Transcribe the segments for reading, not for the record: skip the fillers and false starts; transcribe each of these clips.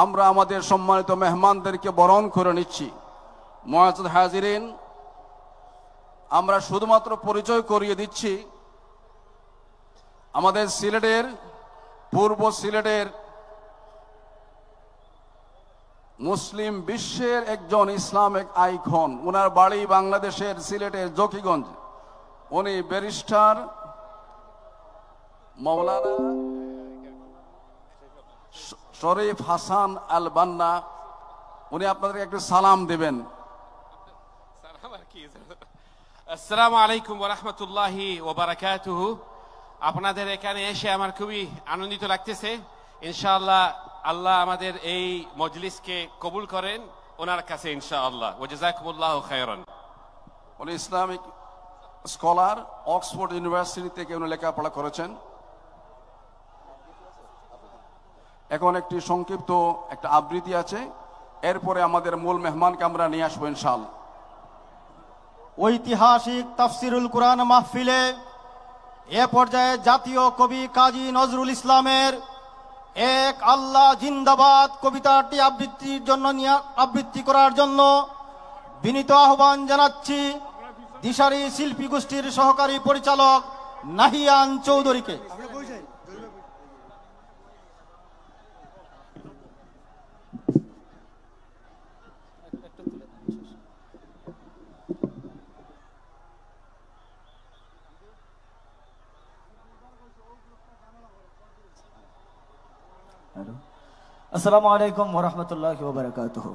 আমরা আমাদের সম্মানিত মেহমানদেরকে বরণ করে নিচ্ছি। মুআজ্জাজ হাজিরিন, আমরা শুধুমাত্র পরিচয় করিয়ে দিচ্ছি আমাদের সিলেটের, পূর্ব সিলেটের মুসলিম বিশ্বের একজন ইসলামিক আইকন। ওনার বাড়ি বাংলাদেশের সিলেটের জকিগঞ্জ। উনি ব্যারিস্টার মাওলানা শরীফ হাসান আল বান্না। উনি আপনাদের একটু সালাম দেবেন। আসসালামু আলাইকুম ওয়া রাহমাতুল্লাহি ওয়া বারাকাতুহু। আপনাদের এখানে এসে আমার খুবই আনন্দিত লাগতেছে। ইনশাআল্লাহ আল্লাহ আমাদের এই মজলিসকে কবুল করেন ওনার কাছে ইনশাআল্লাহ। ওয়া জাযাকুমুল্লাহু খায়রান। উনি ইসলামিক স্কলার, অক্সফোর্ড ইউনিভার্সিটি থেকে উনি লেখাপড়া করেছেন। এখন একটি সংক্ষিপ্ত একটা আবৃত্তি আছে, এরপরে আমাদের মূল মেহমানকে আমরা নিয়ে আসবো ইনশাআল্লাহ। ঐতিহাসিক তাফসিরুল কুরআন মাহফিলে এ পর্যায়ে জাতীয় কবি কাজী নজরুল ইসলামের এক আল্লাহ জিন্দাবাদ কবিতাটি আবৃত্তি করার জন্য বিনীত আহ্বান জানাচ্ছি দিশারি শিল্পী গোষ্ঠীর সহকারী পরিচালক নাহিয়ান চৌধুরীকে। আসসালামু আলাইকুম ওয়া রাহমাতুল্লাহি ওয়া বারাকাতুহু।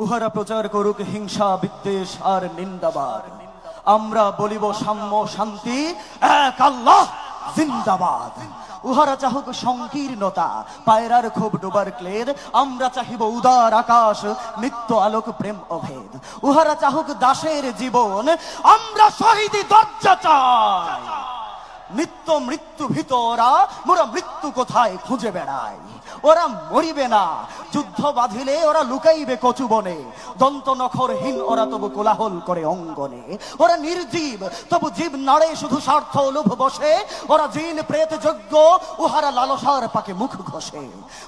উহারা প্রচার করুক হিংসা, বিদ্বেষ আর নিন্দাবাদ, আমরা বলিব সাম্য, শান্তি, এক আল্লাহ জিন্দাবাদ। উহারা চাহুক সংকীর্ণতা, পায়রার খুব ডোবার ক্লেদ, আমরা চাহিব উদার আকাশ, নিত্য আলোক, প্রেম অভেদ। উহারা চাহুক দাসের জীবন, আমরা শহীদি দরজা চাই। নিত্য মৃত্যু ভিতরা, মোরা মৃত্যু কোথায় খুঁজে বেড়াই। ওরা মরিবে না, যুদ্ধ বাঁধিলে ওরা লুকাইবে কচুবনে, দন্ত নখরহীন ওরা তবু কোলাহল করে অঙ্গনে। ওরা নির্জীব তবু জীব নাড়ে শুধু স্বার্থ লোভ বসে, ওরা জিন প্রেত যজ্ঞ, উহারা লালসার পাকে মুখ ঘষে।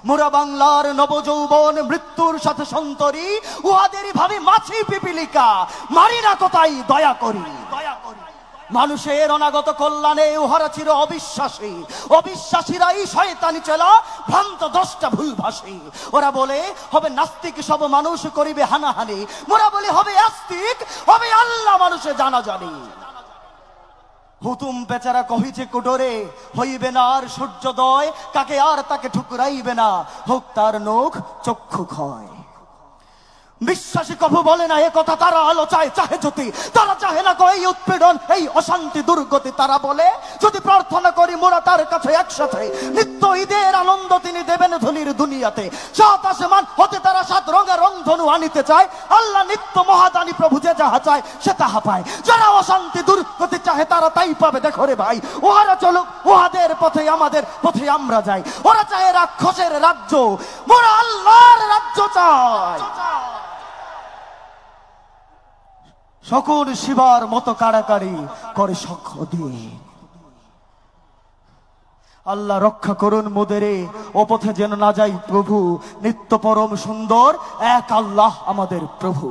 মোরা বাংলার নবযৌবন মৃত্যুর সাথে সন্তরী, উহাদেরই ভাবি মাছি পিপিলিকা, মারি না কোথায় দয়া করি। মানুষের অনাগত কল্যাণে উহারা চির অবিশ্বাসী, অবিশ্বাসীরাই শয়তানি চেলা, ভ্রান্ত দশটা ভুলভাসী। ওরা বলে হবে নাস্তিক সব মানুষ করিবে হানাহানি, মোরা বলি হবে আস্তিক, হবে আল্লাহ মানুষে জানা জানি। হুতুম বেচারা কহিছে কুডরে, হইবে না আর সূর্যোদয়, কাকে আর তাকে ঠুকরাইবে না, হোক তার নখ চক্ষু ক্ষয়। বিশ্বাসী কভু বলে না এ কথা, তারা আলো চায় চাহে জ্যোতি, তারা চাহে না এই উৎপীড়ন, এই অশান্তি দুর্গতি। তারা বলে যদি প্রার্থনা করি মোরা তার কাছে একসাথে, নিত্য ঈদের আনন্দ তিনি দেবেন ধনির দুনিয়াতে। সাত আসমান হতে তারা সাত রঙের রংধনু আনিতে চায়, আল্লাহ নিত্য মহাদানী প্রভু যে যাহা চায় সে তাহা পায়। যারা অশান্তি দুর্গতি চাহে তারা তাই পাবে। দেখো রে ভাই, ওহারা চলুক উহাদের পথে, আমাদের পথে আমরা যাই। ওরা চায় রাক্ষসের রাজ্য, মোরা আল্লাহর রাজ্য চাই। সকল শিবার মতো কাড়াকাড়ি করে শঙ্খ দিয়ে। আল্লাহ রক্ষা করুন মোদেরে, ও পথে যেন না যাই প্রভু, নিত্য পরম সুন্দর এক আল্লাহ আমাদের প্রভু।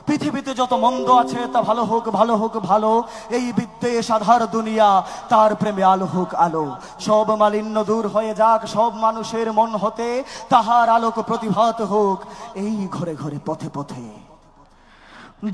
পৃথিবীতে যত মন্দ আছে তা ভালো হোক, ভালো হোক ভালো, এই বিদ্বেষ আধার দুনিয়া, তার প্রেমে আলো হোক আলো। সব মালিন্য দূর হয়ে যাক সব মানুষের মন হতে, তাহার আলোক প্রতিভাত হোক এই ঘরে ঘরে পথে পথে।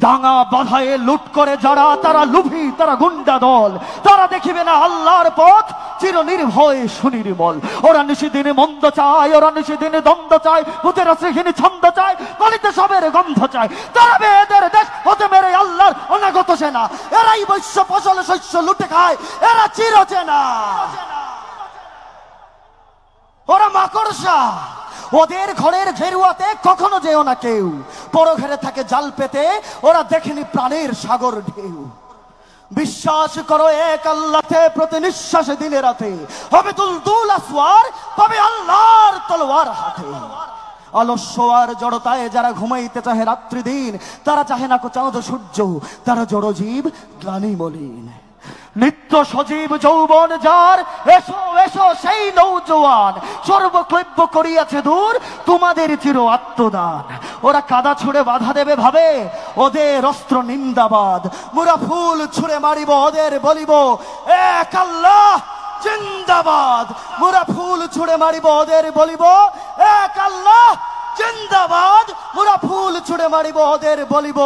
ডাঙা বাধায়ে লুট করে যারা, তারা লুভি, তারা গুন্ডা দল, তারা দেখিবে না আল্লাহর পথ, চির নির্ভয় সুনির্মল। ওরা নিশিদিনে মন্দ চায়, ওরা নিশিদিনে দ্বন্দ্ব চায়, ভূতের শ্রীহীন ছন্দ চায়, গলিতে সবের গন্ধ চায়। তারা বেদের দেশ হতে মেরে আল্লাহর অনাগত সেনা, এরাই বৈশ্য ফসল শস্য লুটে খায়, এরা চির চেনা। ওরা মাকড়সা, ওদের ঘরের ঘেরুয়াতে কখনো যেও না কেউ, পর ঘরে থাকে জাল পেতে, ওরা দেখেনি প্রাণের সাগর ঢেউ। বিশ্বাস করো এক আল্লাহতে, প্রতি নিঃশ্বাসে দিনে রাতে হবে তুলতুল আসওয়ার, পাবে আল্লাহর তলোয়ার হাতে। অলস্য আর জড়তায় যারা ঘুমাইতে চাহে রাত্রি দিন, তারা চাহে না চাঁদ সূর্য, তারা জড়জীব গ্লানি মলিন। নিত্য সজীব যৌবন যার, এসো এসো সেই নৌজওয়ান, সর্বক্লব্য করিয়াছে দূর তোমাদের চির আত্মদান। ওরা কাদা ছুঁড়ে বাধা দেবে ভাবে, ওদের অস্ত্র নিন্দাবাদ। মোরা ফুল ছুঁড়ে মারিব, ওদের বলিব এক আল্লাহ জিন্দাবাদ। মোরা ফুল ছুঁড়ে মারিব, ওদের বলিব এক আল্লাহ জিন্দাবাদ। মোরা ফুল ছুঁড়ে মারিব, ওদের বলিব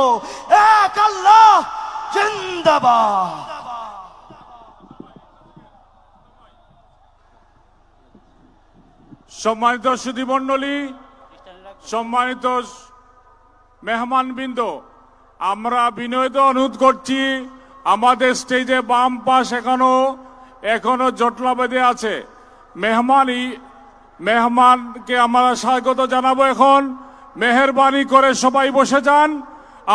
এক আল্লাহ জিন্দাবাদ। সম্মানিত সুধীমণ্ডলী, সম্মানিত মেহমানবৃন্দ, আমরা বিনয়িত অনুরোধ করছি, আমাদের স্টেজে বাম পাশ এখনো জটলা বেঁধে আছে। মেহমানকে আমরা স্বাগত জানাবো। এখন মেহেরবানি করে সবাই বসে যান।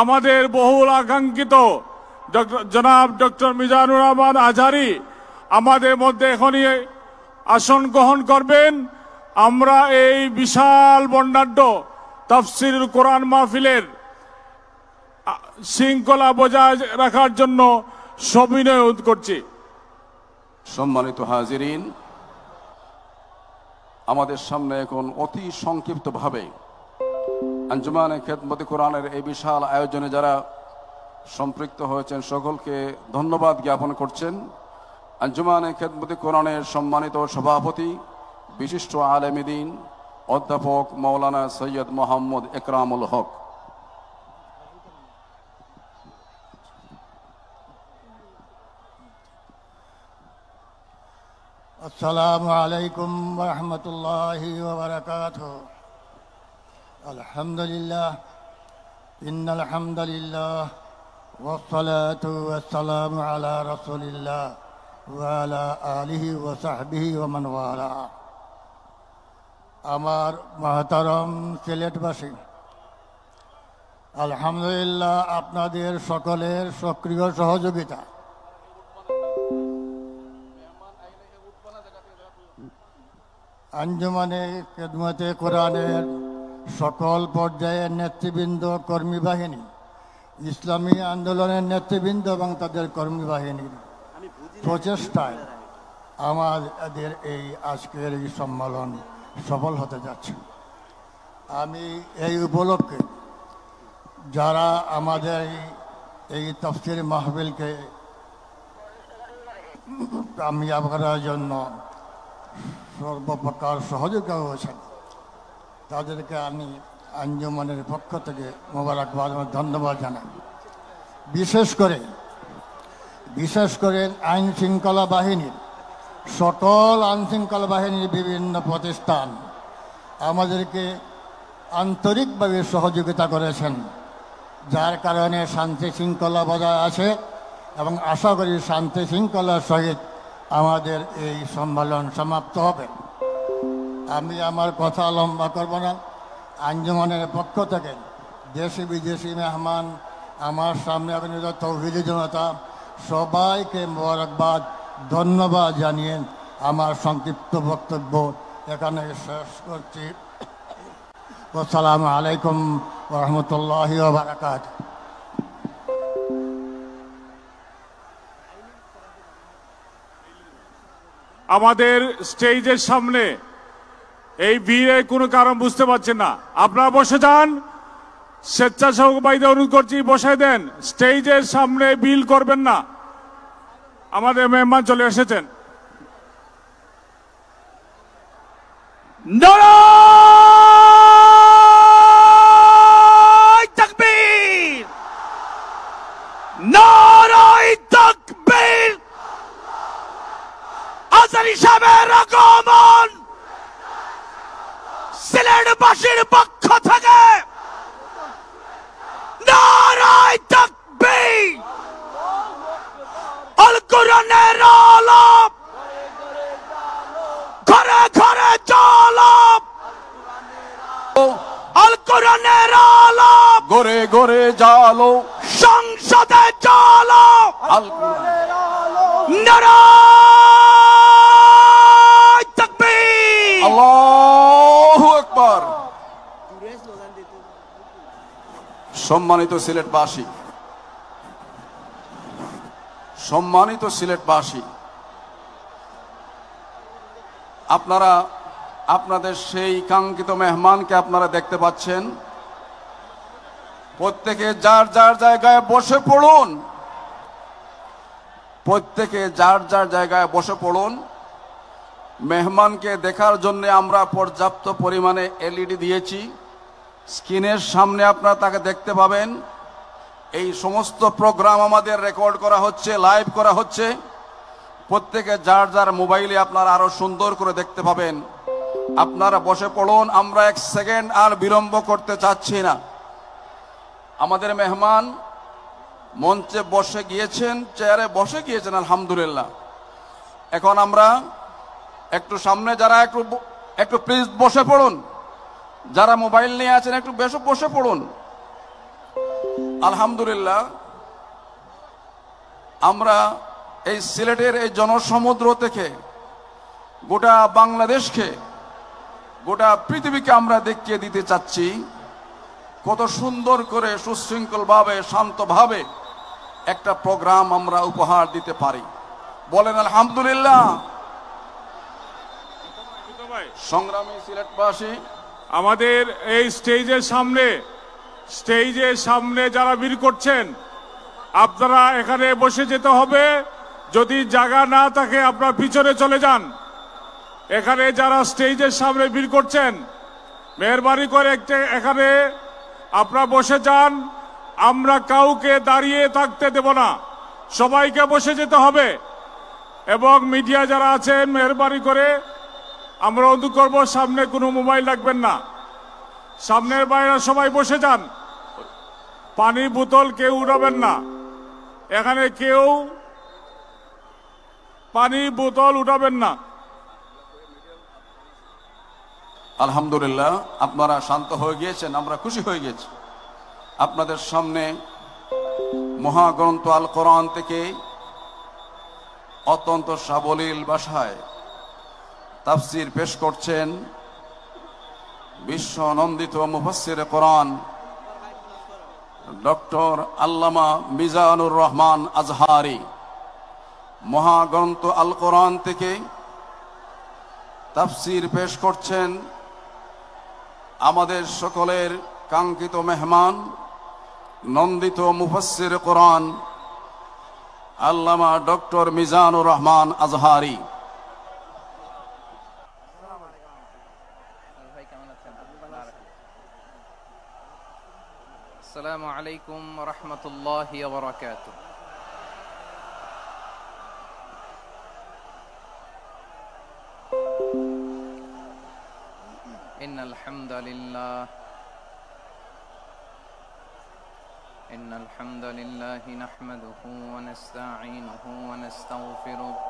আমাদের বহুল আকাঙ্ক্ষিত জনাব ডক্টর মিজানুর রহমান আজহারী আমাদের মধ্যে এখনই আসন গ্রহণ করবেন। আমরা এই বিশাল বর্ণাঢ্য তাফসীরুল কোরআন মাহফিলের শৃঙ্খলা বজায় রাখার জন্য সবিনয় অনুরোধ করছি। সম্মানিত হাজিরিন, আমাদের সামনে এখন অতি সংক্ষিপ্তভাবে আঞ্জুমানে খেদমতে কোরআনের এই বিশাল আয়োজনে যারা সম্পৃক্ত হয়েছেন সকলকে ধন্যবাদ জ্ঞাপন করছেন। আঞ্জুমানে খেদমতে কোরআনের সম্মানিত সভাপতি বিশিষ্ট আলেম দ্বীন অধ্যাপক মাওলানা সৈয়দ মোহাম্মদ একরামুল হক, আসসালামু আলাইকুম ওয়া রাহমাতুল্লাহি ওয়া বারাকাতুহু। আলহামদুলিল্লাহ, ইন্নাল হামদুলিল্লাহ ওয়াস সালাতু ওয়াস সালামু আলা রাসূলিল্লাহ ওয়া আলা আলিহি ওয়া সাহবিহি ওয়া মান ওয়ালা। আমার মহতারম সিলেটবাসী, আলহামদুলিল্লাহ আপনাদের সকলের সক্রিয় সহযোগিতা আঞ্জুমানে খেদমতে কোরআনের সকল পর্যায়ের নেতৃবৃন্দ, কর্মী বাহিনী, ইসলামী আন্দোলনের নেতৃবৃন্দ এবং তাদের কর্মী বাহিনীর প্রচেষ্টায় আমাদের এই আজকের এই সম্মেলন সফল হতে যাচ্ছে। আমি এই উপলক্ষে যারা আমাদের এই তাফসীর মাহফিলকে কামিয়াব করার জন্য সর্বপ্রকার সহযোগিতা হয়েছেন, তাদেরকে আমি আঞ্জুমানের পক্ষ থেকে মোবারকবাদ এবং ধন্যবাদ জানাই। বিশেষ করে আইন শৃঙ্খলা বাহিনীর, সকল আইন শৃঙ্খলা বাহিনীর বিভিন্ন প্রতিষ্ঠান আমাদেরকে আন্তরিকভাবে সহযোগিতা করেছেন, যার কারণে শান্তি শৃঙ্খলা বজায় আছে এবং আশা করি শান্তি শৃঙ্খলার সহিত আমাদের এই সম্মেলন সমাপ্ত হবে। আমি আমার কথা লম্বা করব না। আঞ্জুমানের পক্ষ থেকে দেশি বিদেশি মেহমান, আমার সামনে আগত তৌহিদি জনতা, সবাইকে মোবারকবাদ ধন্যবাদ জানিয়ে আমার সংক্ষিপ্ত বক্তব্য এখানে শেষ করছি। আসসালামু আলাইকুম ওয়া রাহমাতুল্লাহি ওয়া বারাকাতুহু। আমাদের স্টেজের সামনে এই ভিড়ের কোনো কারণ বুঝতে পারছেন না, আপনারা বসে যান। স্বেচ্ছাসেবক ভাইদের অনুরোধ করছি বসে দেন, স্টেজের সামনে বিল করবেন না। আমাদের মেহমান চলে এসেছেন। নারায়ে তাকবীর, নারায়ে তাকবীর। আজহারী সাহেবের আগমন সিলেটবাসীর পক্ষ থেকে নারায়ে তাকবীর। আল কোরআনের আলো ঘরে ঘরে জ্বালো, আল কোরআনের আলো গড়ে গড়ে জালো, সংসদে জ্বালো। আল কোরআনের নারায়ে তাকবীর, আল্লাহু আকবার। সম্মানিত সিলেটবাসী, সম্মানিত সিলেটবাসী, আপনারা আপনাদের সেই কাঙ্ক্ষিত মেহমানকে আপনারা দেখতে পাচ্ছেন। প্রত্যেকে যার যার জায়গায় বসে পড়ুন, প্রত্যেকে যার যার জায়গায় বসে পড়ুন। মেহমানকে দেখার জন্য আমরা পর্যাপ্ত পরিমাণে এলইডি দিয়েছি, স্ক্রিনের সামনে আপনারা তাকে দেখতে পাবেন। এই সমস্ত প্রোগ্রাম আমাদের রেকর্ড করা হচ্ছে, লাইভ করা হচ্ছে। প্রত্যেকে যার যার মোবাইলে আপনারা আরো সুন্দর করে দেখতে পাবেন। আপনারা বসে পড়ুন, আমরা এক সেকেন্ড আর বিলম্ব করতে চাচ্ছি না। আমাদের মেহমান মঞ্চে বসে গিয়েছেন, চেয়ারে বসে গিয়েছেন, আলহামদুলিল্লাহ। এখন আমরা একটু সামনে যারা একটু প্লিজ বসে পড়ুন, যারা মোবাইল নিয়ে আছেন একটু বসে পড়ুন। আলহামদুলিল্লাহ, আমরা এই সিলেটের এই জনসমুদ্র থেকে গোটা বাংলাদেশকে, গোটা পৃথিবীকে আমরা দেখিয়ে দিতে চাচ্ছি কত সুন্দর করে সুশৃঙ্খলভাবে শান্তভাবে একটা প্রোগ্রাম আমরা উপহার দিতে পারি। বলেন আলহামদুলিল্লাহ। সংগ্রামী সিলেটবাসী, আমাদের এই স্টেজের সামনে যারা ভিড় করছেন, আপনারা এখানে বসে যেতে হবে। যদি জায়গা না থাকে আপনারা পিছনে চলে যান। এখানে যারা স্টেজের সামনে ভিড় করছেন, মেহরবানি করে এখানে আপনারা বসে যান। আমরা কাউকে দাঁড়িয়ে থাকতে দেব না, সবাইকে বসে যেতে হবে। এবং মিডিয়া যারা আছেন, মেহরবানি করে আমরা অনুরোধ করব, সামনে কোনো মোবাইল রাখবেন না, সামনের বাইরে সবাই বসে যান। পানি বোতল কেউ উঠাবেন না, এখানে কেউ পানি বোতল উঠাবেন না। আলহামদুলিল্লাহ, আপনারা শান্ত হয়ে গিয়েছেন, আমরা খুশি হয়ে গেছি। আপনাদের সামনে মহাগ্রন্থ আল কোরআন থেকে অত্যন্ত সাবলীল ভাষায় তাফসীর পেশ করছেন বিশ্ব নন্দিত মুফাসসির কোরআন ডক্টর আল্লামা মিজানুর রহমান আজহারি। মহাগ্রন্থ আল কোরআন থেকে তাফসীর পেশ করছেন আমাদের সকলের কাঙ্ক্ষিত মেহমান, নন্দিত মুফাসসির কোরআন আল্লামা ডক্টর মিজানুর রহমান আজহারি। আসসালামু আলাইকুম ওয়া রাহমাতুল্লাহি ওয়া বারাকাতুহু। ইন্নাল হামদালিল্লাহি নাহমাদুহু ওয়া নাস্তাঈনুহু ওয়া নাস্তাগফিরুহু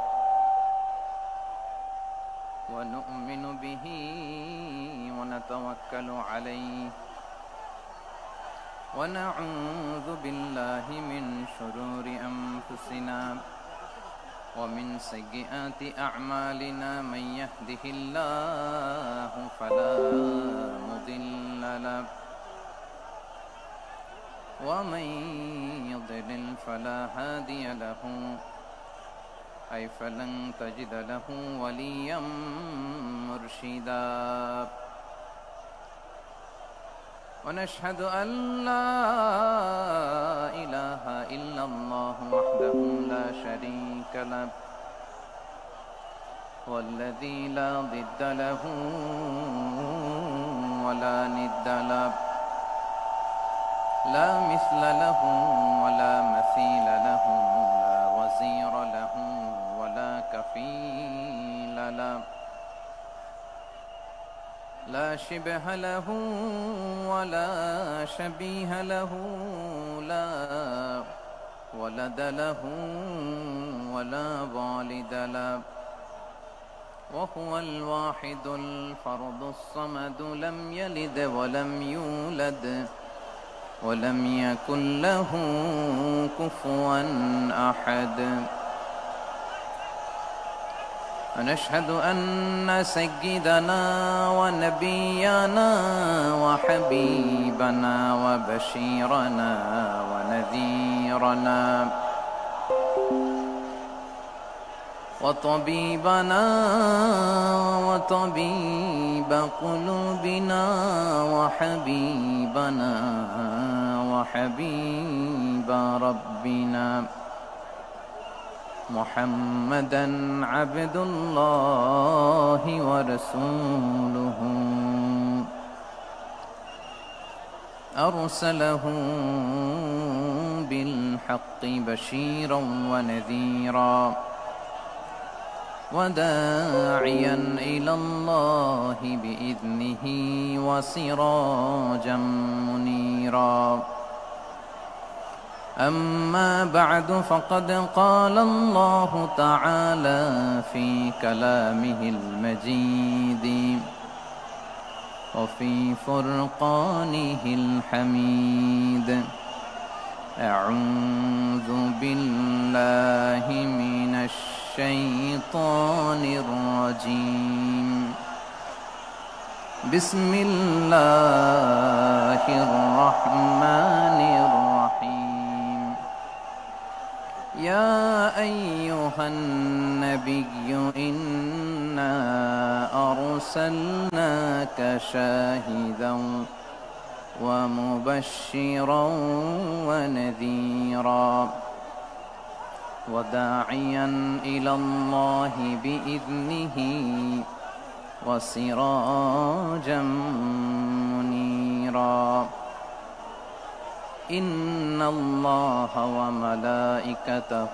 ওয়া নু'মিনু বিহি ওয়া নাতাওয়াক্কালু আলাইহি ونعوذ بالله من شرور أنفسنا ومن سيئات أعمالنا من يهده الله فلا مضل له ومن يضلل فلا هادي له أي فلن تجد له وليا مرشدا ونشهد أن لا إله إلا الله وحده لا شريك له والذي لا ضد له ولا ند له لا مثل له ولا مثيل له لا وزير له ولا كفيل له لا شبه له ولا شبيه له لا ولد له ولا والد له وهو الواحد الفرد الصمد لم يلد ولم يولد ولم يكن له كفوا أحد ونشهد أن سيدنا ونبينا وحبيبنا وبشيرنا ونذيرنا وطبيبنا وطبيب قلوبنا وحبيبنا وحبيب ربنا محمدا عبد الله ورسوله أرسله بالحق بشيرا ونذيرا وداعيا إلى الله بإذنه وسراجا منيرا أما بعد فقد قال الله تعالى في كلامه المجيد وفي فرقانه الحميد أعوذ بالله من الشيطان الرجيم بسم الله الرحمن الرحيم يا أيها النبي إنا أرسلناك شاهدا ومبشرا ونذيرا وداعيا إلى الله بإذنه وسراجا منيرا إن الله وملائكته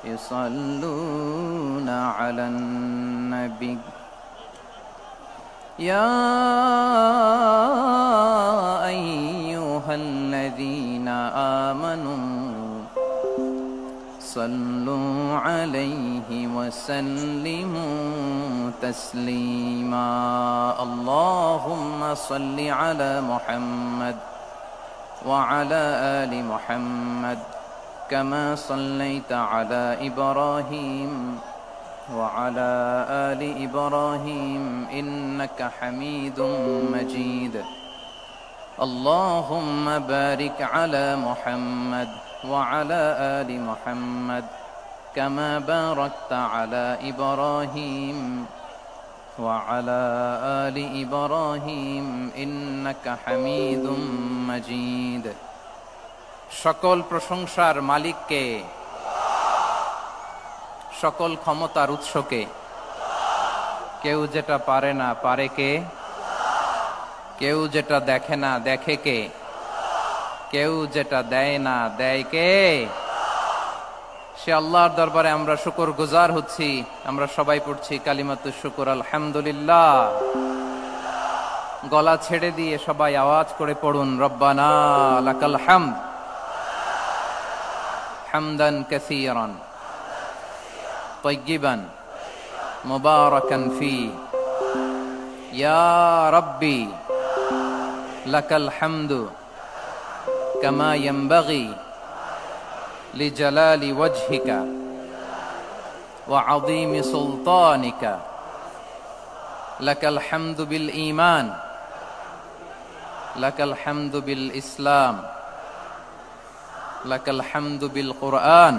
يصلون على النبي يا أيها الذين آمنوا صلوا عليه وسلموا تسليما اللهم صل على محمد وعلى آل محمد كما صليت على إبراهيم وعلى آل إبراهيم إنك حميد مجيد اللهم بارك على محمد وعلى آل محمد كما باركت على إبراهيم وعلى آل إبراهيم إنك حميد مجيد সকল প্রশংসার মালিককে সকল ক্ষমতার উৎসকে কেউ যেটা পারে না পারে কে কেউ যেটা দেখে না দেখে কে কেউ যেটা দেয় না দেয় কে সে আল্লাহর দরবারে আমরা শুকরগুজার হচ্ছি আমরা সবাই পড়ছি কালিমাতুশ শুকর আলহামদুলিল্লাহ গলা ছেড়ে দিয়ে সবাই আওয়াজ করে পড়ুন রব্বানা লাকাল হামদ হামদান কাসীরান طيبا مباركا فيه يا ربي لك الحمد كما ينبغي لجلال وجهك وعظيم سلطانك لك الحمد بالإيمان لك الحمد بالإسلام لك الحمد بالقرآن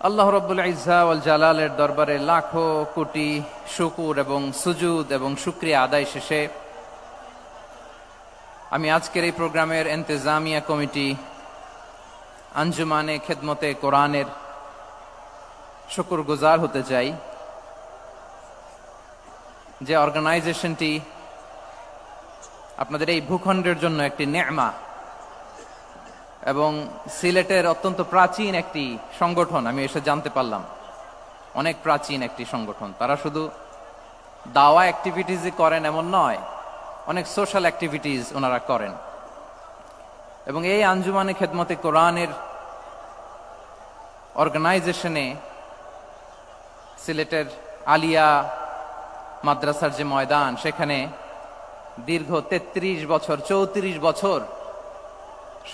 আল্লাহ রাব্বুল ইজ্জা ওয়াল জালালের দরবারে লাখো কোটি শুকর এবং সুজুদ এবং শুকরিয়া আদায় শেষে আমি আজকের এই প্রোগ্রামের ইন্তেজামিয়া কমিটি আঞ্জুমানে খেদমতে কোরআনের শুকরগুজার হতে চাই যে অর্গানাইজেশনটি আপনাদের এই ভূখণ্ডের জন্য একটি নেমা এবং সিলেটের অত্যন্ত প্রাচীন একটি সংগঠন আমি এসে জানতে পারলাম অনেক প্রাচীন একটি সংগঠন তারা শুধু দাওয়া অ্যাক্টিভিটিসই করেন এমন নয় অনেক সোশ্যাল অ্যাক্টিভিটিস ওনারা করেন এবং এই আঞ্জুমানে খেদমতে কোরআনের অর্গানাইজেশনে সিলেটের আলিয়া মাদ্রাসার যে ময়দান সেখানে দীর্ঘ 33 বছর 34 বছর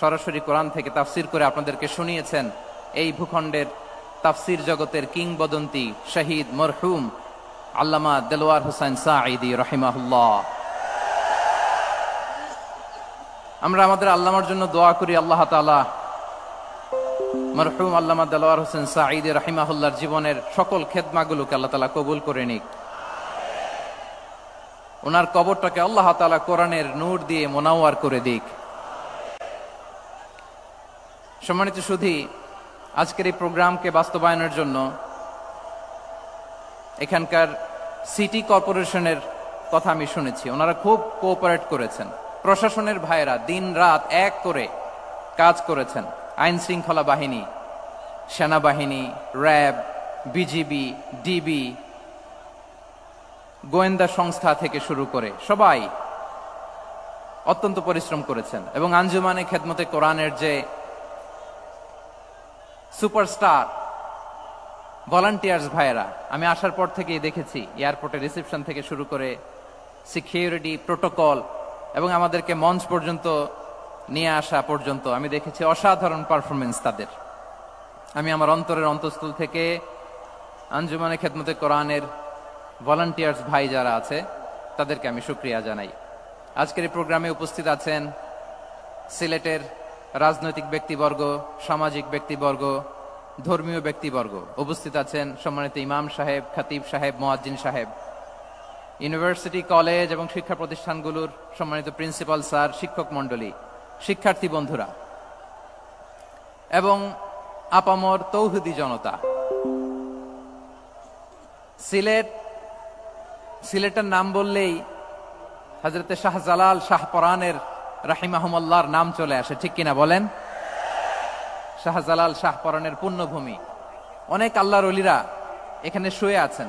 সরাসরি কোরআন থেকে তাফসির করে আপনাদেরকে শুনিয়েছেন এই ভূখণ্ডের তাফসির জগতের কিংবদন্তি শহীদ মরহুম আল্লামা দেলোয়ার হোসেন সাঈদী রাহিমাহুল্লাহ। আমরা আমাদের আল্লামার জন্য দোয়া করি আল্লাহ তাআলা মরহুম আল্লামা দেলোয়ার হোসেন সাঈদী রাহিমাহুল্লাহর জীবনের সকল খেদমাগুলোকে আল্লাহ তাআলা কবুল করে নিক। ওনার কবরটাকে আল্লাহ তাআলা কোরআনের নূর দিয়ে মোনাওয়ার করে দিক। সম্মানিত সুধী, আজকের এই প্রোগ্রামকে বাস্তবায়নের জন্য এখানকার সিটি কর্পোরেশনের কথা আমি শুনেছি, ওনারা খুব কোঅপারেট করেছেন। প্রশাসনের ভাইয়েরা দিন রাত এক করে কাজ করেছেন। আইন শৃঙ্খলা বাহিনী, সেনাবাহিনী, র্যাব, বিজিবি, ডিবি, গোয়েন্দা সংস্থা থেকে শুরু করে সবাই অত্যন্ত পরিশ্রম করেছেন। এবং আঞ্জুমানে খেদমতে কোরআনের যে সুপারস্টার ভলান্টিয়ার্স ভাইয়েরা, আমি আসার পর থেকেই দেখেছি এয়ারপোর্টে রিসেপশন থেকে শুরু করে সিকিউরিটি প্রোটোকল এবং আমাদেরকে মঞ্চ পর্যন্ত নিয়ে আসা পর্যন্ত আমি দেখেছি অসাধারণ পারফরমেন্স তাদের। আমি আমার অন্তরের অন্তঃস্থল থেকে আঞ্জুমানে খেদমতে কোরআনের ভলান্টিয়ার্স ভাই যারা আছে তাদেরকে আমি শুকরিয়া জানাই। আজকের এই প্রোগ্রামে উপস্থিত আছেন সিলেটের রাজনৈতিক ব্যক্তিবর্গ, সামাজিক ব্যক্তিবর্গ, ধর্মীয় ব্যক্তিবর্গ। উপস্থিত আছেন সম্মানিত ইমাম সাহেব, খতিব সাহেব, মুয়াজ্জিন সাহেব, ইউনিভার্সিটি, কলেজ এবং শিক্ষা প্রতিষ্ঠানগুলোর সম্মানিত প্রিন্সিপাল স্যার, শিক্ষক মণ্ডলী, শিক্ষার্থী বন্ধুরা এবং আপামর তৌহিদি জনতা। সিলেটের নাম বললেই হযরতে শাহজালাল শাহপরানের রাহিমাহুমুল্লাহর নাম চলে আসে, ঠিক কিনা বলেন? শাহজালাল শাহপরানের পুণ্যভূমি। অনেক আল্লাহর ওলিরা এখানে শুয়ে আছেন।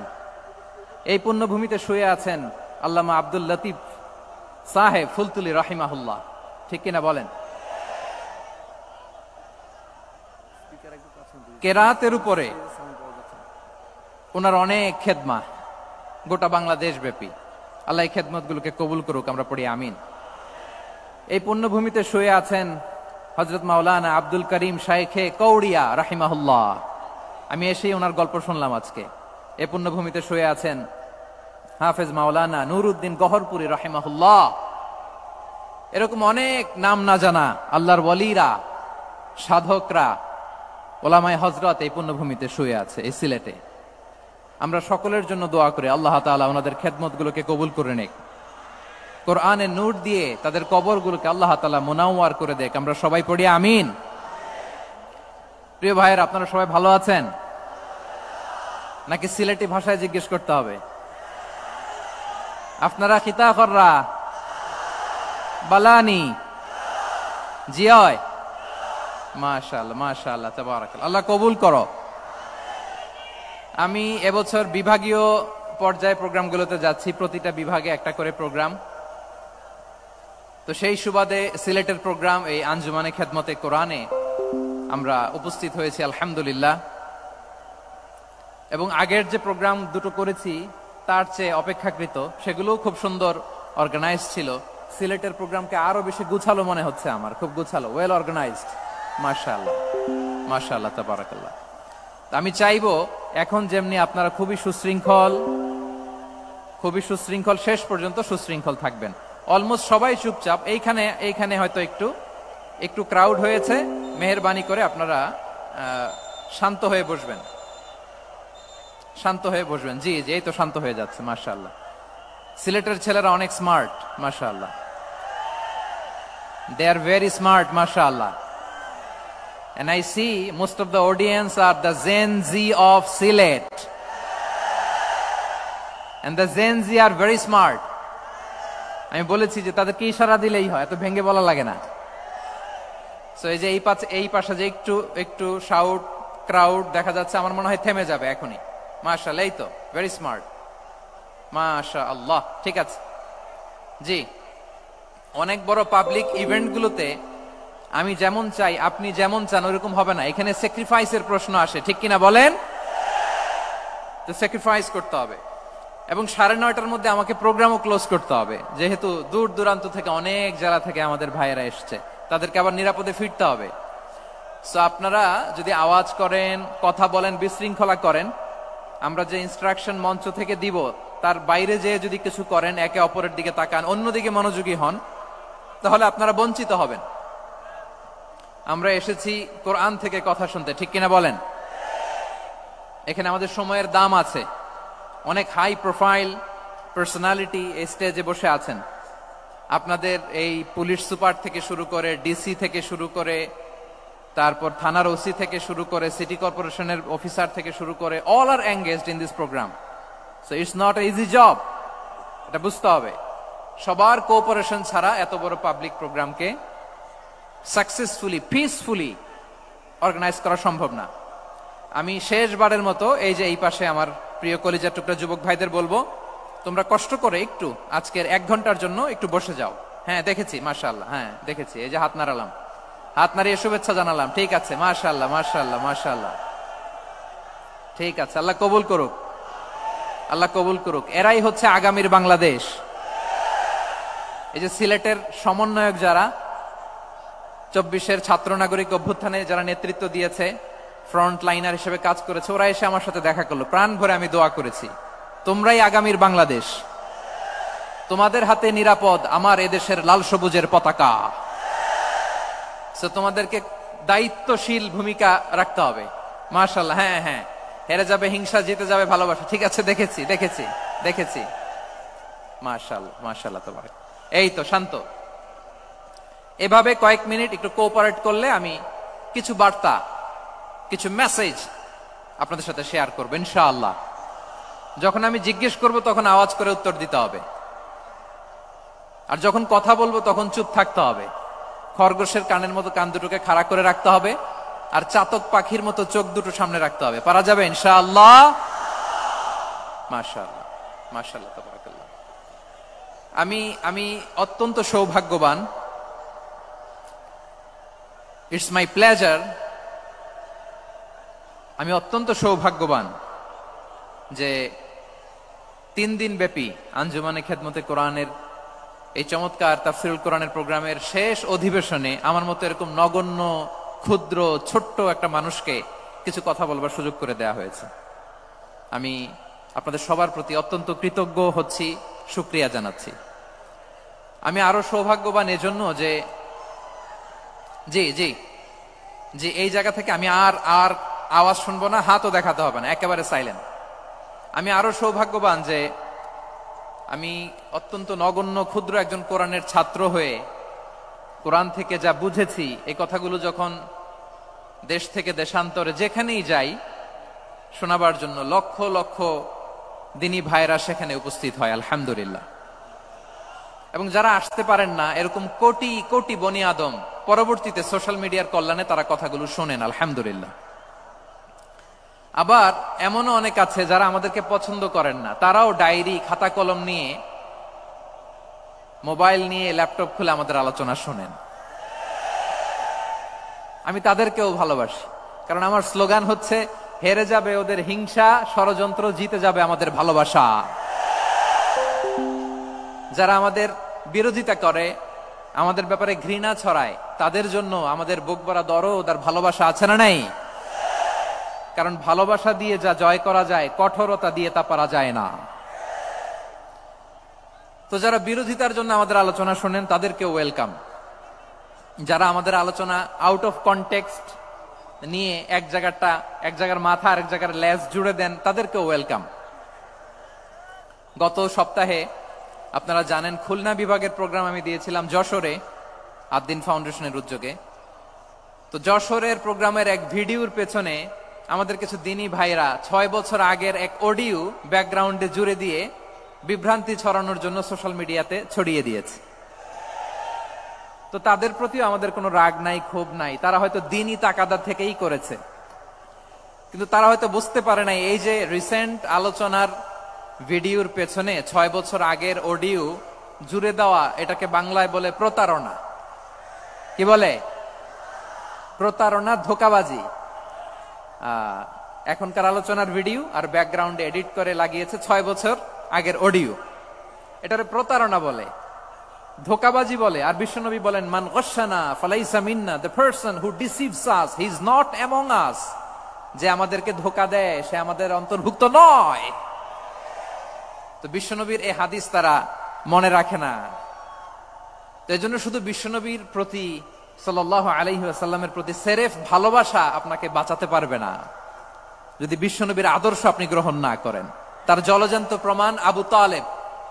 এই পুণ্যভূমিতে শুয়ে আছেন আল্লামা আব্দুল লতিফ সাহেব ফুলতুলি রাহিমাহুল্লাহ, ঠিক কিনা বলেন? কেরাতের উপরে ওনার অনেক খেদমা গোটা বাংলাদেশ ব্যাপী। আল্লাহ এই খেদমতগুলোকে কবুল করুক, আমরা পড়ি আমিন। এই পুণ্যভূমিতে শুয়ে আছেন হযরত মাওলানা আব্দুল করিম শাইখে কৌড়িয়া রাহিমাহুল্লাহ। আমি এসেই ওনার গল্প শুনলাম আজকে। এই পুণ্যভূমিতে শুয়ে আছেন হাফেজ মাওলানা নুরউদ্দিন গহরপুরি রাহিমাহুল্লাহ। এরকম অনেক নাম না জানা আল্লাহর ওয়ালিরা, সাধকরা, ওলামায়ে হযরত এই পুণ্যভূমিতে শুয়ে আছে এই সিলেটে। আমরা সকলের জন্য দোয়া করি আল্লাহ তাআলা ওনাদের খেদমতগুলোকে কবুল করে নেক, কোরআনের নূর দিয়ে তাদের কবরগুলোকে আল্লাহ তাআলা মুনাওয়ার করে দেখ। আমরা সবাই পড়ি আমিন। প্রিয় ভাইয়ের, আপনারা সবাই ভালো আছেন নাকি সিলেটি ভাষায় জিজ্ঞেস করতে হবে? আপনারা খিতা কররা বালানি জিয়? মাশাআল্লাহ মাশাআল্লাহ, তাবারাকাল্লাহ, আল্লাহ কবুল করো। আমি এবছর বিভাগীয় পর্যায়ে প্রোগ্রামগুলোতে যাচ্ছি, প্রতিটা বিভাগে একটা করে প্রোগ্রাম। তো সেই সুবাদে সিলেটের প্রোগ্রাম এই আঞ্জুমানে খেদমতে কোরআনে আমরা উপস্থিত হয়েছি আলহামদুলিল্লাহ। এবং আগের যে প্রোগ্রাম দুটো করেছি তার চেয়ে অপেক্ষাকৃত সেগুলো খুব সুন্দর অর্গানাইজ ছিল। সিলেটের প্রোগ্রামকে আরো বেশি গুছালো মনে হচ্ছে আমার, খুব গুছালো, ওয়েল অর্গানাইজড। মাশাআল্লাহ মাশাআল্লাহ, তাবারাকাল্লাহ। আমি চাইবো এখন যেমনি আপনারা খুবই সুশৃঙ্খল শেষ পর্যন্ত সুশৃঙ্খল থাকবেন। অলমোস্ট সবাই চুপচাপ, এইখানে হয়তো একটু ক্রাউড হয়েছে, মেহেরবানি করে আপনারা শান্ত হয়ে বসবেন, শান্ত হয়ে বসবেন। জি জি, এই তো শান্ত হয়ে যাচ্ছে। মাশাআল্লাহ, সিলেটের ছেলেরা অনেক স্মার্ট, মাশাআল্লাহ, they are very smart, mashallah. And I see most of the audience are the Gen Z of Sylhet, and the Gen Z are very smart. আমি বলেছি যে তাদেরকে ইশারা দিলেই হয়, এত ভেঙে বলা লাগে না। সো এই যে এই পাশে যে একটু শাউট ক্রাউড দেখা যাচ্ছে, আমার মনে হয় থেমে যাবে এখনই। মাশাআল্লাহ, এই তো ভেরি স্মার্ট, মাশাআল্লাহ। ঠিক আছে জি, অনেক বড় পাবলিক ইভেন্টগুলোতে আমি যেমন চাই আপনি যেমন চান ওরকম হবে না, এখানে স্যাক্রিফাইসের প্রশ্ন আসে, ঠিক কিনা বলেন? তো স্যাক্রিফাইস করতে হবে। এবং 9:30টার মধ্যে আমাকে প্রোগ্রামও ক্লোজ করতে হবে, যেহেতু দূর দূরান্ত থেকে অনেক জেলা থেকে আমাদের ভাইয়েরা এসছে, তাদেরকে আবার নিরাপদে ফিরতে হবে। সো আপনারা যদি আওয়াজ করেন, কথা বলেন, বিশৃঙ্খলা করেন, আমরা যে ইনস্ট্রাকশন মঞ্চ থেকে দিব তার বাইরে যেয়ে যদি কিছু করেন, একে অপরের দিকে তাকান, অন্যদিকে মনোযোগী হন, তাহলে আপনারা বঞ্চিত হবেন। আমরা এসেছি কোরআন থেকে কথা শুনতে, ঠিক কিনা বলেন? এখানে আমাদের সময়ের দাম আছে। অনেক হাই প্রোফাইল পার্সোনালিটি এই স্টেজে বসে আছেন। আপনাদের এই পুলিশ সুপার থেকে শুরু করে, ডিসি থেকে শুরু করে, তারপর থানার ওসি থেকে শুরু করে, সিটি কর্পোরেশনের অফিসার থেকে শুরু করে, all are engaged in this program. So it's not a easy job, এটা বুঝতে হবে। সবার কোঅপারেশন ছাড়া এত বড় পাবলিক প্রোগ্রামকে সাকসেসফুলি, পিসফুলি অর্গানাইজ করা সম্ভব না। আমি শেষবারের মতো এই যে এই পাশে আমার প্রিয় কলিজার টুকরা যুবক ভাইদের বলবো, তোমরা কষ্ট করে একটু আজকের 1 ঘন্টার জন্য একটু বসে যাও। হ্যাঁ দেখেছি, মাশাআল্লাহ, হ্যাঁ দেখেছি, এই যে হাত নাড়ালাম, হাত নাড়িয়ে শুভেচ্ছা জানালাম, ঠিক আছে, মাশাআল্লাহ মাশাআল্লাহ মাশাআল্লাহ, ঠিক আছে, আল্লাহ কবুল করুক, আল্লাহ কবুল করুক। এরাই হচ্ছে আগামীর বাংলাদেশ। এই যে সিলেটের সমন্বয়ক যারা 24-এর ছাত্র নাগরিক অভ্যুত্থানে যারা নেতৃত্ব দিয়েছে, ফ্রন্ট লাইনার হিসেবে কাজ করেছে, ওরা এসে আমার সাথে দেখা করলো, প্রাণ ভরে আমি দোয়া করেছি, তোমরাই আগামীর বাংলাদেশ, তোমাদের হাতে নিরাপদ আমার এদেশের লাল সবুজের পতাকা। সো তোমাদেরকে দায়িত্বশীল ভূমিকা রাখতে হবে। মাশাআল্লাহ, হ্যাঁ হ্যাঁ, হেরে যাবে হিংসা, জিতে যাবে ভালোবাসা, ঠিক আছে, দেখেছি দেখেছি দেখেছি, মাশাআল্লাহ মাশাআল্লাহ। তোমার এই তো শান্ত, এভাবে কয়েক মিনিট একটু কোঅপারেট করলে আমি কিছু বার্তা, কিছু মেসেজ আপনাদের সাথে শেয়ার করবো ইনশাআল্লাহ। যখন আমি জিজ্ঞেস করব তখন আওয়াজ করে উত্তর দিতে হবে, আর যখন কথা বলবো তখন চুপ থাকতে হবে। খরগোশের কানের মতো কান দুটোকে খাড়া করে রাখতে হবে, আর চাতক পাখির মতো চোখ দুটো সামনে রাখতে হবে। পারা যাবে ইনশাআল্লাহ? মাশাআল্লাহ মাশাআল্লাহ তাবারাকাল্লাহ। আমি অত্যন্ত সৌভাগ্যবান, ইটস মাই প্লেজার, আমি অত্যন্ত সৌভাগ্যবান যে 3 দিন ব্যাপী আঞ্জুমানে খেদমতে কোরআনের এই চমৎকার তাফসীরুল কোরআনের প্রোগ্রামের শেষ অধিবেশনে আমার মতো এরকম নগণ্য, ক্ষুদ্র, ছোট্ট একটা মানুষকে কিছু কথা বলবার সুযোগ করে দেয়া হয়েছে। আমি আপনাদের সবার প্রতি অত্যন্ত কৃতজ্ঞ হচ্ছি, শুকরিয়া জানাচ্ছি। আমি আরো সৌভাগ্যবান এজন্য যে জি জি জি এই জায়গা থেকে আমি আর আওয়াজ শুনবো না, হাতও দেখাতে হবে না, একেবারে সাইলেন্ট। আমি আরো সৌভাগ্যবান যে আমি অত্যন্ত নগণ্য ক্ষুদ্র একজন কোরআনের ছাত্র হয়ে কোরআন থেকে যা বুঝেছি, এই কথাগুলো যখন দেশ থেকে দেশান্তরে যেখানেই যাই শোনাবার জন্য লক্ষ লক্ষ দিনী ভাইরা সেখানে উপস্থিত হয়, আলহামদুলিল্লাহ। এবং যারা আসতে পারেন না, এরকম কোটি কোটি বনি আদম পরবর্তীতে সোশ্যাল মিডিয়ার কল্যাণে তারা কথাগুলো শোনেন, আলহামদুলিল্লাহ। আবার এমনও অনেক আছে যারা আমাদেরকে পছন্দ করেন না, তারাও ডায়েরি, খাতা কলম নিয়ে, মোবাইল নিয়ে, ল্যাপটপ খুলে আমাদের আলোচনা শোনেন। আমি তাদেরকেও ভালোবাসি, কারণ আমার স্লোগান হচ্ছে, হেরে যাবে ওদের হিংসা, ষড়যন্ত্র, জিতে যাবে আমাদের ভালোবাসা। যারা আমাদের বিরোধিতা করে, আমাদের ব্যাপারে ঘৃণা ছড়ায়, তাদের জন্য আমাদের বুক ভরা দরদ আর ভালোবাসা আছে না নাই? কারণ ভালোবাসা দিয়ে যা জয় করা যায়, কঠোরতা দিয়ে তা পারা যায় না। তো যারা বিরোধিতার জন্য আমাদের আলোচনা শোনেন তাদেরকে ওয়েলকাম। যারা আমাদের আলোচনা আউট অফ কনটেক্সট নিয়ে এক জায়গার মাথা আর এক জায়গার লেজ জুড়ে দেন, তাদেরকে ওয়েলকাম। গত সপ্তাহে আপনারা জানেন খুলনা বিভাগের প্রোগ্রাম আমি দিয়েছিলাম যশোরে, আদ্দিন ফাউন্ডেশনের উদ্যোগে। তো যশোরের প্রোগ্রামের এক ভিডিওর পেছনে আমাদের কিছু দিনী ভাইরা 6 বছর আগের এক অডিও ব্যাকগ্রাউন্ডে জুড়ে দিয়ে বিভ্রান্তি ছড়ানোর জন্য সোশ্যাল মিডিয়াতে ছড়িয়ে দিয়েছে। তো তাদের প্রতিও আমাদের কোনো রাগ নাই, ক্ষোভ নাই, তারা হয়তো দিনী তাকাদা থেকেই করেছে, কিন্তু তারা হয়তো বুঝতে পারে নাই এই যে রিসেন্ট আলোচনার ভিডিওর পেছনে 6 বছর আগের অডিও জুড়ে দেওয়া, এটাকে বাংলায় বলে প্রতারণা। কি বলে? প্রতারণা, ধোঁকাবাজি। এখনকার আলোচনার ভিডিও আর ব্যাকগ্রাউন্ডে এডিট করে লাগিয়েছে 6 বছর আগের অডিও। এটারে প্রতারণা বলে, ধোঁকাবাজি বলে। আর বিশ্বনবী বলেন, মান গশানা ফালাইসা মিন্না, the person who deceives us he is not among us. যে আমাদেরকে ধোঁকা দেয় সে আমাদের অন্তর্ভুক্ত নয়। তো বিশ্বনবীর এই হাদিস তারা মনে রাখে না। তো এই জন্য শুধু বিশ্বনবীর প্রতি সাল্লাল্লাহু আলাইহি ওয়াসাল্লামের প্রতি সেরেফ ভালোবাসা আপনাকে বাঁচাতে পারবে না যদি বিশ্বনবীর আদর্শ আপনি গ্রহণ না করেন। তার জলজান্ত প্রমাণ আবু তালেব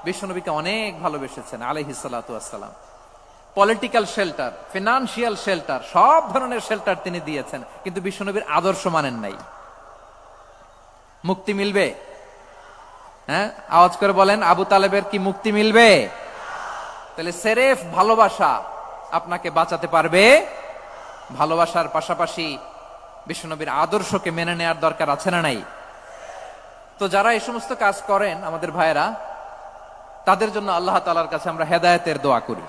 বিশ্বনবীকে অনেক ভালোবেসেছেন আলাইহিস সালাতু ওয়াসসালাম। পলিটিক্যাল শেল্টার, ফিনান্সিয়াল শেল্টার, সব ধরনের শেল্টার তিনি দিয়েছেন, কিন্তু বিশ্বনবীর আদর্শ মানেন নাই। মুক্তি মিলবে? হ্যাঁ, আওয়াজ করে বলেন, আবু তালেবের কি মুক্তি মিলবে? তাহলে সেরেফ ভালোবাসা আপনাকে বাঁচাতে পারবে। ভালোবাসার পাশাপাশি বিশ্বনবীর আদর্শকে মেনে নেওয়ার দরকার আছে না নাই? তো যারা এই সমস্ত কাজ করেন আমাদের ভাইয়েরা, তাদের জন্য আল্লাহ তাআলার কাছে আমরা হেদায়েতের দোয়া করি।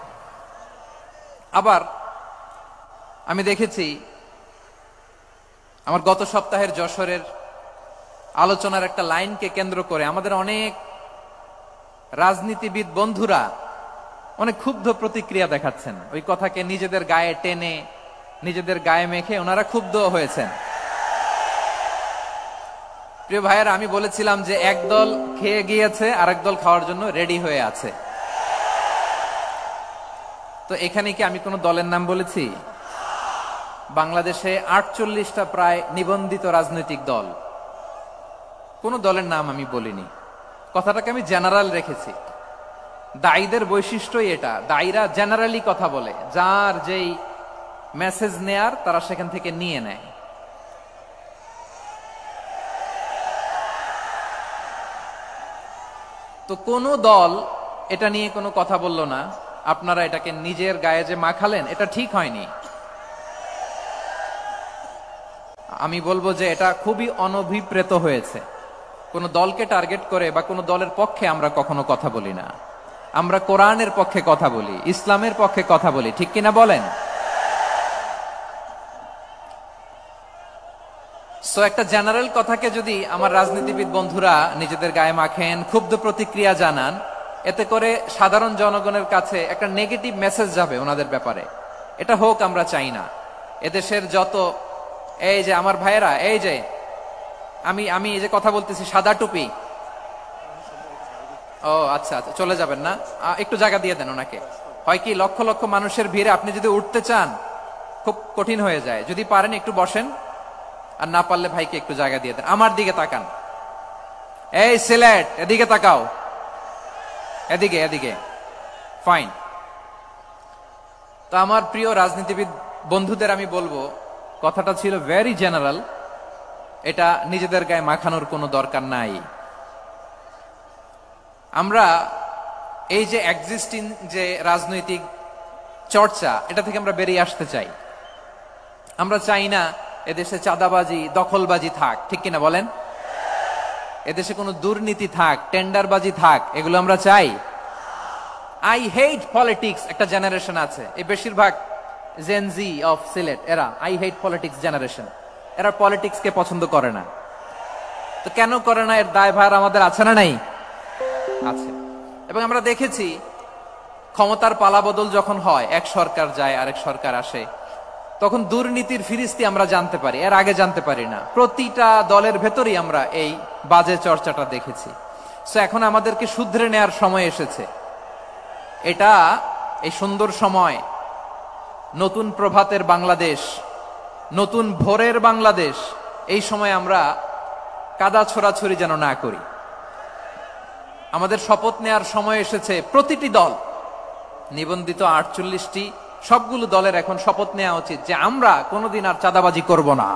আবার আমি দেখেছি আমার গত সপ্তাহের যশোরের আলোচনার একটা লাইনকে কেন্দ্র করে আমাদের অনেক রাজনীতিবিদ বন্ধুরা অনেক ক্ষুব্ধ প্রতিক্রিয়া দেখাচ্ছেন। ওই কথাকে নিজেদের গায়ে টেনে, নিজেদের গায়ে মেখে ওনারা ক্ষুব্ধ হয়েছেন। প্রিয় ভাইয়েরা, আমি বলেছিলাম যে একদল খেয়ে গিয়েছে, আরেক দল খাওয়ার জন্য রেডি হয়ে আছে। তো এখানে কি আমি কোন দলের নাম বলেছি? বাংলাদেশে 48টা প্রায় নিবন্ধিত রাজনৈতিক দল, কোন দলের নাম আমি বলিনি। কথাটাকে আমি জেনারেল রেখেছি। দায়ীদের বৈশিষ্ট্যই এটা, দায়ীরা জেনারেলি কথা বলে, যার যেই মেসেজ নেয়ার তারা সেখান থেকে নিয়ে নেয়। তো কোন দল এটা নিয়ে কোনো কথা বলল না। আপনারা এটাকে নিজের গায়ে যে মাখালেন, এটা ঠিক হয়নি। আমি বলবো যে এটা খুবই অনভিপ্রেত হয়েছে। কোন দলকে টার্গেট করে বা কোন দলের পক্ষে আমরা কখনো কথা বলি না। আমরা কোরআনের পক্ষে কথা বলি, ইসলামের পক্ষে কথা বলি, ঠিক কিনা বলেন? সো একটা জেনারেল কথাকে যদি আমার রাজনীতিবিদ বন্ধুরা নিজেদের গায়ে মাখেন, ক্ষুব্ধ প্রতিক্রিয়া জানান, এতে করে সাধারণ জনগণের কাছে একটা নেগেটিভ মেসেজ যাবে ওনাদের ব্যাপারে। এটা হোক আমরা চাই না। এদেশের যত এই যে আমার ভাইয়েরা, এই যে আমি এই যে কথা বলতেছি, সাদা টুপি, ও আচ্ছা আচ্ছা, চলে যাবেন না, একটু জায়গা দিয়ে দেন ওনাকে। হয় কি, লক্ষ লক্ষ মানুষের ভিড়ে আপনি যদি উঠতে চান খুব কঠিন হয়ে যায়। যদি পারেন একটু বসেন, আর না পারলে ভাইকে একটু জায়গা দিয়ে দেন। আমার দিকে তাকান, এই সিলেট, এদিকে তাকাও, এদিকে এদিকে, ফাইন। তো আমার প্রিয় রাজনীতিবিদ বন্ধুদের আমি বলবো, কথাটা ছিল ভেরি জেনারেল, এটা নিজেদের গায়ে মাখানোর কোনো দরকার নাই। আমরা এই যে এক্সিস্টিং যে রাজনৈতিক চর্চা, এটা থেকে আমরা বেরিয়ে আসতে চাই। আমরা চাই না এদেশে চাঁদাবাজি, দখলবাজি থাক, ঠিক কিনা বলেন? এদেশে কোনো দুর্নীতি থাক, টেন্ডারবাজি থাক, এগুলো আমরা চাই? আই হেট পলিটিক্স একটা জেনারেশন আছে, এই বেশিরভাগ জেনজি অফ সিলেট, এরা আই হেট পলিটিক্স জেনারেশন। এরা পলিটিক্সকে পছন্দ করে না। তো কেন করে না, এর দায়ভার আমাদের আছে না নাই? আছে। এবং আমরা দেখেছি ক্ষমতার পালাবদল যখন হয়, এক সরকার যায় আরেক সরকার আসে, তখন দুর্নীতির ফিরিস্তি আমরা জানতে পারি, এর আগে জানতে পারি না। প্রতিটা দলের ভেতরেই আমরা এই বাজে চর্চাটা দেখেছি। সো এখন আমাদেরকে শুধরে নেয়ার সময় এসেছে। এটা এই সুন্দর সময়, নতুন প্রভাতের বাংলাদেশ, নতুন ভোরের বাংলাদেশ, এই সময় আমরা কাদা ছোড়াছড়ি যেন না করি। আমাদের শপথ নেয়ার সময় এসেছে। প্রতিটি দল, নিবন্ধিত 48টি, সবগুলো দলের এখন শপথ নেওয়া উচিত যে আমরা কোনোদিন আর চাঁদাবাজি করব না,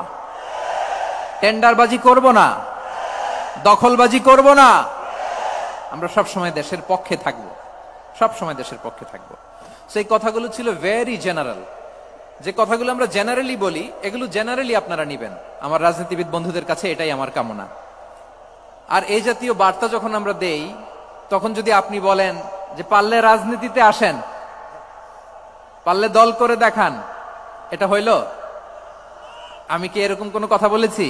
টেন্ডারবাজি করব না, দখলবাজি করব না। আমরা সবসময় দেশের পক্ষে থাকব, সবসময় দেশের পক্ষে থাকব। সেই কথাগুলো ছিল ভেরি জেনারেল। যে কথাগুলো আমরা জেনারেলি বলি, এগুলো জেনারেলি আপনারা নিবেন। আমার রাজনীতিবিদ বন্ধুদের কাছে এটাই আমার কামনা। আর এই জাতীয় বার্তা যখন আমরা দেই, তখন যদি আপনি বলেন যে পারলে রাজনীতিতে আসেন, পারলে দল করে দেখান, এটা হইল? আমি কি এরকম কোনো কথা বলেছি?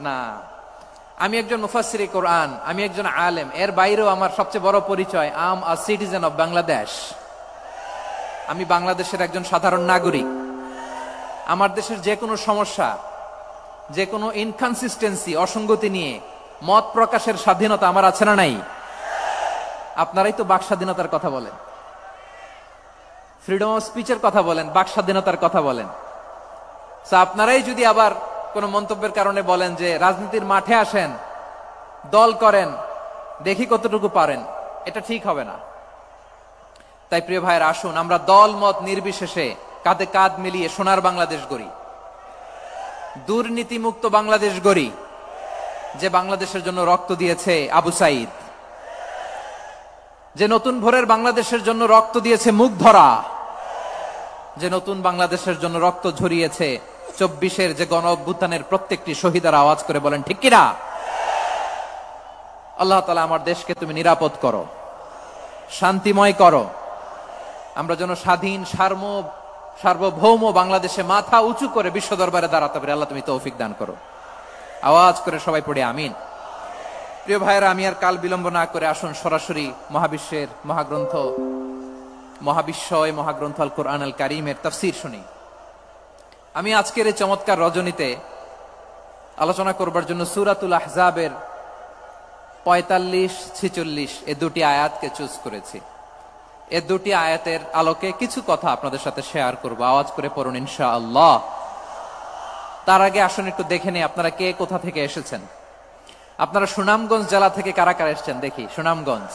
না। আমি একজন মুফাসসিরে কোরআন, আমি একজন আলেম, এর বাইরেও আমার সবচেয়ে বড় পরিচয়, I am a citizen of Bangladesh. আমি বাংলাদেশের একজন সাধারণ নাগরিক। আমার দেশের যে কোনো সমস্যা, যে কোনো ইনকনসিস্টেন্সি, অসঙ্গতি নিয়ে মত প্রকাশের স্বাধীনতা আমার আছে না নাই? আপনারাই তো বাক স্বাধীনতার কথা বলেন। ফ্রিডম অফ স্পিচের কথা বলেন, বাক স্বাধীনতার কথা বলেন। আপনারাই যদি আবার কোন মন্তব্যের কারণে বলেন যে রাজনীতির মাঠে আসেন, দল করেন, দেখি কতটুকু পারেন, এটা ঠিক হবে না। তাই প্রিয় ভাইয়ের, আসুন আমরা দল মত নির্বিশেষে কাঁধে কাঁধ মিলিয়ে সোনার বাংলাদেশ গড়ি, দুর্নীতিমুক্ত বাংলাদেশ গড়ি, যে বাংলাদেশের জন্য রক্ত দিয়েছে আবু সাইদ, যে নতুন ভোরের বাংলাদেশের জন্য রক্ত দিয়েছে মুগ্ধরা, যে নতুন বাংলাদেশের জন্য রক্ত ঝরিয়েছে 24-এর যে গণ অভ্যুত্থানের প্রত্যেকটি শহীদের। আওয়াজ করে বলেন ঠিক কিনা? আল্লাহ তাআলা আমার দেশকে তুমি নিরাপদ করো, শান্তিময় করো, আমরা যেন স্বাধীন সার্বভৌম বাংলাদেশে মাথা উঁচু করে বিশ্ব দরবারে দাঁড়াতে পারি। আল্লাহ তুমি তৌফিক দান করো। আওয়াজ করে সবাই পড়ে আমিন। প্রিয় ভাইয়েরা, আমি আর কাল বিলম্ব না করে আসুন সরাসরি মহাবিশ্বের মহাগ্রন্থ মহাগ্রন্থ আল কোরআন আল কারীমের তাফসীর শুনি। আমি আজকের এই চমৎকার রজনীতে আলোচনা করবার জন্য সূরাতুল আহজাবের 45-46 এই দুটি আয়াতকে চুজ করেছি। এই দুটি আয়াতের আলোকে কিছু কথা আপনাদের সাথে শেয়ার করব। আওয়াজ করে পড়ুন ইনশাআল্লাহ। তার আগে আসুন একটু দেখে নেই আপনারা কে কোথা থেকে এসেছেন। আপনারা সুনামগঞ্জ জেলা থেকে কারা কারা এসেছেন দেখি। সুনামগঞ্জ,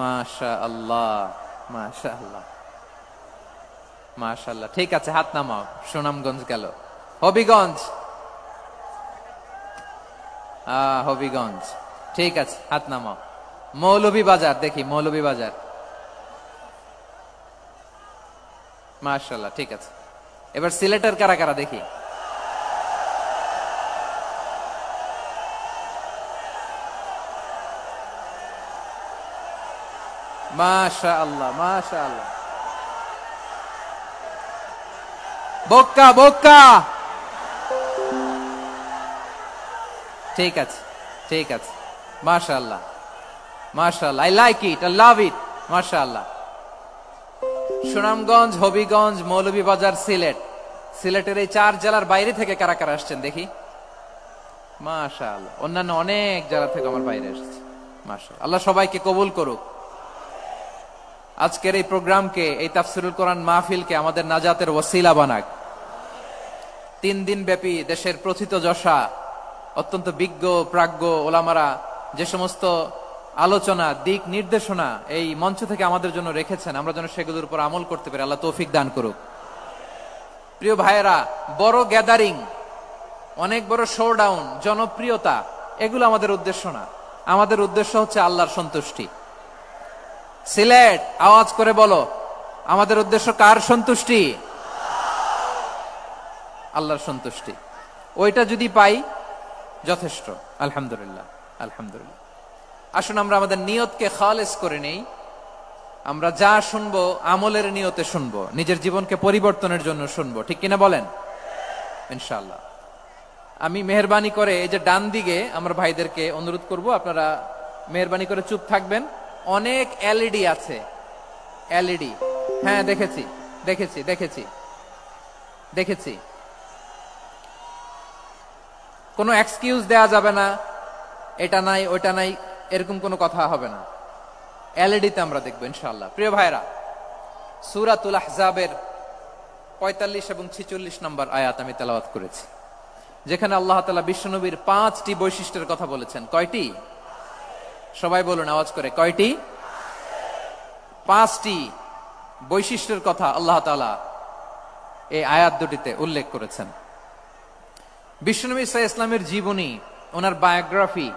মাশাআল্লাহ মাশাআল্লাহ মাশাআল্লাহ, ঠিক আছে, হাত নামাও। সুনামগঞ্জ গেল। হবিগঞ্জ, হবিগঞ্জ, ঠিক আছে, হাত নামাও। মৌলভীবাজার, দেখি মৌলভীবাজার, মাশাআল্লাহ, ঠিক আছে। এবার সিলেটের কারা কারা দেখি। মাশাআল্লাহ মাশাআল্লাহ। বক্কা বক্কা, ঠিক আছে ঠিক আছে, মাশাআল্লাহ মাশাআল্লাহ, I like it, I love it, মাশাআল্লাহ। সুনামগঞ্জ, হবিগঞ্জ, মৌলভীবাজার, সিলেট। সিলেটের এই 4 জেলার বাইরে থেকে কারা কারা আসছেন দেখি। মাশাআল্লাহ, অন্যান্য অনেক জেলা থেকে আমার বাইরে এসেছে, মাশাআল্লাহ। আল্লাহ সবাইকে কবুল করুক। আজকের এই প্রোগ্রামকে, এই তাফসীরুল কোরআন মাহফিলকে আমাদের নাজাতের ওসিলা বানাক। 3 দিন ব্যাপী দেশের প্রথিতযশা অত্যন্ত বিজ্ঞ প্রাজ্ঞ ওলামারা যে সমস্ত আলোচনা, দিক নির্দেশনা এই মঞ্চ থেকে আমাদের জন্য রেখেছেন, আমরা যেন সেগুলোর উপর আমল করতে পারি। আল্লাহ তৌফিক দান করুক। প্রিয় ভাইয়েরা, বড় গ্যাদারিং, অনেক বড় শোডাউন, জনপ্রিয়তা, এগুলো আমাদের উদ্দেশ্য না। আমাদের উদ্দেশ্য হচ্ছে আল্লাহর সন্তুষ্টি। সিলেট, আওয়াজ করে বলো, আমাদের উদ্দেশ্য কার সন্তুষ্টি? আল্লাহর সন্তুষ্টি। ওইটা যদি পাই যথেষ্ট, আলহামদুলিল্লাহ আলহামদুলিল্লাহ। আসুন আমরা আমাদের নিয়তকে খালেস করে নেই। আমরা যা শুনবো আমলের নিয়তে শুনবো, নিজের জীবনকে পরিবর্তনের জন্য শুনবো, ঠিক কিনা বলেন? ইনশাআল্লাহ। আমি মেহেরবানি করে এই যে ডান দিকে আমার ভাইদেরকে অনুরোধ করব, আপনারা মেহেরবানি করে চুপ থাকবেন। অনেক এলইডি আছে, এলইডি, হ্যাঁ দেখেছি দেখেছি দেখেছি দেখেছি। কোনো এক্সকিউজ দেয়া যাবে না, এটা নাই ওইটা নাই, এরকম কোনো কথা হবে না। এলইডিতে আমরা দেখবো ইনশাআল্লাহ। প্রিয় ভাইরা, সূরাতুল আহজাবের 45 এবং 46 নম্বর আয়াত আমি তেলাওয়াত করেছি, যেখানে আল্লাহ তাআলা বিশ্বনবীর 5টি বৈশিষ্ট্যের কথা বলেছেন। কয়টি? সবাই বলুন আওয়াজ করে, কয়টি? 5টি বৈশিষ্ট্যের কথা আল্লাহ তাআলা এই আয়াত দুটিতে উল্লেখ করেছেন। বিশ্বনবী সাল্লাল্লাহু আলাইহি ওয়াসাল্লামের জীবনী, ওনার বায়োগ্রাফি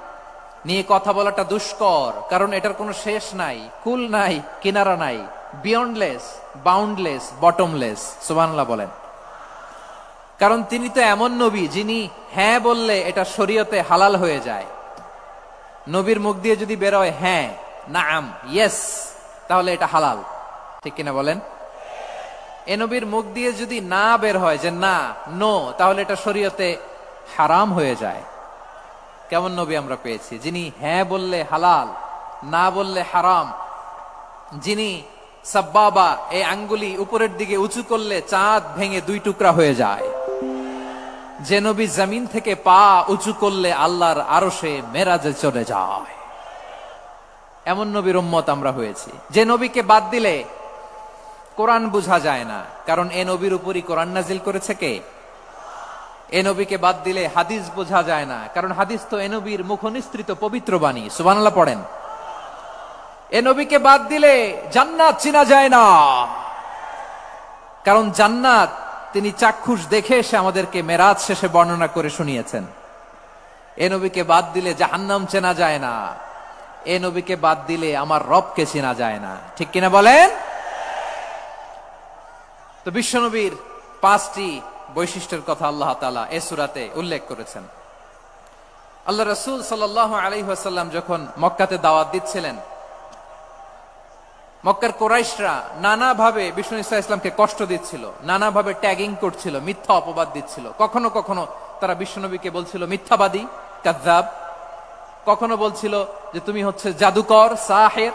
নিয়ে কথা বলাটা দুষ্কর, কারণ এটার কোনো শেষ নাই, কুল নাই, কিনারা নাই, বিয়ন্ডলেস, বাউন্ডলেস, বটমলেস। সুবহানাল্লাহ বলেন। কারণ তিনি তো এমন নবী যিনি হ্যাঁ বললে এটা শরীয়তে হালাল হয়ে যায়। নবীর মুখ দিয়ে যদি বেরোয় হ্যাঁ, নাম, ইয়েস, তাহলে এটা হালাল, ঠিক কিনা বলেন? এ নবীর মুখ দিয়ে যদি না বের হয় যে না, নো, তাহলে এটা শরীয়তে হারাম হয়ে যায়। কেমন নবী আমরা পেয়েছি, যিনি হ্যাঁ বললে হালাল, না বললে হারাম, যিনি সাব্বাবা, এই আঙ্গুলি উপরের দিকে উঁচু করলে চাঁদ ভেঙে 2 টুকরা হয়ে যায়, যে নবী জমিন থেকে পা উঁচু করলে আল্লাহর আরশে মেরাজে চলে যায়। এমন নবীর উম্মত আমরা হয়েছি যে নবীকে বাদ দিলে কোরআন বোঝা যায় না, কারণ এ নবীর উপরই কোরআন নাজিল করেছে কে? এ নবীকে বাদ দিলে হাদিস বোঝা যায় না, কারণ হাদিস তো এ নবীর মুখনিসৃত পবিত্র বাণী। সুবহানাল্লাহ পড়েন। এ নবীকে বাদ দিলে জান্নাত চিনা যায় না, কারণ জান্নাত তিনি চাক্ষুষ দেখে এসে আমাদেরকে মেরাজ শেষে বর্ণনা করে শুনিয়েছেন। এ নবীকে বাদ দিলে জাহান্নাম চেনা যায় না, এ নবীকে বাদ দিলে আমার রবকে চেনা যায় না। ঠিক কিনা বলেন? তো বিশ্বনবীর 5টি বৈশিষ্ট্যের কথা আল্লাহ তাআলা এই সূরাতে উল্লেখ করেছেন। আল্লাহ রাসূল সাল্লাল্লাহু আলাইহি ওয়াসাল্লাম যখন মক্কাতে দাওয়াত দিচ্ছিলেন, মক্কার কুরাইশরা নানাভাবে বিষ্ণু ঈসা ইসলামকে কষ্ট দিচ্ছিল, নানাভাবে ট্যাগিং করছিল, মিথ্যা অপবাদ দিচ্ছিল। কখনো কখনো তারা বিশ্বনবীকে বলছিল মিথ্যাবাদী, কাযযাব। কখনো বলছিল যে তুমি হচ্ছে জাদুকর, সাহির।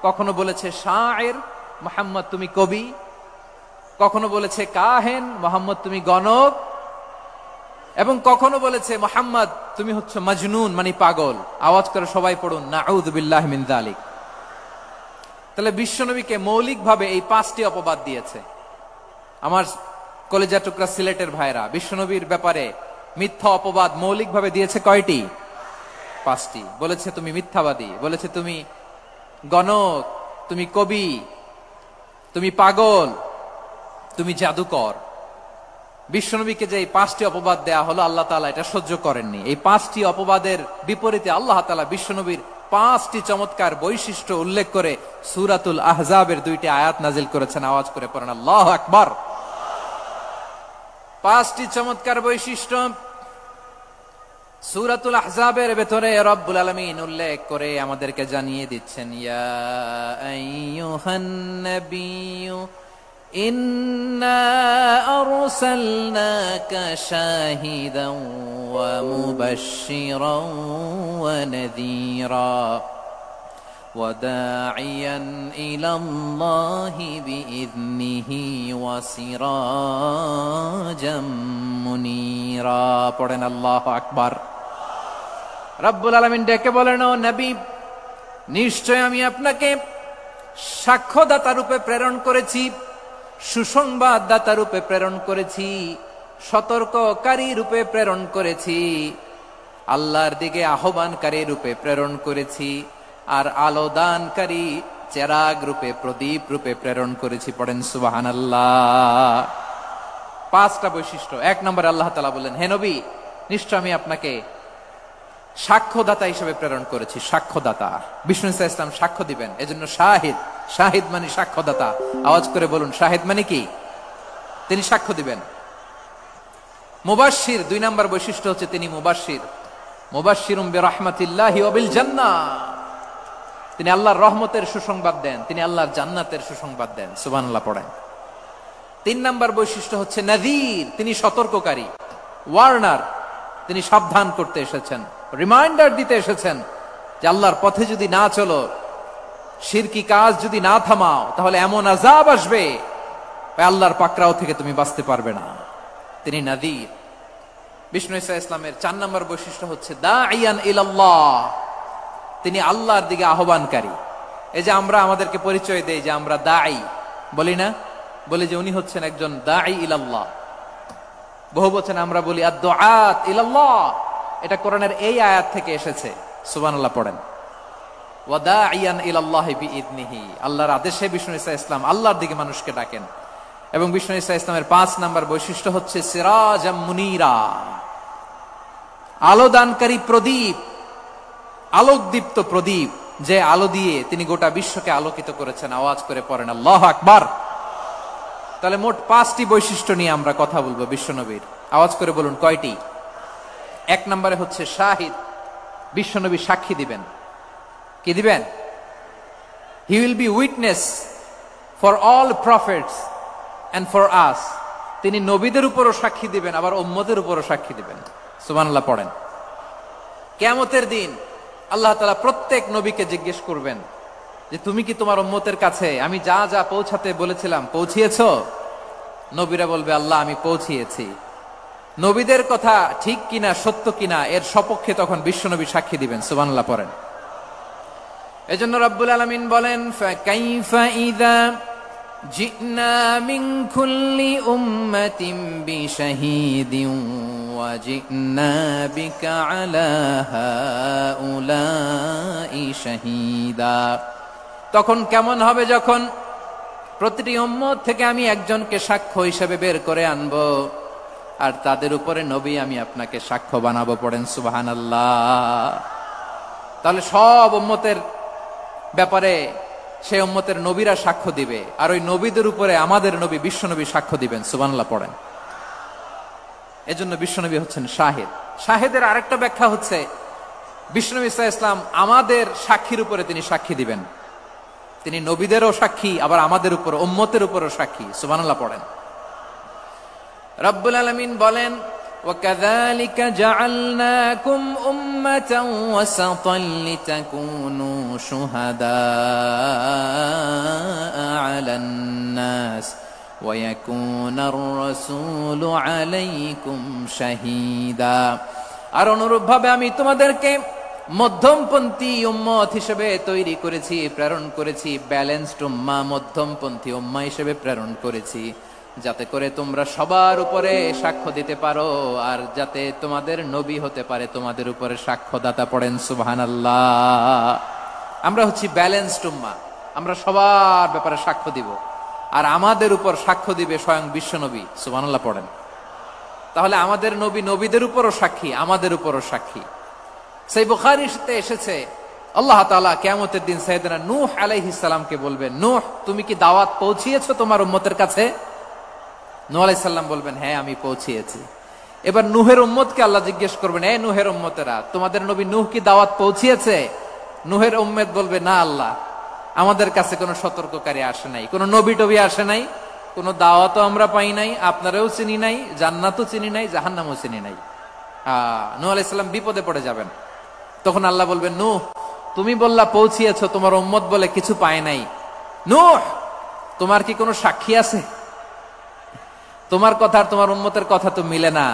কখনো বলেছে শায়ের, মুহাম্মদ তুমি কবি। কখনো বলেছে কাহেন, মুহাম্মদ তুমি গণক। এবং কখনো বলেছে মুহাম্মদ তুমি হচ্ছে মাজনুন, মানে পাগল। আওয়াজ করে সবাই পড়ুন নাউযু বিল্লাহি মিন যালিক। তাহলে বিশ্বনবীকে মৌলিকভাবে এই 5টি অপবাদ দিয়েছে। আমার কলেজা টুকরা সিলেটের ভাইরা, বিশ্বনবীর ব্যাপারে মিথ্যা অপবাদ মৌলিকভাবে দিয়েছে কয়টি? 5টি। বলেছে তুমি মিথ্যাবাদী, বলেছে তুমি গণক, তুমি কবি, তুমি পাগল, তুমি জাদুকর। বিশ্বনবীকে যে এই 5টি অপবাদ দেয়া হলো, আল্লাহ তাআলা এটা সহ্য করেননি। এই 5টি অপবাদের বিপরীতে আল্লাহ তাআলা বিশ্বনবীর 5টি চমৎকার বৈশিষ্ট্য উল্লেখ করে সূরাতুল আহজাবের 2টি আয়াত নাজিল করেছেন। আওয়াজ করে পড়েন আল্লাহু আকবার। 5টি চমৎকার বৈশিষ্ট্য সূরাতুল আহজাবের ভেতরে রব্বুল আলামিন উল্লেখ করে আমাদেরকে জানিয়ে দিচ্ছেন, ইয়া আইয়ুহান নাবিয়্যু ইন্না আরসালনাকা শাহিদান ওয়া মুবাশশিরান ওয়া নাযীরা ওয়া দাঈয়ান ইলাল্লাহি বিইذনিহি ওয়া সিরাজাম মুনীরা। পড়েন আল্লাহু আকবার। রব্বুল আলামিন ডেকে বলেন, ও নবী, নিশ্চয় আমি আপনাকে সাক্ষ্যদাতা রূপে প্রেরণ করেছি, সুসংবাদদাতা রূপে প্রেরণ করেছি, সতর্ককারী রূপে প্রেরণ করেছি, আল্লাহর দিকে আহ্বানকারী রূপে প্রেরণ করেছি, আর আলোদানকারী চেরাগ রূপে, প্রদীপ রূপে প্রেরণ করেছি। পড়েন সুবহানাল্লাহ। 5টা বৈশিষ্ট্য। 1 নম্বরে আল্লাহ তাআলা বললেন, হে নবী, নিশ্চয় আমি আপনাকে সাক্ষ্যদাতা হিসেবে প্রেরণ করেছি। সাক্ষ্যদাতা, বিষ্ণু ঈসা ইসলাম সাক্ষ্য দিবেন, এজন্য শাহিদ। শাহিদ মানে সাক্ষ্যদাতা। আওয়াজ করে বলুন, শাহিদ মানে কি? তিনি সাক্ষ্য দিবেন। মুবাশশির, 2 নম্বর বৈশিষ্ট্য হচ্ছে তিনি মুবাশশির। মুবাশশিরুম বিরাহমাতিল্লাহি ওয়া বিল জান্নাহ। তিনি আল্লাহর রহমতের সুসংবাদ দেন, তিনি আল্লাহর জান্নাতের সুসংবাদ দেন। সুবহানাল্লাহ পড়েন। 3 নম্বর বৈশিষ্ট্য হচ্ছে নাযীর, তিনি সতর্ককারী, ওয়ার্নার। তিনি সাবধান করতে এসেছেন, রিমাইন্ডার দিতে এসেছেন যে আল্লাহর পথে যদি না চলো, শিরকি কাজ যদি না থামাও, তাহলে এমন আযাব আসবে আল্লাহর পাকড়াও থেকে তুমি বাঁচতে পারবে না। তিনি নাযীর। বিষ্ণু ঈসা ইসলামের 4 নম্বর বৈশিষ্ট্য হচ্ছে দাঈয়ান ইলাল্লাহ, তিনি আল্লাহর দিকে আহ্বানকারী। এই যে আমরা আমাদেরকে পরিচয় দেই যে আমরা দাঈ, বলি না? বলি যে উনি হচ্ছেন একজন দাঈ ইলাল্লাহ। বহু বচনে আমরা বলি আদ-দুআত ইলাল্লাহ। এটা কোরআনের এই আয়াত থেকে এসেছে। সুবহানাল্লাহ পড়েন। ওয়া দাঈয়ান ইলাল্লাহি বিইذনিহি, আল্লাহর আদেশে বিষ্ণু ঈসা ইসলাম আল্লাহর দিকে মানুষকে ডাকেন। এবং বিষ্ণু ঈসা ইসলামের 5 নম্বর বৈশিষ্ট্য হচ্ছে সিরাজাম মুনীরা, আলোদানকারী প্রদীপ, আলোকদীপ্ত প্রদীপ, যে আলো দিয়ে তিনি গোটা বিশ্বকে আলোকিত করেছেন। আওয়াজ করে পড়েন আল্লাহু আকবার। তাহলে মোট 5টি বৈশিষ্ট্য নিয়ে আমরা কথা বলবো বিশ্বনবীর। আওয়াজ করে বলুন কয়টি? 1 নম্বরে হচ্ছে শাহিদ, বিশ্বনবী সাক্ষী দিবেন। কি দিবেন? He will be witness for all prophets and for us. তিনি নবীদের উপরও সাক্ষী দিবেন, আবার উম্মতের উপরও সাক্ষী দিবেন। সুবহানাল্লাহ পড়েন। কিয়ামতের দিন আল্লাহ তাআলা প্রত্যেক নবীকে জিজ্ঞেস করবেন যে তুমি কি তোমার উম্মতের কাছে আমি যা যা পৌঁছাতে বলেছিলাম পৌঁছিয়েছো? নবীরা বলবে আল্লাহ আমি পৌঁছিয়েছি। নবীদের কথা ঠিক কিনা, সত্য কিনা, এর সপক্ষে তখন বিশ্বনবী সাক্ষী দিবেন। সুবহানাল্লাহ পড়েন। এজন্য রব্বুল আলামিন বলেন ফাকাইফা ইযা জিনা মিন কুল্লি উম্মাতিন বিশাহীদিন ওয়া জিনা বিকা আলা হাউলাই শাহীদা। তখন কেমন হবে যখন প্রতিটি উম্মত থেকে আমি একজনকে সাক্ষ্য হিসেবে বের করে আনবো, আর তাদের উপরে নবী আমি আপনাকে সাক্ষ্য বানাবো। পড়েন সুবহানাল্লাহ। তাহলে সব উম্মতের ব্যাপারে সেই উম্মতের নবীরা সাক্ষ্য দিবে, আর ওই নবীদের উপরে আমাদের নবী বিশ্বনবী সাক্ষ্য দিবেন। সুবহানাল্লাহ পড়েন। এজন্য বিশ্বনবী হচ্ছেন শাহিদ। শাহিদের আরেকটা ব্যাখ্যা হচ্ছে বিশ্বনবী সাল্লাল্লাহু আলাইহি ওয়াসাল্লাম আমাদের সাক্ষীর উপরে তিনি সাক্ষী দিবেন। তিনি নবীদেরও সাক্ষী, আবার আমাদের উপর উম্মতের উপরও সাক্ষী। সুবহানাল্লাহ পড়েন। রব্বুল আলামিন বলেন وَكَذَلِكَ جَعَلْنَاكُمْ أُمَّةً وَسَطًا لِتَكُونُوا شُهَدَاءَ عَلَى النَّاسِ وَيَكُونَ الرَّسُولُ عَلَيْكُمْ شَهِيدًا। আর অনুরূপভাবে আমি তোমাদেরকে মধ্যমপন্থী উম্মত হিসেবে তৈরি করেছি, প্রেরণ করেছি। ব্যালেন্সড উম্মাহ, মধ্যমপন্থী উম্মাহ হিসেবে প্রেরণ করেছি, যাতে করে তোমরা সবার উপরে সাক্ষ্য দিতে পারো, আর যাতে তোমাদের নবী হতে পারে তোমাদের উপরে সাক্ষ্যদাতা। পড়েন সুবহানাল্লাহ। আমরা হচ্ছি ব্যালেন্সড উম্মাহ, আমরা সবার ব্যাপারে সাক্ষ্য দিব, আর আমাদের উপর সাক্ষ্য দিবে স্বয়ং বিশ্বনবী। সুবহানাল্লাহ পড়েন। তাহলে আমাদের নবী নবীদের উপরও সাক্ষী, আমাদের উপরও সাক্ষী। সেই বুখারীতে এসেছে আল্লাহ তাআলা কিয়ামতের দিন সাইয়েদনা নূহ আলাইহিস সালামকে বলবেন, নূহ তুমি কি দাওয়াত পৌঁছিয়েছো তোমার উম্মতের কাছে? নূহ আলাইহিস সালাম বলবেন, হ্যাঁ আমি পৌঁছিয়েছি। এবার নূহের উম্মতকে আল্লাহ জিজ্ঞেস করবেন, এ নূহের উম্মতেরা, তোমাদের নবী নূহ কি দাওয়াত পৌঁছিয়েছে? নূহের উম্মত বলবে, না আল্লাহ, আমাদের কাছে কোনো সতর্ককারী আসে নাই, কোনো নবী টবি আসে নাই, কোনো দাওয়াতও আমরা পাই নাই, আপনারাও চিনি নাই, জান্নাতও চিনি নাই, জাহান্নামও চিনি নাই। নূহ আলাইহিস সালাম বিপদে পড়ে যাবেন। তখন আল্লাহ বলবেন, নূহ তুমি বললা পৌঁছিয়েছো, তোমার উম্মত বলে কিছু পায় নাই। নূহ তোমার কি কোনো সাক্ষী আছে? তোমার কথা আর তোমার উম্মতের কথা তো মিলে না।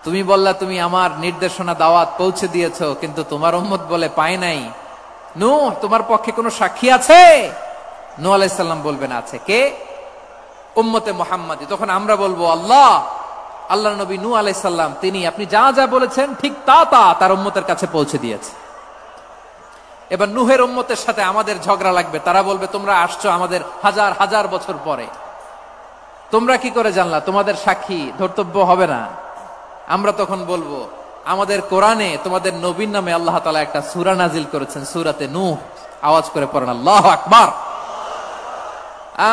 তুমি বললা তুমি আমার নির্দেশনা দাওয়াত পৌঁছে দিয়েছো, কিন্তু তোমার উম্মত বলে পায় নাই। নূহ তোমার পক্ষে কোনো সাক্ষী আছে? নূহ আলাইহিস সালাম বলবেন, আছে। কে? উম্মতে মুহাম্মাদী। তখন আমরা বলবো, আল্লাহ নবী নূহ আলাইহিস সালাম তিনি আপনি যা যা বলেছেন ঠিক তা তার উম্মতের কাছে পৌঁছে দিয়েছে। এবার নূহের উম্মতের সাথে আমাদের ঝগড়া লাগবে। তারা বলবে, তোমরা আসছো আমাদের হাজার হাজার বছর পরে, তোমরা কি করে জানলা? তোমাদের সাক্ষী ধর্তব্য হবে না। আমরা তখন বলবো, আমাদের কোরআনে তোমাদের নবীর নামে আল্লাহ তাআলা একটা সূরা নাজিল করেছেন, সূরাতে নূহ। আওয়াজ করে পড়েন আল্লাহু আকবার।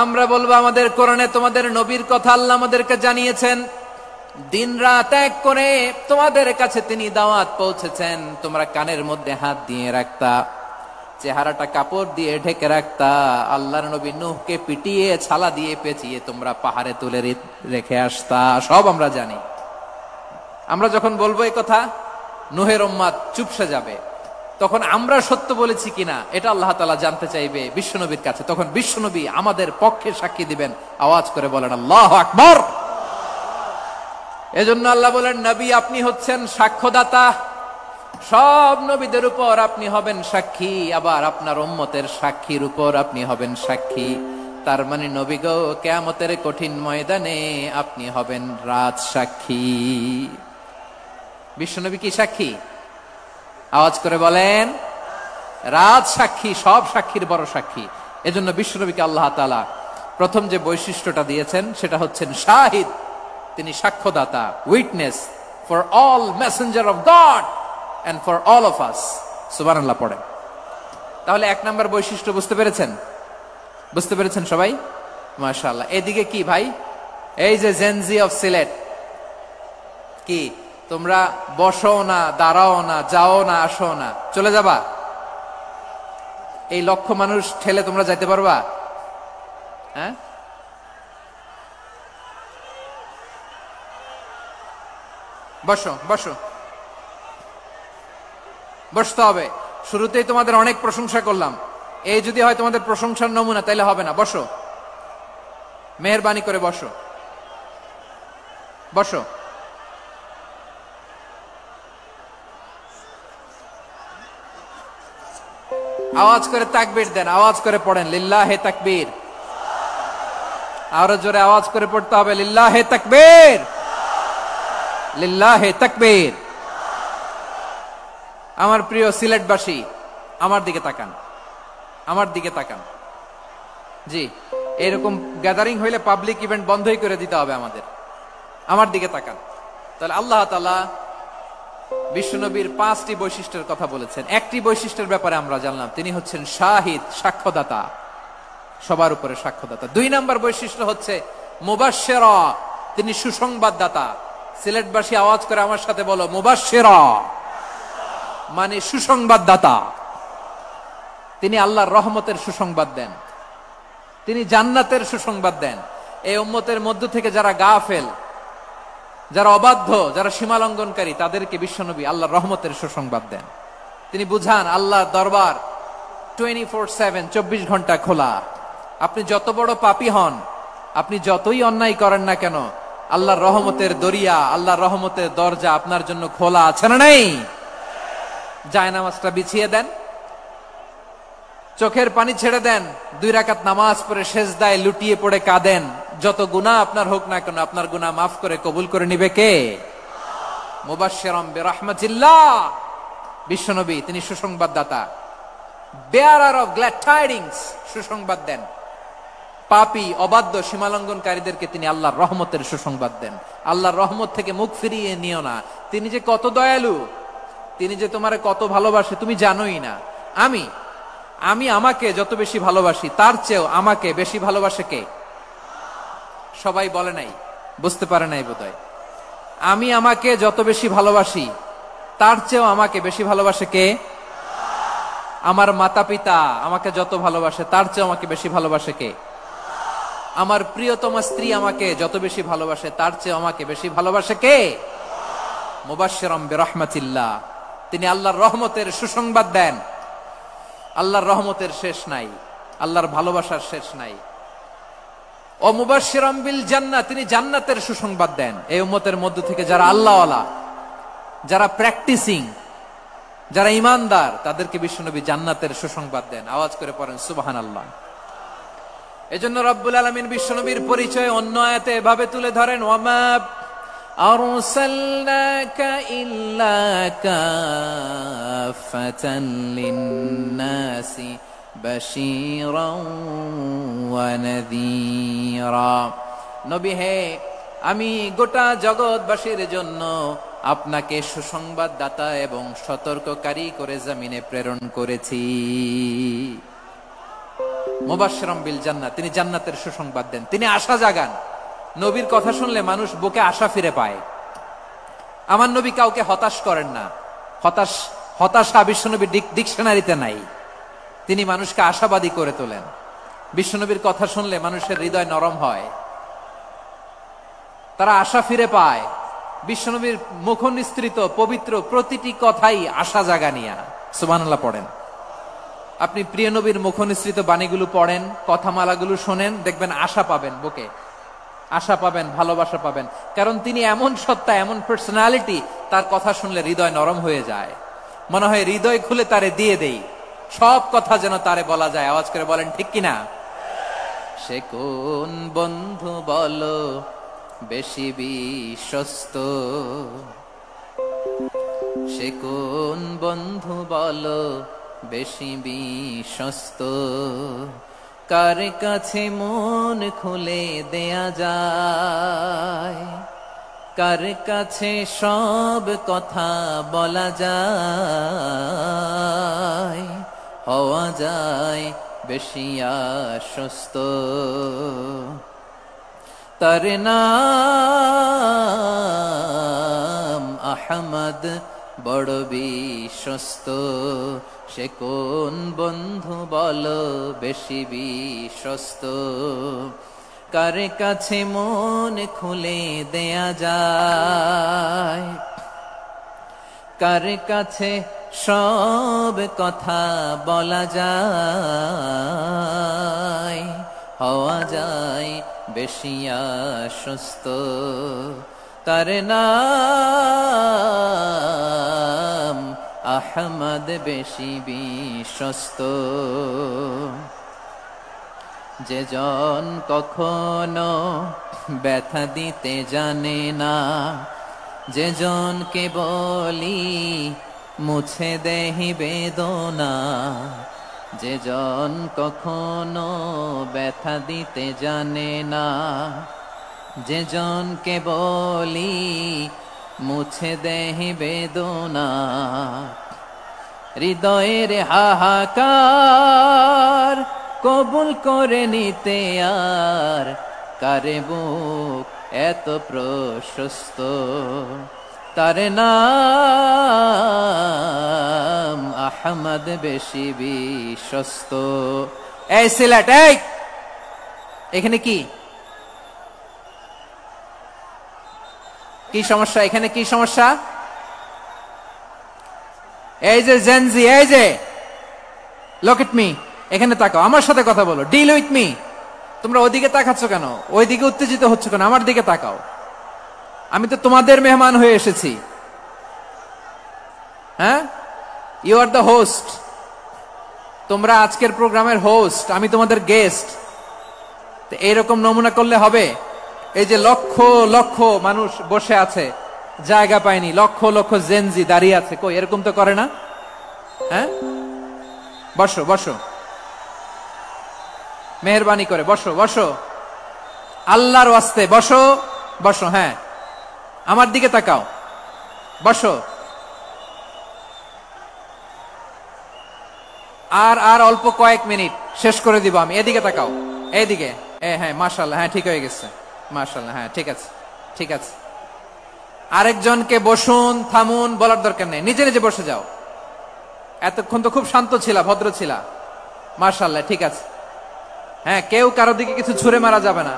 আমরা বলবো, আমাদের কোরআনে তোমাদের নবীর কথা আল্লাহ আমাদেরকে জানিয়েছেন, দিন রাত এক করে তোমাদের কাছে তিনি দাওয়াত পৌঁছেছেন। তোমরা কানের মধ্যে হাত দিয়ে রাখতা, চেহারাটা কাপড় দিয়ে ঢেকে রাখতা, আল্লাহর নবী নূহকে পিটিয়ে ছালা দিয়ে পেঁচিয়ে তোমরা পাহাড়ে তুলে রেখে আসতা। সব আমরা জানি। আমরা যখন বলবো এই কথা, নূহের উম্মত চুপসে যাবে। তখন আমরা সত্য বলেছি কিনা এটা আল্লাহ তাআলা জানতে চাইবে বিশ্বনবীর কাছে। তখন বিশ্বনবী আমাদের পক্ষে সাক্ষী দিবেন। আওয়াজ করে বলেন আল্লাহু আকবার। এজন্য আল্লাহ বলেন, নবী আপনি হচ্ছেন সাক্ষ্যদাতা, সব নবীদের উপর আপনি হবেন সাক্ষী, আবার আপনার উম্মতের সাক্ষীর উপর আপনি হবেন সাক্ষী। তার মানে নবী গো, কিয়ামতের কঠিন ময়দানে আপনি হবেন রাজ সাক্ষী। বিশ্বনবী কি সাক্ষী? আওয়াজ করে বলেন, রাজ সাক্ষী, সব সাক্ষীর বড় সাক্ষী। এজন্য বিশ্বনবীকে আল্লাহ তাআলা প্রথম যে বৈশিষ্ট্যটা দিয়েছেন সেটা হচ্ছেন শাহিদ। তিনি সাক্ষ্যদাতা, witness for all messenger of God and for all of us। সুবহানাল্লাহ পড়েন। তাহলে এক নাম্বার বৈশিষ্ট্য বুঝতে পেরেছেন? বুঝতে পেরেছেন সবাই? মাশাআল্লাহ। এদিকে কি ভাই, এই যে জেনজি অফ সিলেট, কি তোমরা বসো না, দাঁড়াও না, যাও না, আসো না, চলে যাবা? এই লক্ষ মানুষ ঠেলে তোমরা যাইতে পারবা? হ্যাঁ, বসো বসো, বসতে হবে। শুরুতেই তোমাদের অনেক প্রশংসা করলাম, এই যদি হয় তোমাদের প্রশংসার নমুনা, তাইলে হবে না। বসো, মেহেরবানি করে বসো, বসো। আওয়াজ করে তাকবীর দেন, আওয়াজ করে পড়েন লিল্লাহে তাকবীর। আরো জোরে আওয়াজ করে পড়তে হবে লিল্লাহে তাকবীর, লিল্লাহে তাকবীর। আমার প্রিয় সিলেটবাসী, আমার দিকে তাকান, আমার দিকে তাকান। জি, এরকম গ্যাদারিং হইলে পাবলিক ইভেন্ট বন্ধই করে দিতে হবে আমাদের। আমার দিকে তাকান। তাহলে আল্লাহ তাআলা বিশ্বনবীর 5টি বৈশিষ্ট্যের কথা বলেছেন। একটি বৈশিষ্ট্যের ব্যাপারে আমরা জানলাম, তিনি হচ্ছেন শাহিদ, সাক্ষ্যদাতা, সবার উপরে সাক্ষ্যদাতা। 2 নম্বর বৈশিষ্ট্য হচ্ছে মুবাশশিরা, তিনি সুসংবাদদাতা। সিলেটবাসী আওয়াজ করে আমার সাথে বলো, মুবাশশিরা মানে সুসংবাদদাতা। তিনি আল্লাহর রহমতের সুসংবাদ দেন, তিনি জান্নাতের সুসংবাদ দেন। এই উম্মতের মধ্য থেকে যারা গাফেল, যারা অবাধ্য, যারা সীমালঙ্ঘনকারী, তাদেরকে বিশ্বনবী আল্লাহর রহমতের সুসংবাদ দেন। তিনি বুঝান আল্লাহর দরবার 24/7, 24 ঘন্টা খোলা। আপনি যত বড় পাপী হন, আপনি যতই অন্যায় করেন না কেন, আল্লাহর রহমতের দরিয়া, আল্লাহর রহমতের দরজা আপনার জন্য খোলা আছে না নেই? জায়নামাজটা বিছিয়ে দেন, চোখের পানি ছেড়ে দেন, 2 রাকাত নামাজ পড়ে সেজদায় লুটিয়ে পড়ে কাঁদেন। যত গুনাহ আপনার হোক না কেন, আপনার গুনাহ মাফ করে কবুল করে নিবে কে? মুবাশশিরাম বিরাহমাতিল্লাহ, বিশ্বনবী তিনি সুসংবাদদাতা, বেয়ারার অফ গ্ল্যাড টাইডিংস, সুসংবাদ দেন। পাপী, অবাধ্য, সীমালঙ্ঘনকারীদেরকে তিনি আল্লাহর রহমতের সুসংবাদ দেন। আল্লাহর রহমত থেকে মুখ ফিরিয়ে নিও না। তিনি যে কত দয়ালু, তিনি যে তোমারে কত ভালোবাসে তুমি জানোই না। আমি আমাকে যত বেশি ভালোবাসি, তার চেয়েও আমাকে বেশি ভালোবাসে কে? সবাই বলে নাই, বুঝতে পারে নাই বোধহয়। আমি আমাকে যত বেশি ভালোবাসি, তার চেয়েও আমাকে বেশি ভালোবাসে কে? আমার মাতা পিতা আমাকে যত ভালোবাসে, তার চেয়েও আমাকে বেশি ভালোবাসে কে? আমার প্রিয়তমা স্ত্রী আমাকে যত বেশি ভালোবাসে, তার চেয়ে আমাকে বেশি ভালোবাসে কে? মুবাশশিরাম বিরাহমাতিল্লাহ, তিনি আল্লাহর রহমতের সুসংবাদ দেন। আল্লাহর রহমতের শেষ নাই, আল্লাহর ভালোবাসার শেষ নাই। ও মুবাশশিরাম বিল জান্নাহ, তিনি জান্নাতের সুসংবাদ দেন। এই উম্মতের মধ্য থেকে যারা আল্লাহওয়ালা, যারা প্র্যাকটিসিং, যারা ঈমানদার, তাদেরকে বিশ্বনবী জান্নাতের সুসংবাদ দেন। আওয়াজ করে পড়েন সুবহানাল্লাহ। এজন্য রব্বুল আলামিন বিশ্বনবীর পরিচয় অন্য আয়াতে এভাবে তুলে ধরেন, ওয়ামা আরসালনাকা ইল্লা কাফাতান লিন্নাসি বাশীরাও ওয়া নাযীরা। নবী হে, আমি গোটা জগৎবাসীর জন্য আপনাকে সুসংবাদদাতা এবং সতর্ককারী করে জমিনে প্রেরণ করেছি। মুবাশশিরাম বিল জান্নাহ, তিনি জান্নাতের সুসংবাদ দেন, তিনি আশা জাগান। নবীর কথা শুনলে মানুষ বুকে আশা ফিরে পায়। আমার নবী কাউকে হতাশ করেন না। হতাশা বিশ্বনবীর ডিকশনারিতে নাই। তিনি মানুষকে আশাবাদী করে তোলেন। বিশ্বনবীর কথা শুনলে মানুষের হৃদয় নরম হয়, তারা আশা ফিরে পায়। বিশ্বনবীর মুখ নিঃসৃত পবিত্র প্রতিটি কথাই আশা জাগানিয়া। সুবহানাল্লাহ পড়েন। আপনি প্রিয় নবীর মুখ নিঃসৃত বাণীগুলো পড়েন, কথামালাগুলো শোনেন, দেখবেন আশা পাবেন, বুকে আশা পাবেন, ভালোবাসা পাবেন। কারণ তিনি এমন সত্তা, এমন পার্সোনালিটি, তার কথা শুনলে হৃদয় নরম হয়ে যায়। মনে হয় হৃদয় খুলে তারে দিয়ে দেই, সব কথা যেন তারে বলা যায়। আওয়াজ করে বলেন ঠিক কিনা? সে কোন বন্ধু বলো বেশি বিশ্বস্ত, সে কোন বন্ধু বলো বেশি বিশ্বস্ত, কার কাছে মন খুলে দেয়া যায়, কার কাছে সব কথা বলা যায়, হওয়া যায় বেশি আশ্বস্ত। তার নাম আহমদ, বড় বিশ্বস্ত। সে কোন বন্ধু বলো বেশি বিশ্বস্ত, কার কাছে মন খুলে দেয়া যায়, কার কাছে সব কথা বলা যায়, হওয়া যায় বেশি আশ্বস্ত। তার নাম আহমদ বেশি বিশ্বস্ত। যে জন কখনো ব্যথা দিতে জানে না, যে জনকে বলি মুছে দেহি বেদনা, যে জন কখনো ব্যথা দিতে জানে না, যে জনকে বলি মুছে দেহি বেদনা, হৃদয়ের হাহাকার কবুল করে নিতে আর কারে বুক এত প্রশস্ত, তার নাম আহমদ বেশি বিশ্বস্ত। এই সিলেট, এই এখানে কি কি সমস্যা? এখানে কি সমস্যা? এই যে জেনজি, এই যে লুক এট মি, এখানে তাকাও, আমার সাথে কথা বলো, ডিল উইথ মি। তোমরা ওইদিকে তাকাচ্ছ কেন? ওইদিকে উত্তেজিত হচ্ছ কেন? আমার দিকে তাকাও, আমি তো তোমাদের মেহমান হয়ে এসেছি। হ্যাঁ, ইউ আর দ্য হোস্ট, তোমরা আজকের প্রোগ্রামের হোস্ট, আমি তোমাদের গেস্ট। এইরকম নমুনা করলে হবে? এই যে লক্ষ লক্ষ মানুষ বসে আছে, জায়গা পায়নি, লক্ষ লক্ষ জেনজি দাঁড়িয়ে আছে, কই এরকম তো করে না? হ্যাঁ, বসো বসো, মেহরবানি করে বসো বসো, আল্লাহর ওয়াস্তে বসো বসো। হ্যাঁ, আমার দিকে তাকাও, বসো। আর অল্প কয়েক মিনিট, শেষ করে দিব আমি। এদিকে তাকাও, এইদিকে। হ্যাঁ, মাশাআল্লাহ, হ্যাঁ ঠিক হয়ে গেছে, মাশাআল্লাহ, হ্যাঁ ঠিক আছে ঠিক আছে। আরেকজনকে বসুন, থামুন বলার দরকার নেই, নিজে নিজে বসে যাও। এতক্ষণ তো খুব শান্ত ছিলা, ভদ্র ছিলা, মাশাআল্লাহ, ঠিক আছে। হ্যাঁ, কেউ কারো দিকে কিছু ছুঁড়ে মারা যাবে না,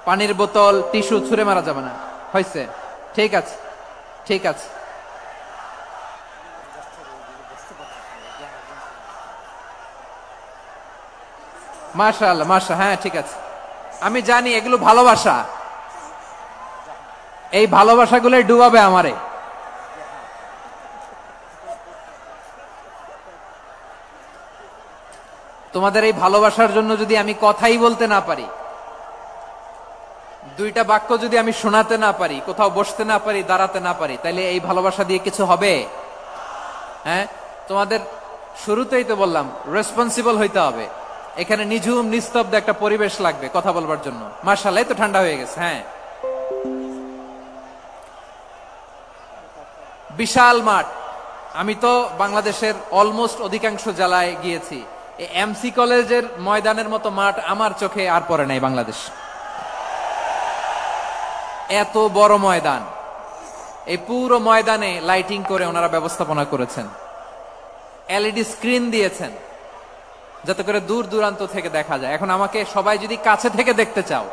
পানির বোতল, টিস্যু ছুঁড়ে মারা যাবে না, হয়েছে? ঠিক আছে ঠিক আছে। মাশাআল্লাহ মাশা, হ্যাঁ ঠিক আছে। আমি জানি এগুলো ভালোবাসা, এই ভালোবাসাগুলোই ডুবাবে আমারে। তোমাদের এই ভালোবাসার জন্য যদি আমি কথাই বলতে না পারি, দুইটা বাক্য যদি আমি শোনাতে না পারি, কোথাও বসতে না পারি, দাঁড়াতে না পারি, তাহলে এই ভালোবাসা দিয়ে কিছু হবে? হ্যাঁ, তোমাদের শুরুতেই তো বললাম রেসপন্সিবল হইতে হবে। এখানে নিঝুম নিস্তব্ধ একটা পরিবেশ লাগবে কথা বলবার জন্য। মাশাআল্লাহ, তো ঠান্ডা হয়ে গেছে। হ্যাঁ, বিশাল মাঠ। আমি তো বাংলাদেশের অলমোস্ট অধিকাংশ জেলায় গিয়েছি, এই এমসি কলেজের ময়দানের মতো মাঠ আমার চোখে আর পড়ে নাই বাংলাদেশ। এত বড় ময়দান, এই পুরো ময়দানে লাইটিং করে ওনারা ব্যবস্থাপনা করেছেন, এলইডি স্ক্রিন দিয়েছেন যাতে করে দূর দূরান্ত থেকে দেখা যায়। এখন আমাকে সবাই যদি কাছে থেকে দেখতে চাও,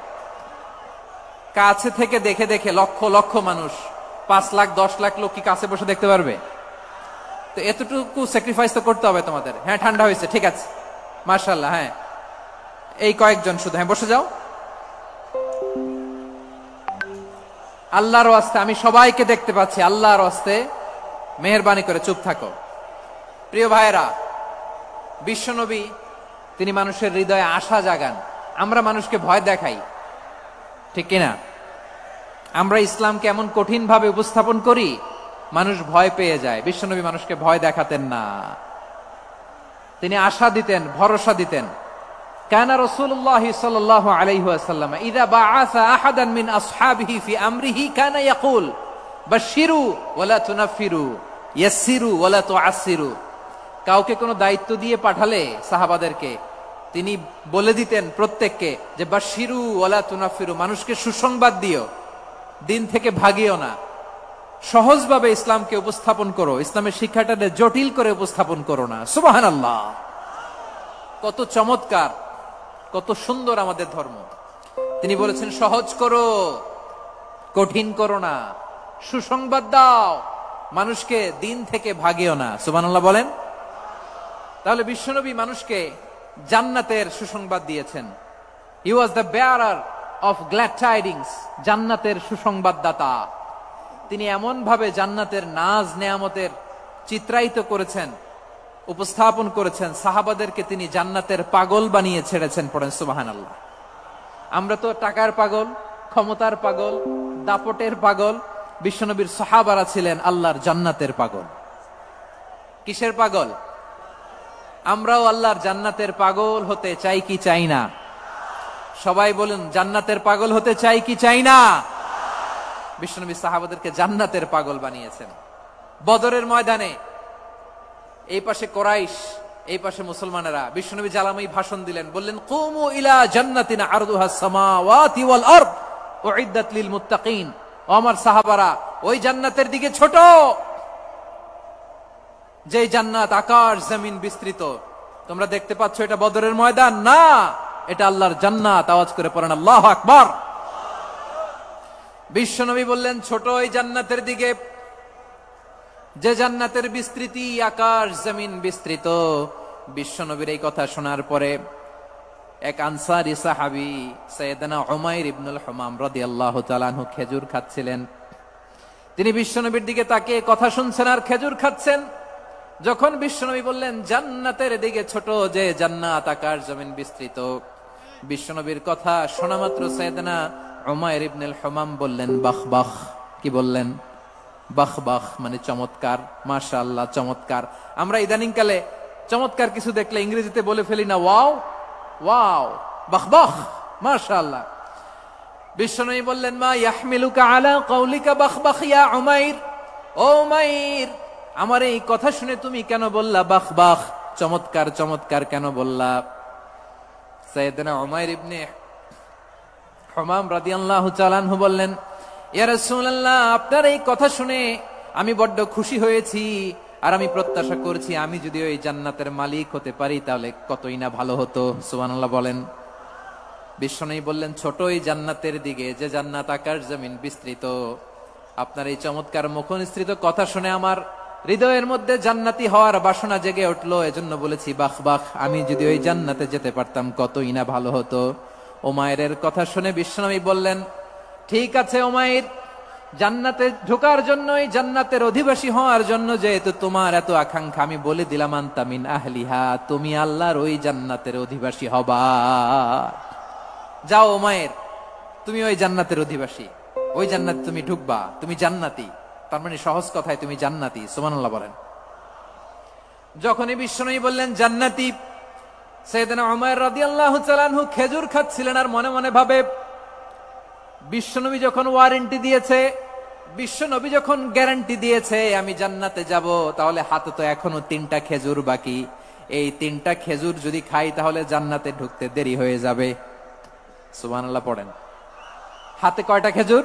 কাছে থেকে দেখে দেখে লক্ষ লক্ষ মানুষ, 5 লাখ 10 লাখ লোক কি কাছে বসে দেখতে পারবে? তো এতটুকু স্যাক্রিফাইস তো করতে হবে তোমাদের। হ্যাঁ, ঠান্ডা হয়েছে, ঠিক আছে, মাশাআল্লাহ। হ্যাঁ, এই কয়েকজন শুধু, হ্যাঁ বসে যাও। আল্লাহর ওয়াস্তে আমি সবাইকে দেখতে পাচ্ছি, আল্লাহর ওয়াস্তে মেহেরবানি করে চুপ থাকো। প্রিয় ভাইয়েরা, বিশ্বনবী তিনি মানুষের হৃদয়ে আশা জাগান। আমরা মানুষকে ভয় দেখাই, ঠিক কিনা? আমরা ইসলামকে এমন কঠিন ভাবে উপস্থাপন করি, মানুষ ভয় পেয়ে যায়। বিশ্বনবী মানুষকে ভয় দেখাতেন না, তিনি আশা দিতেন, ভরসা দিতেন। কানা রাসূলুল্লাহ সাল্লাল্লাহু আলাইহি ওয়াসাল্লাম ইযা বাআসা আহাদান মিন আসহাবিহি ফি আমরিহি কানা ইয়াকুল বাশশিরু ওয়ালা তুনাফিরু ইয়াসসিরু ওয়ালা তুআসসিরু। কাউকে কোনো দায়িত্ব দিয়ে পাঠালে সাহাবাদেরকে তিনি বলে দিতেন প্রত্যেককে যে বাশশিরু ওয়ালা তুনাফিরু, মানুষকে সুসংবাদ দিও, দিন থেকে ভাগিও না, সহজভাবে ইসলামকে উপস্থাপন করো, ইসলামের শিক্ষাটাকে জটিল করে উপস্থাপন করো না। সুবহানাল্লাহ, কত চমৎকার, কত সুন্দর আমাদের ধর্ম। তিনি বলেছেন সহজ করো, কঠিন করো না, সুসংবাদ দাও, মানুষকে দিন থেকে ভাগিও না। সুবহানাল্লাহ বলেন। তাহলে বিশ্বনবী মানুষকে জান্নাতের সুসংবাদ দিয়েছেন। He was the bearer of glad tidings, জান্নাতের সুসংবাদদাতা। তিনি এমন ভাবে জান্নাতের নাজ নেয়ামতের চিত্রায়িত করেছেন, উপস্থাপন করেছেন, সাহাবাদেরকে তিনি জান্নাতের পাগল বানিয়ে ছেড়েছেন। পড়েন সুবহানাল্লাহ। আমরা তো টাকার পাগল, ক্ষমতার পাগল, দাপটের পাগল। বিশ্বনবীর সাহাবারা ছিলেন আল্লাহর জান্নাতের পাগল। কিসের পাগল? আমরাও আল্লাহর জান্নাতের পাগল হতে চাই কি চাই না? সবাই বলুন, জান্নাতের পাগল হতে চাই কি চাই না? বিশ্বনবী সাহাবাদেরকে জান্নাতের পাগল বানিয়েছেন। বদরের ময়দানে এই পাশে কোরাইশ, এই পাশে মুসলমানেরা। বিশ্বনবী জালামাই ভাষণ দিলেন, বললেন, কুমু ইলা জান্নাতিন আরদুহাস সামাওয়াতি ওয়াল আরদ উইদ্দাত লিল মুত্তাকিন। ও আমার সাহাবারা, ওই জান্নাতের দিকে ছোট, যে জান্নাত আকাশ জমিন বিস্তৃত। তোমরা দেখতে পাচ্ছ এটা বদরের ময়দান না, এটা আল্লাহর জান্নাত। আওয়াজ করে পড়েন আল্লাহু আকবার। বিশ্বনবী বললেন, ছোট ওই জান্নাতের দিকে, যে জান্নাতের বিস্তৃতি আকাশ জমিন বিস্তৃত। বিশ্বনবীর এই কথা শোনার পরে এক আনসারী সাহাবী সাইয়েদনা উমাইর ইবনুল হুমাম রাদিয়াল্লাহু তাআলা আনহু খেজুর খাচ্ছিলেন। তিনি বিশ্বনবীর দিকে তাকিয়ে কথা শুনছেন আর খেজুর খাচ্ছেন। যখন বিশ্বনবী বললেন জান্নাতের দিকে ছোট, যে জান্নাত আকাশ জমিন বিস্তৃত, বিশ্বনবীর কথা শোনা মাত্র সাইয়েদনা উমাইর ইবনুল হুমাম বললেন বাহ বাহ। কি বললেন? বাহ বাহ, মানে চমৎকার, মাশাআল্লাহ, চমৎকার। আমরা ইদানিং কালে চমৎকার কিছু দেখলে ইংরেজিতে বলে ফেলি না, ওয়াও ওয়াও, বাহ বাহ, মাশাআল্লাহ। বিশ্বনবী বললেন, মা ইয়াহমিলুকা আলা কাউলিকা বাহ বাহ ইয়া উমাইর। ও উমাইর, আমার এই কথা শুনে তুমি কেন বললা বাহ বাহ, চমৎকার চমৎকার কেন বললা? সাইয়েদনা উমাইর ইবনে হুমাম রাদিয়াল্লাহু তাআলা আনহু বললেন, ইয়া রাসূলুল্লাহ, আপনার এই কথা শুনে আমি বড্ড খুশি হয়েছি, আর আমি প্রত্যাশা করছি আমি যদি ওই জান্নাতের মালিক হতে পারি তাহলে কতই না ভালো হতো। সুবহানাল্লাহ বলেন। বিশ্বনবী বললেন, ছোট ওই জান্নাতের দিকে, যে জান্নাত আকাশ জমিন বিস্তৃত। আপনার এই চমৎকার মুখনিসৃত কথা শুনে আমার হৃদয়ের মধ্যে জান্নাতি হওয়ার বাসনা জেগে উঠলো, এজন্য বলেছি বাহ বাহ, আমি যদি ওই জান্নাতে যেতে পারতাম কতই না ভালো হতো। উমাইরের কথা শুনে বিশ্বনবী বললেন, ঠিক আছে উমাইর, জান্নাতে ঢোকার জন্য, জান্নাতের অধিবাসী হওয়ার জন্য যেহেতু তোমার এত আকাঙ্ক্ষা, আমি বলে দিলাম আনতা মিন আহলিহা, তুমি আল্লাহর ওই জান্নাতের অধিবাসী হবা। যাও উমাইর, তুমি ওই জান্নাতের অধিবাসী, ওই জান্নাতে তুমি ঢুকবা, তুমি জান্নাতি। তার মানে সহজ কথায় তুমি জান্নাতি। সুবহানাল্লাহ বলেন। যখনই বিশ্বনবী বললেন জান্নাতি, সাইয়েদনা উমাইর রাদিয়াল্লাহু তাআলা আনহু খেজুর খাচ্ছিলেন আর মনে মনে ভাবে, বিশ্বনবী যখন ওয়ারেন্টি দিয়েছে, বিশ্বনবী যখন গ্যারান্টি দিয়েছে আমি জান্নাতে যাব, তাহলে হাতে তো এখনো 3টা খেজুর বাকি। এই 3টা খেজুর যদি খাই তাহলে জান্নাতে ঢুকতে দেরি হয়ে যাবে। সুবহানাল্লাহ পড়েন। হাতে কয়টা খেজুর?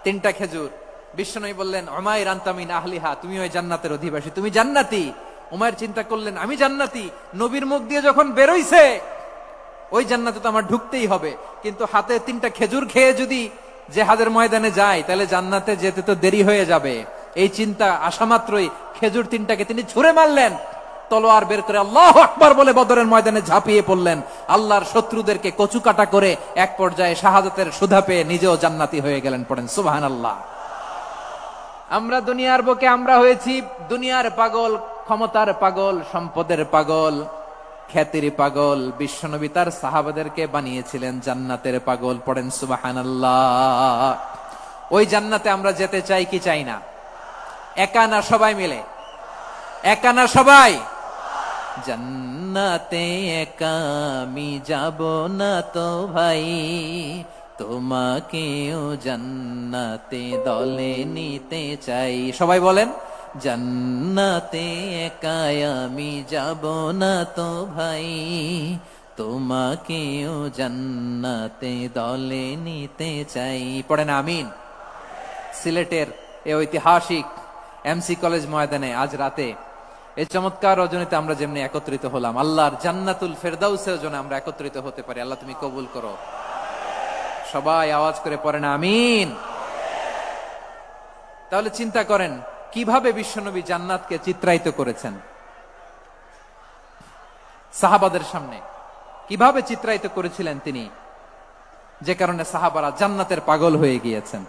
3টা খেজুর। বিশ্বনবী বললেন, উমাইর আনতা মিন আহলিহা, তুমি ওই জান্নাতের অধিবাসী, তুমি জান্নাতি। উমাইর চিন্তা করলেন, আমি জান্নাতি, নবীর মুখ দিয়ে যখন বেরোইছে ওই জান্নাতে তো আমার ঢুকতেই হবে, কিন্তু হাতে 3টা খেজুর খেয়ে যদি জিহাদের ময়দানে যায় তাহলে জান্নাতে যেতে তো দেরি হয়ে যাবে। এই চিন্তা আসা মাত্রই খেজুর 3টাকে তিনি ছুঁড়ে মারলেন, তলোয়ার বের করে আল্লাহু আকবার বলে বদরের ময়দানে ঝাঁপিয়ে পড়লেন। আল্লাহর শত্রুদেরকে কচুকাটা করে এক পর্যায়ে শাহাদাতের সুধা পেয়ে নিজেও জান্নাতি হয়ে গেলেন। পড়েন সুবহানাল্লাহ। আমরা দুনিয়ার বুকে আমরা হয়েছি দুনিয়ার পাগল, ক্ষমতার পাগল, সম্পদের পাগল, খ্যাতির পাগল। বিশ্বনবী তার সাহাবাদেরকে বানিয়েছিলেন জান্নাতের পাগল। পড়েন সুবহানাল্লাহ। ওই জান্নাতে আমরা যেতে চাই কি চাই না? একা না সবাই মিলে? একা না সবাই? জান্নাতে একা আমি যাব না তো ভাই, তোমাকেও জান্নাতে দলে নিতে চাই। সবাই বলেন, জান্নাতে একা আমি যাব না তো ভাই, তোমাকেও জান্নাতে দলে নিতে চাই। পড়েন আমিন। সিলেটের এই ঐতিহাসিক এমসি কলেজ ময়দানে আজ রাতে এই চমৎকার রজনীতে আমরা যেমনি একত্রিত হলাম, আল্লাহর জান্নাতুল ফেরদাউসের জন্য আমরা একত্রিত হতে পারি। আল্লাহ তুমি কবুল করো। সবাই আওয়াজ করে পড়েন আমিন। তাহলে চিন্তা করেন কিভাবে বিশ্বনবী জান্নাতকে চিত্রায়িত করেছেন সাহাবাদের সামনে, কিভাবে চিত্রায়িত করেছিলেন তিনি, যে কারণে সাহাবারা জান্নাতের পাগল হয়ে গিয়েছেন।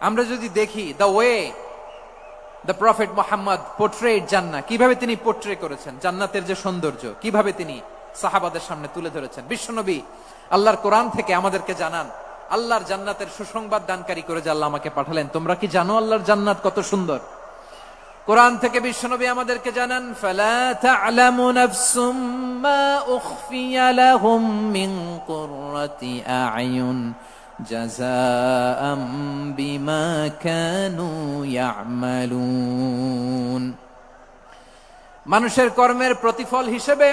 আমরা যদি দেখি the way the prophet Muhammad portrait জান্নাত, কিভাবে তিনি পোর্ট্রে করেছেন জান্নাতের যে সৌন্দর্য, কিভাবে তিনি সাহাবাদের সামনে তুলে ধরেছেন। বিশ্বনবী আল্লাহর কোরআন থেকে আমাদেরকে জানান, আল্লাহর জান্নাতের সুসংবাদ দানকারী করে যে আল্লাহ আমাকে পাঠালেন, তোমরা কি জানো আল্লাহর জান্নাত কত সুন্দর? কোরআন থেকে বিশ্বনবী আমাদেরকে জানান, ফালা তা'লামু নাফসুম মা উখফিয়া লাহুম মিন কুররাতি আ'য়ুন জাযাআম বিমা কানু ইয়া'মালুন। মানুষের কর্মের প্রতিফল হিসেবে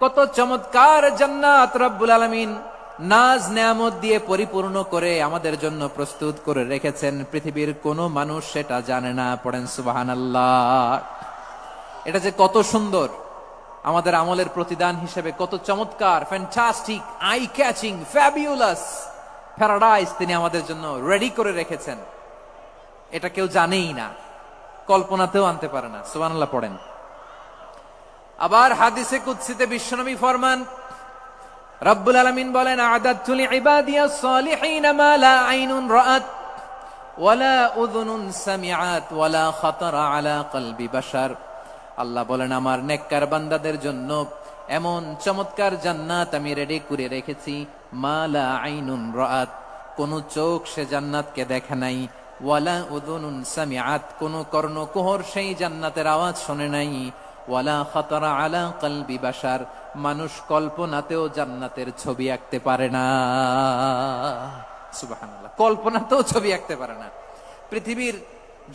কত চমৎকার জান্নাত রব্বুল আলামিন নাজ নেয়ামত দিয়ে পরিপূর্ণ করে আমাদের জন্য প্রস্তুত করে রেখেছেন। পৃথিবীর কোন মানুষ সেটা জানে না। পড়েন সুবহানাল্লাহ। এটা যে কত সুন্দর, আমাদের আমলের প্রতিদান হিসেবে কত চমৎকার, fantastic, eye catching, fabulous paradise তিনি আমাদের জন্য রেডি করে রেখেছেন। এটা কেউ জানেই না, কল্পনাতেও আনতে পারে না। সুবহানাল্লাহ পড়েন। আবার হাদিসে কুদসিতে বিশ্বনবী ফরমান, রব্বুল আলামিন বলেন, আ'দাতু লিইবাদিয়াস সালিহিন মা লা আইনুন রাআত ওয়ালা উযুনুন সামিআত ওয়ালা খাতারা আলা কলবি বাশার। আল্লাহ বলেন, আমার নেককার বান্দাদের জন্য এমন চমৎকার জান্নাত আমি রেডি করে রেখেছি, মা লা আইনুন রাআত, কোন চোখ সে জান্নাতকে দেখে নাই, ওয়ালা উযুনুন সামিআত, কোন কর্ণকুহর সেই জান্নাতের আওয়াজ শুনে নাই, ওয়ালা খাতারা আলা কলবি বাশার, মানুষ কল্পনাতেও জান্নাতের ছবি আঁকতে পারে না। সুবহানাল্লাহ, কল্পনাতেও ছবি আঁকতে পারে না। পৃথিবীর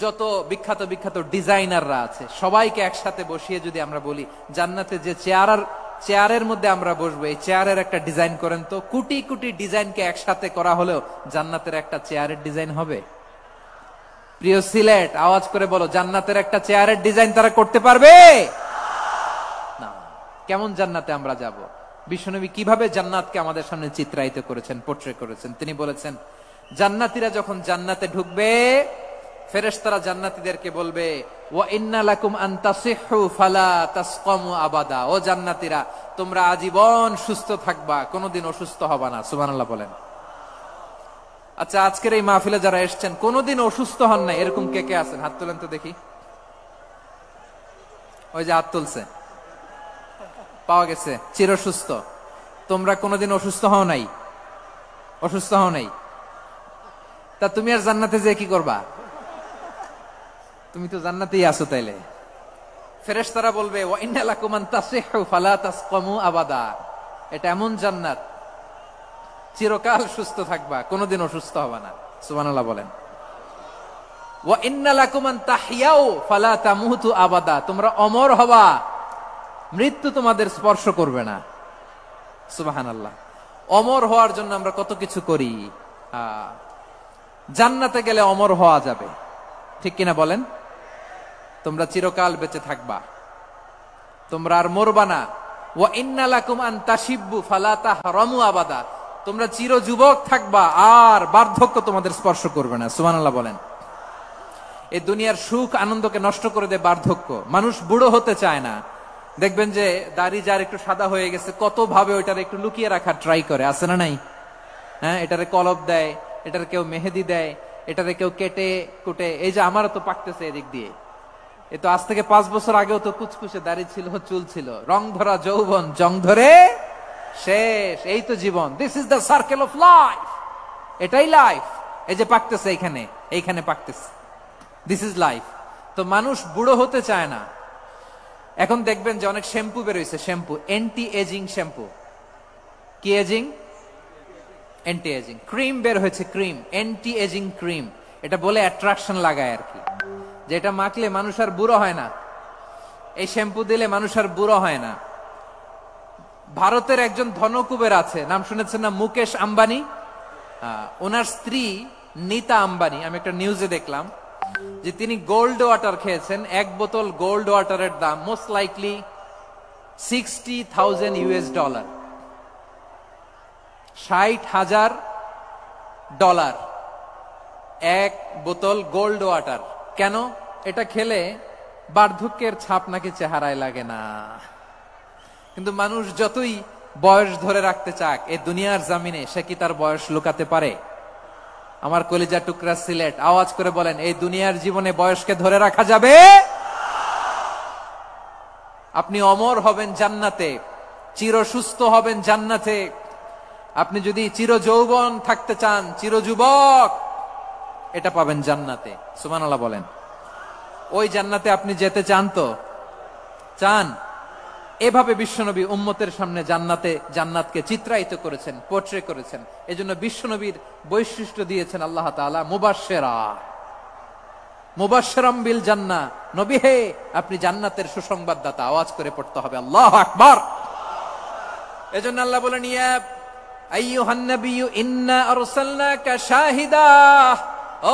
যত বিখ্যাত বিখ্যাত ডিজাইনাররা আছে সবাইকে একসাথে বসিয়ে যদি আমরা বলি জান্নাতে যে চেয়ারের মধ্যে আমরা বসবো, এই চেয়ারের একটা ডিজাইন করেন তো, কোটি কোটি ডিজাইনকে একসাথে করা হলেও জান্নাতের একটা চেয়ারের ডিজাইন হবে? প্রিয় সিলেট, আওয়াজ করে বলো, জান্নাতের একটা চেয়ারের ডিজাইন তারা করতে পারবে না। কেমন জান্নাতে আমরা যাব? বিশ্বনবী কিভাবে জান্নাতকে আমাদের সামনে চিত্রায়িত করেছেন, পোর্ট্রে করেছেন। তিনি বলেছেন, জান্নাতীরা যখন জান্নাতে ঢুকবে, ফেরেশতারা জান্নাতীদেরকে বলবে, ওয়া ইন্না লাকুম আন তাসিহু ফালা তাসকামু আবাদা। ও জান্নাতীরা, তোমরা আজীবন সুস্থ থাকবা, কোনোদিন অসুস্থ হবা না। সুবহানাল্লাহ বলেন। আচ্ছা, আজকের এই মাহফিলে যারা এসেছেন কোনোদিন অসুস্থ হন না, এরকম কে কে আছেন? হাত তোলেন তো দেখি। ওই যে হাত তুলছে, পাওয়া গেছে, চির সুস্থ। তোমরা কোনোদিন অসুস্থ হও নাই? অসুস্থ হও নাই? তা তুমি আর জান্নাতে যে কি করবা? তুমি তো জান্নাতেই আছো। তাইলে ফেরেশতারা বলবে, ওয়া ইন্না লাকুম আন তাসিহু ফালা তাসকামু আবাদা। এটা এমন জান্নাত, চিরকাল সুস্থ থাকবা, কোনোদিন অসুস্থ হবে না। সুবহানাল্লাহ বলেন। ওয়া ইন্না লাকুম আন তাহইয়াউ ফালা তামুতু আবাদা। তোমরা অমর হবা, মৃত্যু তোমাদের স্পর্শ করবে না। সুবহানাল্লাহ। অমর হওয়ার জন্য আমরা কত কিছু করি। জান্নাতে গেলে অমর হওয়া যাবে, ঠিক কিনা বলেন? তোমরা চিরকাল বেঁচে থাকবা, তোমরা আর মরবা না। ওয়া ইন্না লাকুম আন তাশিব্বু ফালা তাহরামু আবাদা। তোমরা চির যুবক থাকবা, আর বার্ধক্য তোমাদের স্পর্শ করবে না। সুবহানাল্লাহ বলেন। এই দুনিয়ার সুখ আনন্দকে নষ্ট করে দেয় বার্ধক্য। মানুষ বুড়ো হতে চায় না। দেখবেন যে দাড়ি যার একটু সাদা হয়ে গেছে, কত ভাবে ওইটার একটু লুকিয়ে রাখার ট্রাই করে, আছে না নাই? হ্যাঁ, এটারে কলব দেয়, এটার কেউ মেহেদি দেয়, এটারে কেউ কেটে কুটে। এই যে আমারও তো পাকতেছে এদিক দিয়ে, এ তো আজ থেকে 5 বছর আগেও তো কুচকুচে দাড়ি ছিল, চুল ছিল, রং ধরা যৌবন, জং ধরে শেষ। এই তো জীবন। This is the circle of life. এটাই লাইফ। এই যে পাকতেছে এইখানে, এইখানে পাকতেছে, দিস ইজ লাইফ। তো মানুষ বুড়ো হতে চায় না। এখন দেখবেন যে অনেক শ্যাম্পু বেরোইছে, শ্যাম্পু, অ্যান্টি এজিং শ্যাম্পু। কি এজিং? Anti aging. ক্রিম বের হয়েছে, ক্রিম, অ্যান্টি এজিং ক্রিম। এটা বলে অ্যাট্রাকশন লাগায় আর কি, যে এটা মাখলে মানুষ আর বুড়ো হয় না, এই শ্যাম্পু দিলে মানুষ আর বুড়ো হয় না। ভারতের একজন ধনকুবের আছে, নাম শুনেছেন না? মুকেশ আম্বানি। ওনার স্ত্রী নীতা আম্বানি, আমি একটা নিউজে দেখলাম যে তিনি গোল্ড ওয়াটার খেয়েছেন। 1 বোতল গোল্ড ওয়াটারের দাম মোস্ট লাইকলি $60,000 $60,000 1 বোতল গোল্ড ওয়াটার। কেন? এটা খেলে বার্ধক্যের ছাপ নাকি চেহারায় লাগে না। কিন্তু মানুষ যতই বয়স ধরে রাখতে চাক এই দুনিয়ার জামিনে, সে কি তার বয়স লুকাতে পারে? আমার কলিজা টুকরা সিলেট, আওয়াজ করে বলেন, এই দুনিয়ার জীবনে বয়সকে ধরে রাখা যাবে? আপনি অমর হবেন জান্নাতে, চির সুস্থ হবেন জান্নাতে। আপনি যদি চির যৌবন থাকতে চান, চির যুবক, এটা পাবেন জান্নাতে। সুবহানাল্লাহ বলেন। ওই জান্নাতে আপনি যেতে চান তো? চান? এভাবে বিশ্বনবী উম্মতের সামনে জান্নাতকে চিত্রায়িত করেছেন, পোর্ট্রে করেছেন। এজন্য বিশ্বনবীর বৈশিষ্ট্য দিয়েছেন আল্লাহ তাআলা মুবাশশিরাম বিল জান্নাহ। নবী হে, আপনি জান্নাতের সুসংবাদদাতা। আওয়াজ করে পড়তে হবে আল্লাহু আকবার। এজন্য আল্লাহ বলেন, ইয়া আইয়ুহান নাবিয়্যু ইন্না আরসালনাকা শাহিদা,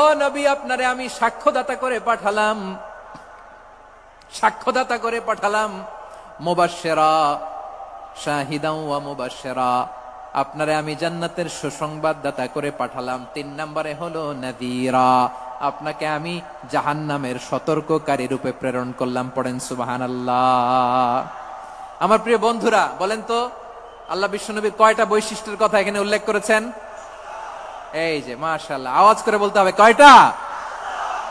ও নবী, আপনারে আমি সাক্ষ্যদাতা করে পাঠালাম, সাক্ষ্যদাতা করে পাঠালাম। মুবাশশিরা, শাহিদাও ওয়া মুবাশশিরা, আপনারে আমি জান্নাতের সুসংবাদদাতা করে পাঠালাম। 3 নম্বরে হলো নাযীরা, আপনাকে আমি জাহান্নামের সতর্ককারী রূপে প্রেরণ করলাম। পড়েন সুবহানাল্লাহ। আমার প্রিয় বন্ধুরা, বলেন তো আল্লাহ বিশ্বনবীর কয়টা বৈশিষ্ট্যের কথা এখানে উল্লেখ করেছেন? এই যে মাশাআল্লাহ, আওয়াজ করে বলতে হবে, কয়টা?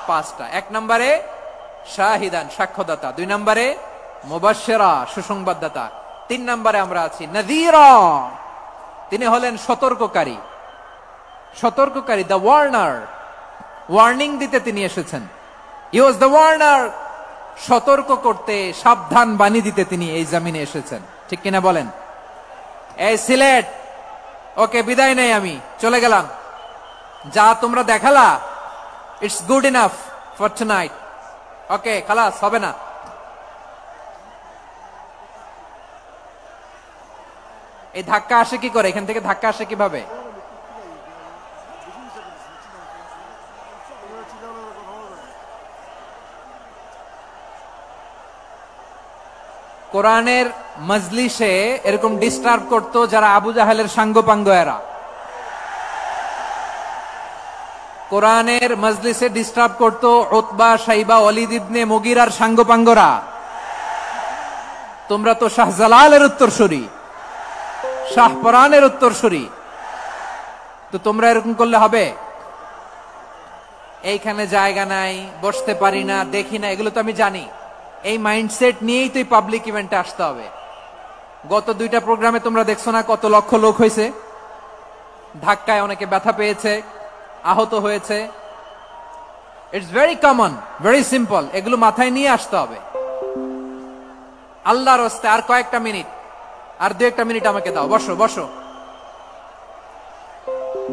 5টা। 1 নম্বরে শাহিদান, সাক্ষ্যদাতা। 2 নম্বরে মুবাশশিরা, সুসংবাদদাতা। 3 নম্বরে আমরা আছি নাযীরা, তিনি হলেন সতর্ককারী। সতর্ককারী, দ্য ওয়ার্নার, ওয়ার্নিং দিতে তিনি এসেছেন। হি ওয়াজ দ্য ওয়ার্নার, সতর্ক করতে, সাবধান বাণী দিতে তিনি এই জমিনে এসেছেন। ঠিক কিনা বলেন? এই সিলেট, ওকে, বিদায় নেই, আমি চলে গেলাম। যা তোমরা দেখালা, it's good enough for tonight. Okay, খালাস, হবে না। এই ধাক্কা আসে কি করে? এখান থেকে ধাক্কা আসে কিভাবে? কোরআনের মজলিসে এরকম ডিস্টার্ব করতো যারা আবু জাহেলের সাঙ্গপাঙ্গ এরা। কোরআনের মজলিসে ডিস্টার্ব করতো উতবা, শাইবা, ওয়ালিদ ইবনে মুগিরার সাঙ্গপাঙ্গরা। তোমরা তো শাহজালালের উত্তরসূরি, শাহপরানের উত্তরসূরি, তো তোমরা এরকম করলে হবে? এইখানে জায়গা নাই, বসতে পারি না, দেখি না, এগুলো তো আমি জানি। এই মাইন্ডসেট নিয়েই তো পাবলিক ইভেন্টে আসতে হবে। গত 2টা প্রোগ্রামে তোমরা দেখছো না কত লক্ষ লোক হয়েছে? ধাক্কায় অনেকে ব্যথা পেয়েছে, আহত হয়েছে। It's very common, very simple. এগুলো মাথায় নিয়ে আসতে হবে। আল্লাহর রাস্তায় আর কয়েকটা মিনিট, আর 2-1টা মিনিট আমাকে দাও। বসো বসো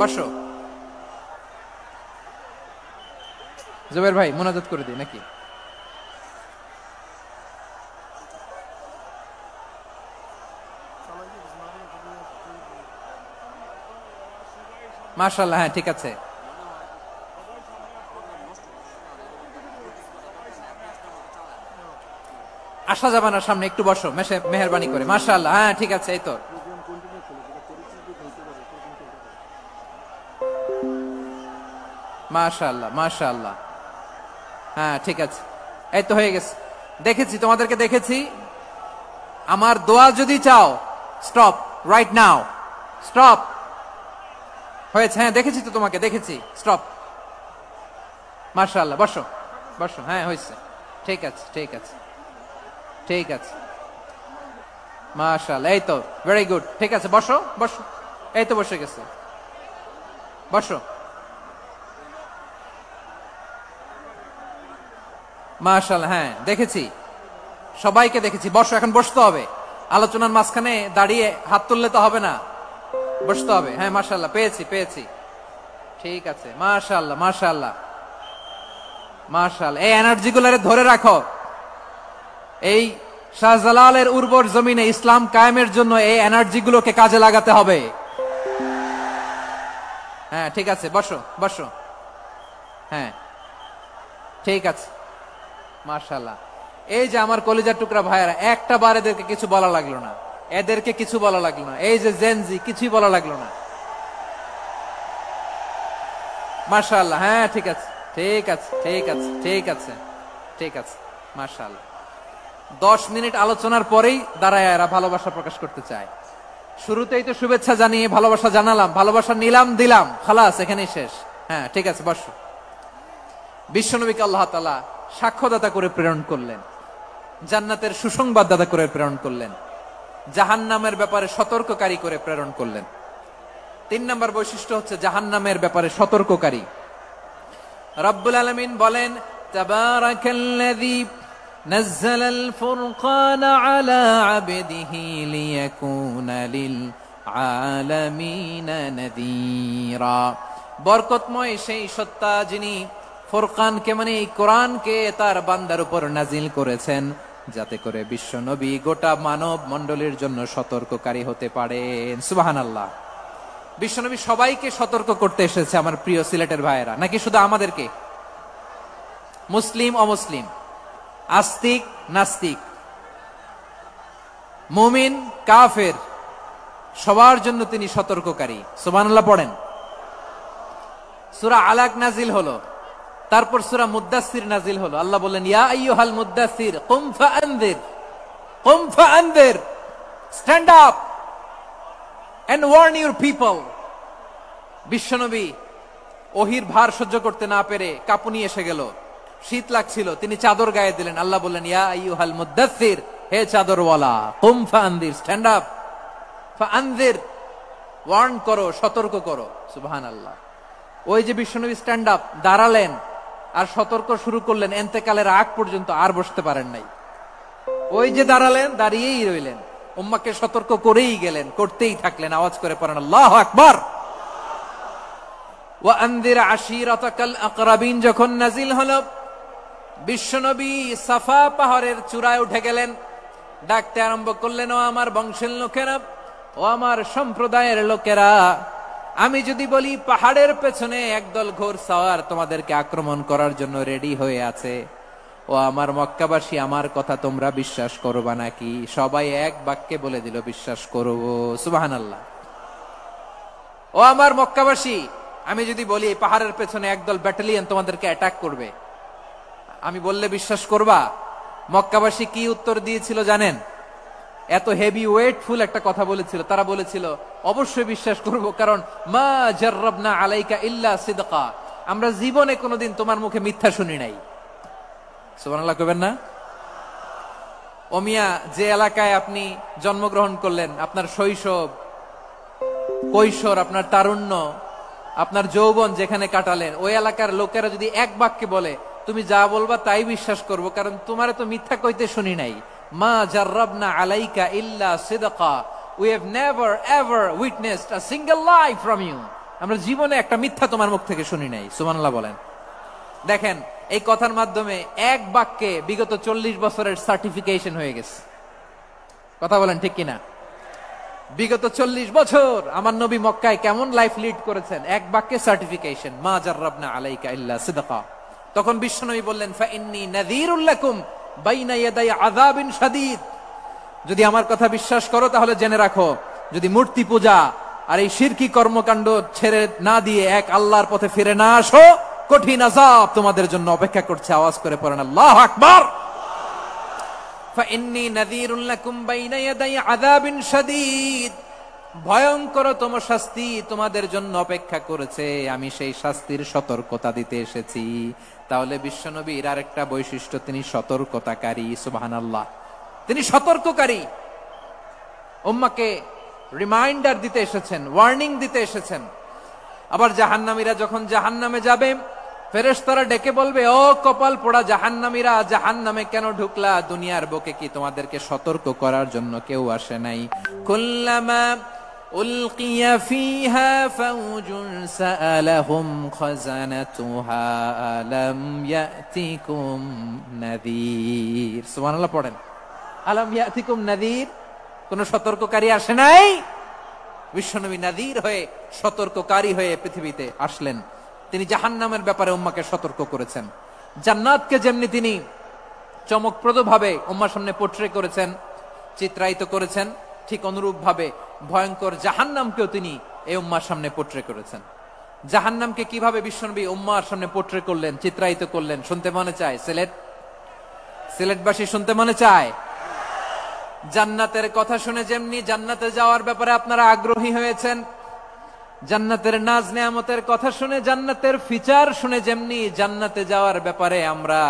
বসো। জুবাইর ভাই, মুনাজাত করে দিই নাকি? মাশাআল্লাহ, হ্যাঁ ঠিক আছে। আসা যাবে না সামনে, একটু বসো মেহেরবানি করে। মাশাআল্লাহ, হ্যাঁ ঠিক আছে। এই তো মাশাআল্লাহ, মাশাআল্লাহ, হ্যাঁ ঠিক আছে। এই তো হয়ে গেছে। দেখেছি, তোমাদেরকে দেখেছি। আমার দোয়া যদি চাও, স্টপ রাইট নাও, স্টপ। হয়েছে? হ্যাঁ দেখেছি তো, তোমাকে দেখেছি। স্টপ। মাশাআল্লাহ, বসো বসো। হ্যাঁ হয়েছে, ঠিক আছে ঠিক আছে ঠিক আছে। মাশাআল্লাহ, এই তো ভেরি গুড। ঠিক আছে, বসো বসো। এই তো বসে গেছে, বসো। মাশাআল্লাহ, হ্যাঁ দেখেছি, সবাইকে দেখেছি। বসো, এখন বসতে হবে। আলোচনার মাঝখানে দাঁড়িয়ে হাত তুললে তো হবে না, বসতে হবে। হ্যাঁ মাশাআল্লাহ, পেয়েছি পেয়েছি। ঠিক আছে, মাশাআল্লাহ মাশাআল্লাহ মাশাআল্লাহ। এই এনার্জি গুলারে ধরে রাখো। এই শাহজালালের উর্বর জমিনে ইসলাম কায়েমের জন্য এই এনার্জি গুলোকে কাজে লাগাতে হবে। হ্যাঁ ঠিক আছে, বসো বসো। হ্যাঁ ঠিক আছে, মাশাআল্লাহ। এই যে আমার কলিজার টুকরা ভাইয়েরা, একটা বার এদেরকে কিছু বলা লাগলো না, এদেরকে কিছু বলা লাগলো না। এই যে জেনজি, কিছুই বলা লাগলো না। মাশাআল্লাহ, হ্যাঁ ঠিক আছে ঠিক আছে ঠিক আছে ঠিক আছে ঠিক আছে। মাশাআল্লাহ। 10 মিনিট আলোচনার পরেই দাঁড়ায় এরা ভালোবাসা প্রকাশ করতে চায়। শুরুতেই তো শুভেচ্ছা জানিয়ে ভালোবাসা জানালাম, ভালোবাসা নিলাম, দিলাম, খালাস, এখানেই শেষ। হ্যাঁ ঠিক আছে, বসো। বিশ্বনবীকে আল্লাহ তাআলা সাক্ষ্যদাতা করে প্রেরণ করলেন, জান্নাতের সুসংবাদদাতা করে প্রেরণ করলেন, জাহান্নামের ব্যাপারে সতর্ককারী করে প্রেরণ করলেন। 3 নম্বর বৈশিষ্ট্য হচ্ছে জাহান্নামের ব্যাপারে সতর্ককারী। রব্বুল আলামিন বলেন, তাবারাকাল্লাযী নাযালাল ফুরকানা আলা আবদিহি লিয়াকুনা লিল আলামিনা নাযীরা। বরকতময় সেই সত্তা যিনি ফুরকানকে মানে এই কোরআনকে তার বান্দার উপর নাজিল করেছেন, যাতে করে বিশ্ব নবী গোটা মানব মণ্ডলীর জন্য সতর্ককারী হতে পারেন। সুবহানাল্লাহ। বিশ্বনবী সবাইকে সতর্ক করতে এসেছে আমার প্রিয় সিলেটের ভাইয়েরা, নাকি শুধু আমাদেরকে? মুসলিম অমুসলিম, আস্তিক নাস্তিক, মুমিন কাফের, সবার জন্য তিনি সতর্ককারী। সুবহানাল্লাহ পড়েন। সূরা আলাক নাজিল হলো, তারপর সূরা মুদ্দাসসির নাজিল হলো। আল্লাহ বললেন, ইয়া আইয়ুহাল মুদ্দাসসির কুম ফাআনযির, কুম ফাআনযির, stand up and warn your people. বিশ্বনবী ওহির ভার সহ্য করতে না পেরে কাঁপুনি এসে গেল, শীত লাগছিল, তিনি চাদর গায়ে দিলেন। আল্লাহ বললেন, ইয়া আইয়ুহাল মুদ্দাসসির, হে চাদরওয়ালা, কুম ফাআনযির, স্ট্যান্ড আপ, ফাআনযির, ওয়ার্ন করো, সতর্ক করো। সুবহানাল্লাহ। ওই যে বিশ্বনবী স্ট্যান্ড আপ, দাঁড়ালেন আর সতর্ক শুরু করলেন, এন্তেকালের আগ পর্যন্ত আর বসতে পারেন নাই। ওই যে দাঁড়ালেন, দাঁড়িয়েই রইলেন, উম্মাকে সতর্ক করেই গেলেন, করতেই থাকলেন। আওয়াজ করে পড়েন আল্লাহু আকবার। ওয়া আনযির আশীরাতাকাল আকরাবিন যখন নাজিল হলো, বিশ্বনবী সাফা পাহাড়ের চূড়ায় উঠে গেলেন, ডাকতে আরম্ভ করলেন, ও আমার বংশের লোকেরা, ও আমার সম্প্রদায়ের লোকেরা, আমি যদি বলি পাহাড়ের পেছনে একদল ঘোড়সাওয়ার তোমাদেরকে আক্রমণ করার জন্য রেডি হয়ে আছে, ও আমার মক্কাবাসী, আমার কথা তোমরা বিশ্বাস করবা নাকি? সবাই এক বাক্যে বলে দিল, বিশ্বাস করব। সুবহানাল্লাহ। ও আমার মক্কাবাসী, আমি যদি বলি পাহাড়ের পেছনে একদল ব্যাটালিয়ন তোমাদেরকে অ্যাটাক করবে, আমি বললে বিশ্বাস করবা? মক্কাবাসী কি উত্তর দিয়েছিল জানেন? এত হেভি ওয়েটফুল একটা কথা বলেছিল। তারা বলেছিল, অবশ্যই বিশ্বাস করব, কারণ মা জাররাবনা আলাইকা ইল্লা সিদকা, আমরা জীবনে কোনোদিন তোমার মুখে মিথ্যা শুনি নাই। সুবহানাল্লাহ কইবেন না? ও মিয়া, যে এলাকায় আপনি জন্মগ্রহণ করলেন, আপনার শৈশব, কৈশোর, আপনার তারুণ্য, আপনার যৌবন যেখানে কাটালেন, ওই এলাকার লোকেরা যদি এক বাক্যে বলে তুমি যা বলবা তাই বিশ্বাস করব, কারণ তোমারে তো মিথ্যা কইতে শুনি নাই। মা জাররাবনা আলাইকা ইল্লা সিদকা, we have never ever witnessed a single lie from you, আমরা জীবনে একটা মিথ্যা তোমার মুখ থেকে শুনি নাই। সুবহানাল্লাহ বলেন। দেখেন, এই কথার মাধ্যমে এক বাক্যে বিগত 40 বছরের সার্টিফিকেশন হয়ে গেছে। কথা বলেন ঠিক কিনা? বিগত 40 বছর আমার নবী মক্কায় কেমন লাইফ লিড করেছেন, এক বাক্যে সার্টিফিকেশন, মা জাররাবনা আলাইকা ইল্লা সিদকা। তখন বিশ্বনবী বললেন, ফাইন্নী নাযীরুল লাকুম বাইনা ইয়াদাই আযাবিন শাদীদ, যদি আমার কথা বিশ্বাস করো তাহলে জেনে রাখো, যদি মূর্তি পূজা আর এই শিরকি কর্মকাণ্ড ছেড়ে না দিয়ে এক আল্লাহর পথে ফিরে না আসো, কঠিন আযাব তোমাদের জন্য অপেক্ষা করছে। আওয়াজ করে পড়েন আল্লাহু আকবার। ফাইন্নী নাযীরুল লাকুম বাইনা ইয়াদাই আযাবিন শাদীদ, ভয়ঙ্করতম শাস্তি তোমাদের জন্য অপেক্ষা করেছে, আমি সেই শাস্তির সতর্কতা দিতে এসেছি। তাহলে বিশ্বনবীর আরেকটা বৈশিষ্ট্য, তিনি সতর্কতাকারী। সুবহানাল্লাহ। তিনি সতর্ককারী, উম্মাকে রিমাইন্ডার দিতে এসেছেন, ওয়ার্নিং দিতে এসেছেন। আবার জাহান্নামীরা যখন জাহান্নামে যাবে, ফেরেশতারা ডেকে বলবে, ও কপাল পোড়া জাহান্নামীরা, জাহান্নামে কেন ঢুকলা? দুনিয়ার বুকে কি তোমাদেরকে সতর্ক করার জন্য কেউ আসে নাই? কুল্লামা উলকিয়া ফিহা ফাউজুন সাআলাহুম খাযানাতুহা আলাম ইয়াতিকুম নাযীর। সুবহানাল্লাহ পড়েন। আলাম ইয়াতিকুম নাযীর, কোন সতর্ককারী আসে নাই? বিশ্বনবী নাযীর হয়ে, সতর্ককারী হয়ে পৃথিবীতে আসলেন। তিনি জাহান্নামের ব্যাপারে উম্মাকে সতর্ক করেছেন। জান্নাতকে যেমনি তিনি চমকপ্রদ ভাবে উম্মার সামনে পোট্রে করেছেন, চিত্রায়িত করেছেন, ঠিক অনুরূপ ভাবে ভয়ঙ্কর জাহান্নামকেও তিনি এই উম্মার সামনে পোট্রে করেছেন। জাহান্নামকে কিভাবে বিশ্বনবী উম্মার সামনে পোট্রে করলেন, চিত্রায়িত করলেন, শুনতে মনে চায়? সিলেটবাসী শুনতে মনে চায়? জান্নাতের কথা শুনে যেমনি জান্নাতে যাওয়ার ব্যাপারে আপনারা আগ্রহী হয়েছেন, জান্নাতের নাজ নেয়ামতের কথা শুনে, জান্নাতের ফিচার শুনে যেমনি জান্নাতে যাওয়ার ব্যাপারে আমরা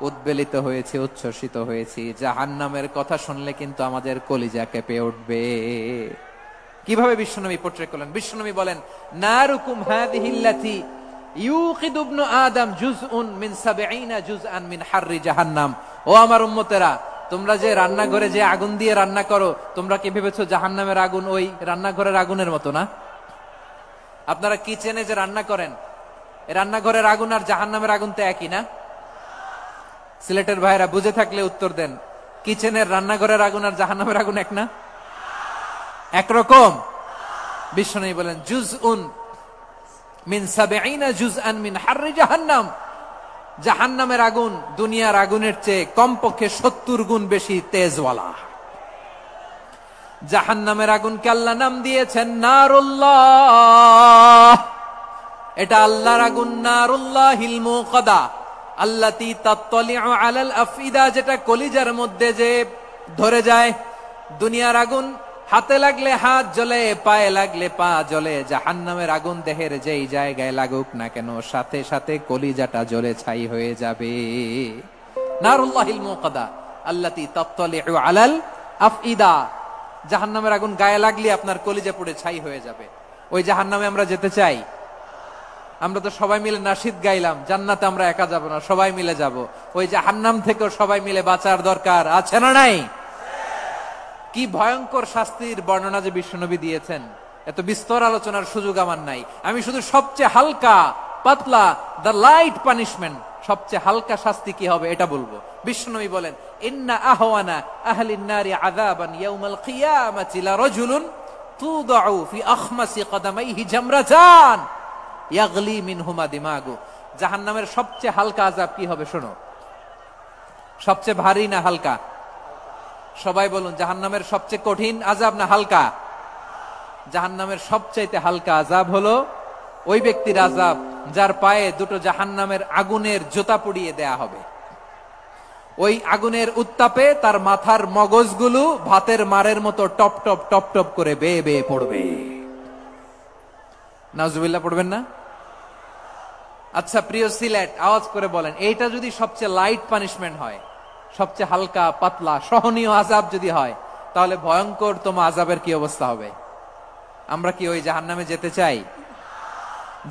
উদ্বেলিত হয়েছি, উচ্ছ্বসিত হয়েছি, জাহান্নামের কথা শুনলে কিন্তু আমাদের কলিজা কেঁপে উঠবে। কিভাবে বিশ্বনবী পোট্রে করলেন? বিশ্বনবী বলেন, নারুকুম হাযিহিল্লাতী ইউকিদু ইবনু আদম জুজউন মিন ৭০ জুজআন মিন হাররি জাহান্নাম। ও আমার উম্মতেরা, তোমরা যে রান্নাঘরে যে আগুন দিয়ে রান্না করো, তোমরা কি ভেবেছো জাহান্নামের আগুন ওই রান্নাঘরের আগুনের মতো না? আপনারা কিচেনে যে রান্না করেন, রান্নাঘরের আগুন আর জাহান্নামের আগুন তো একই না? সিলেটের ভাইরা বুঝে থাকলে উত্তর দেন, কিচেনের রান্নাঘরের আগুন আর জাহান্নামের আগুন এক না? একরকম? বিশ্বনবী বলেন, জুজউন মিন ৭০ জুজআন মিন হাররি জাহান্নাম। জাহান্নামের আগুন দুনিয়ার আগুনের চেয়ে কমপক্ষে ৭০ গুণ বেশি তেজওয়ালা। জাহান্নামের আগুনকে আল্লাহ নাম দিয়েছেন নারুল্লাহ। এটা আল্লাহর আগুন, নারুল্লাহিল মুকাদা আল্লাতী তাত্তালিউ আলাল আফইদা, যেটা কলিজার মধ্যে যে ধরে যায়। দুনিয়ার আগুন হাতে লাগলে হাত জ্বলে, পায়ে লাগলে পা জ্বলে। জাহান্নামের আগুন দেহের যেই জায়গায় লাগুক না কেন, সাথে সাথে কলিজাটা জ্বলে ছাই হয়ে যাবে। নারুল্লাহিল মুকাদা আল্লাতী তাত্তালিউ আলাল আফইদা। জাহান্নামের আগুন গায়ে লাগলে আপনার কলিজা পুড়ে ছাই হয়ে যাবে। ওই জাহান্নামে আমরা যেতে চাই? আমরা তো সবাই মিলে নাশিদ গাইলাম, জান্নাতে আমরা একা যাব না, সবাই মিলে যাব। ওই জাহান্নাম থেকেও সবাই মিলে বাঁচার দরকার আছে না নাই? কি ভয়ঙ্কর শাস্তির বর্ণনা যে বিশ্বনবী দিয়েছেন, এত বিস্তর আলোচনার সুযোগ আমার নাই। আমি শুধু সবচেয়ে হালকা পাতলা, দ্য লাইট পানিশমেন্ট, সবচেয়ে হালকা শাস্তি কি হবে এটা বলবো। বিশ্বনবী বলেন, ইন্না আহওয়ানা আহলিন নারি আযাবান ইয়াউমাল কিয়ামাতি লারাজুলুন তুদাউ ফি আখমাসি কদামাইহি জামরাতান ইয়াগলি মিনহুমা দিমাগু। জাহান্নামের সবচেয়ে হালকা আযাব কি হবে শোনো। সবচেয়ে ভারী না হালকা? সবাই বলুন, জাহান্নামের সবচেয়ে কঠিন আযাব না হালকা? জাহান্নামের সবচাইতে হালকা আযাব হলো ওই ব্যক্তির আযাব যার পায়ে দুটো জাহান্নামের আগুনের জুতা পরিয়ে দেয়া হবে। ওই আগুনের উত্তাপে তার মাথার মগজগুলো ভাতের মারের মতো টপ টপ টপ টপ করে বেয়ে বেয়ে পড়বে। নাউজুবিল্লাহ পড়বেন না? আচ্ছা প্রিয় সিলেট, আওয়াজ করে বলেন, এইটা যদি সবচেয়ে লাইট পানিশমেন্ট হয়, সবচেয়ে হালকা পাতলা সহনীয় আযাব যদি হয়, তাহলে ভয়ঙ্কর তোমা আযাবের কি অবস্থা হবে? আমরা কি ওই জাহান্নামে যেতে চাই?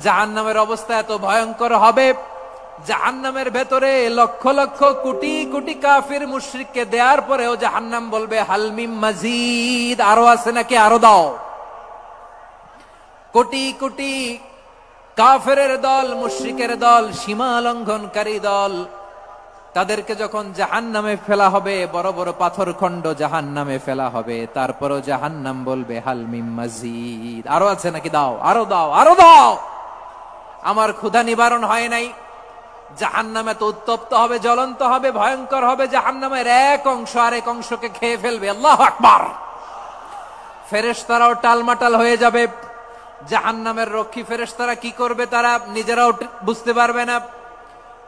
জাহান্নামের অবস্থা এত ভয়ঙ্কর হবে, জাহান্নামের ভেতরে লক্ষ লক্ষ কোটি কোটি কাফির মুশরিককে দেওয়ার পরেও জাহান্নাম বলবে হালমিম মাজিদ, আরো আছে নাকি, আরো দাও। কোটি কোটি কাফেরের দল, মুশরিকের দল, সীমা লঙ্ঘনকারী দল, তাদেরকে যখন জাহান্নামে ফেলা হবে, বড় বড় পাথর খণ্ড জাহান্নামে ফেলা হবে, তারপরও জাহান্নাম বলবে হালমিম মাজিদ, আরো আছে নাকি, দাও, আরো দাও, আরো দাও। আমার ক্ষুধা নিবারণ হয় নাই। জাহান্নামে তো উত্তপ্ত হবে, জ্বলন্ত হবে, ভয়ঙ্কর হবে। জাহান্নামের এক অংশ আরেক অংশকে খেয়ে ফেলবে। আল্লাহু আকবার। ফেরেশতারাও টালমাটাল হয়ে যাবে। জাহান্নামের রক্ষী ফেরেশতারা কি করবে তারা নিজেরাও বুঝতে পারবে না।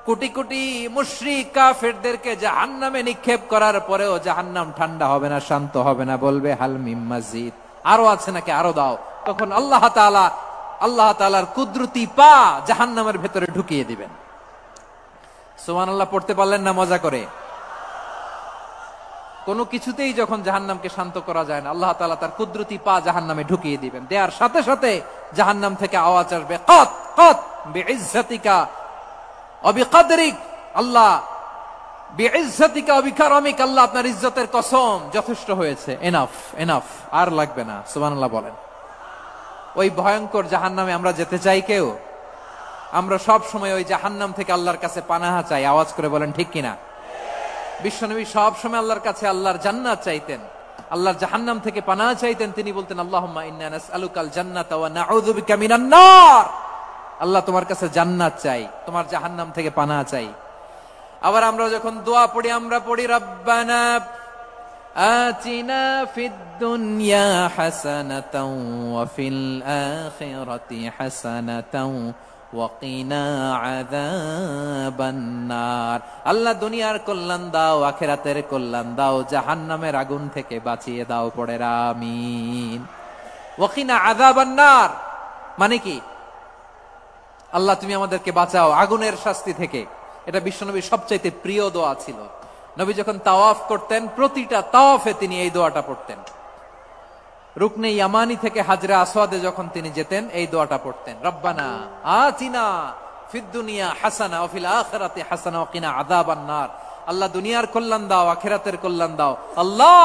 কোটি কোটি মুশরিক কাফেরদেরকে জাহান্নামে নিক্ষেপ করার পরেও জাহান্নাম ঠান্ডা হবে না, শান্ত হবে না, বলবে হালমিম মাজিদ, আরো আছে নাকি, আরো দাও। তখন আল্লাহ তাআলার কুদরতি পা জাহান্নামের ভেতরে ঢুকিয়ে দিবেন। সুবহানাল্লাহ পড়তে পারলেন না মজা করে? কোনো কিছুতেই যখন জাহান্নামকে শান্ত করা যায় না, আল্লাহ তাআলা তার কুদরতি পা জাহান্নামে ঢুকিয়ে দিবেন। দেওয়ার সাথে সাথে জাহান্নাম থেকে আওয়াজ আসবে, কত কত বিইজ্জাতিকা ওয়া বিকদরিক, আল্লাহ বিইজ্জাতিকা ওয়া বিকারামিক, আল্লাহ আপনার ইজ্জতের কসম, যথেষ্ট হয়েছে, এনাফ এনাফ, আর লাগবে না। সুবহানাল্লাহ বলেন। ওই ভয়ঙ্কর জাহান্নামে আমরা যেতে চাই কেউ? আমরা সব সময় ওই জাহান্নাম থেকে আল্লাহর কাছে পানাহা চাই। আওয়াজ করে বলেন ঠিক কিনা? বিশ্বনবী সব সময় আল্লাহর কাছে আল্লাহর জান্নাত চাইতেন, আল্লাহর জাহান্নাম থেকে পানাহা চাইতেন। তিনি বলতেন, আল্লাহুম্মা ইন্না নাসআলুকাল জান্নাতা ওয়া নাউযু বিকা মিনান নার। আল্লাহ তোমার কাছে জান্নাত চাই, তোমার জাহান্নাম থেকে পানাহা চাই। আবার আমরা যখন দোয়া পড়ি, আমরা পড়ি রব্বানা আতিনা ফিদ দুনিয়া হাসানাতাও ওয়া ফিল আখিরাতি হাসানাতাও ওয়া কিনা আযাবান নার। আল্লাহ দুনিয়ার কল্যাণ দাও, আখিরাতের কল্যাণ দাও, জাহান্নামের আগুন থেকে বাঁচিয়ে দাও, পড়ে আমিন। ওয়া কিনা আযাবান নার। মানে কি? আল্লাহ তুমি আমাদেরকে বাঁচাও আগুনের শাস্তি থেকে। এটা বিশ্বনবীর সবচাইতে প্রিয় দোয়া ছিল। নবী যখন তাওয়াফ করতেন, প্রতিটা তাওয়াফে তিনি এই দোয়াটা পড়তেন। রুকনে ইয়ামানি থেকে হাজরে আসওয়াদে যখন তিনি যেতেন, এই দোয়াটা পড়তেন, রব্বানা আতিনা ফিদ দুনিয়া হাসানা ওয়া ফিল আখিরাতি হাসানা ওয়া কিনা আযাবান নার। আল্লাহ দুনিয়ার কল্যাণ দাও, আখিরাতের কল্যাণ দাও। আল্লাহ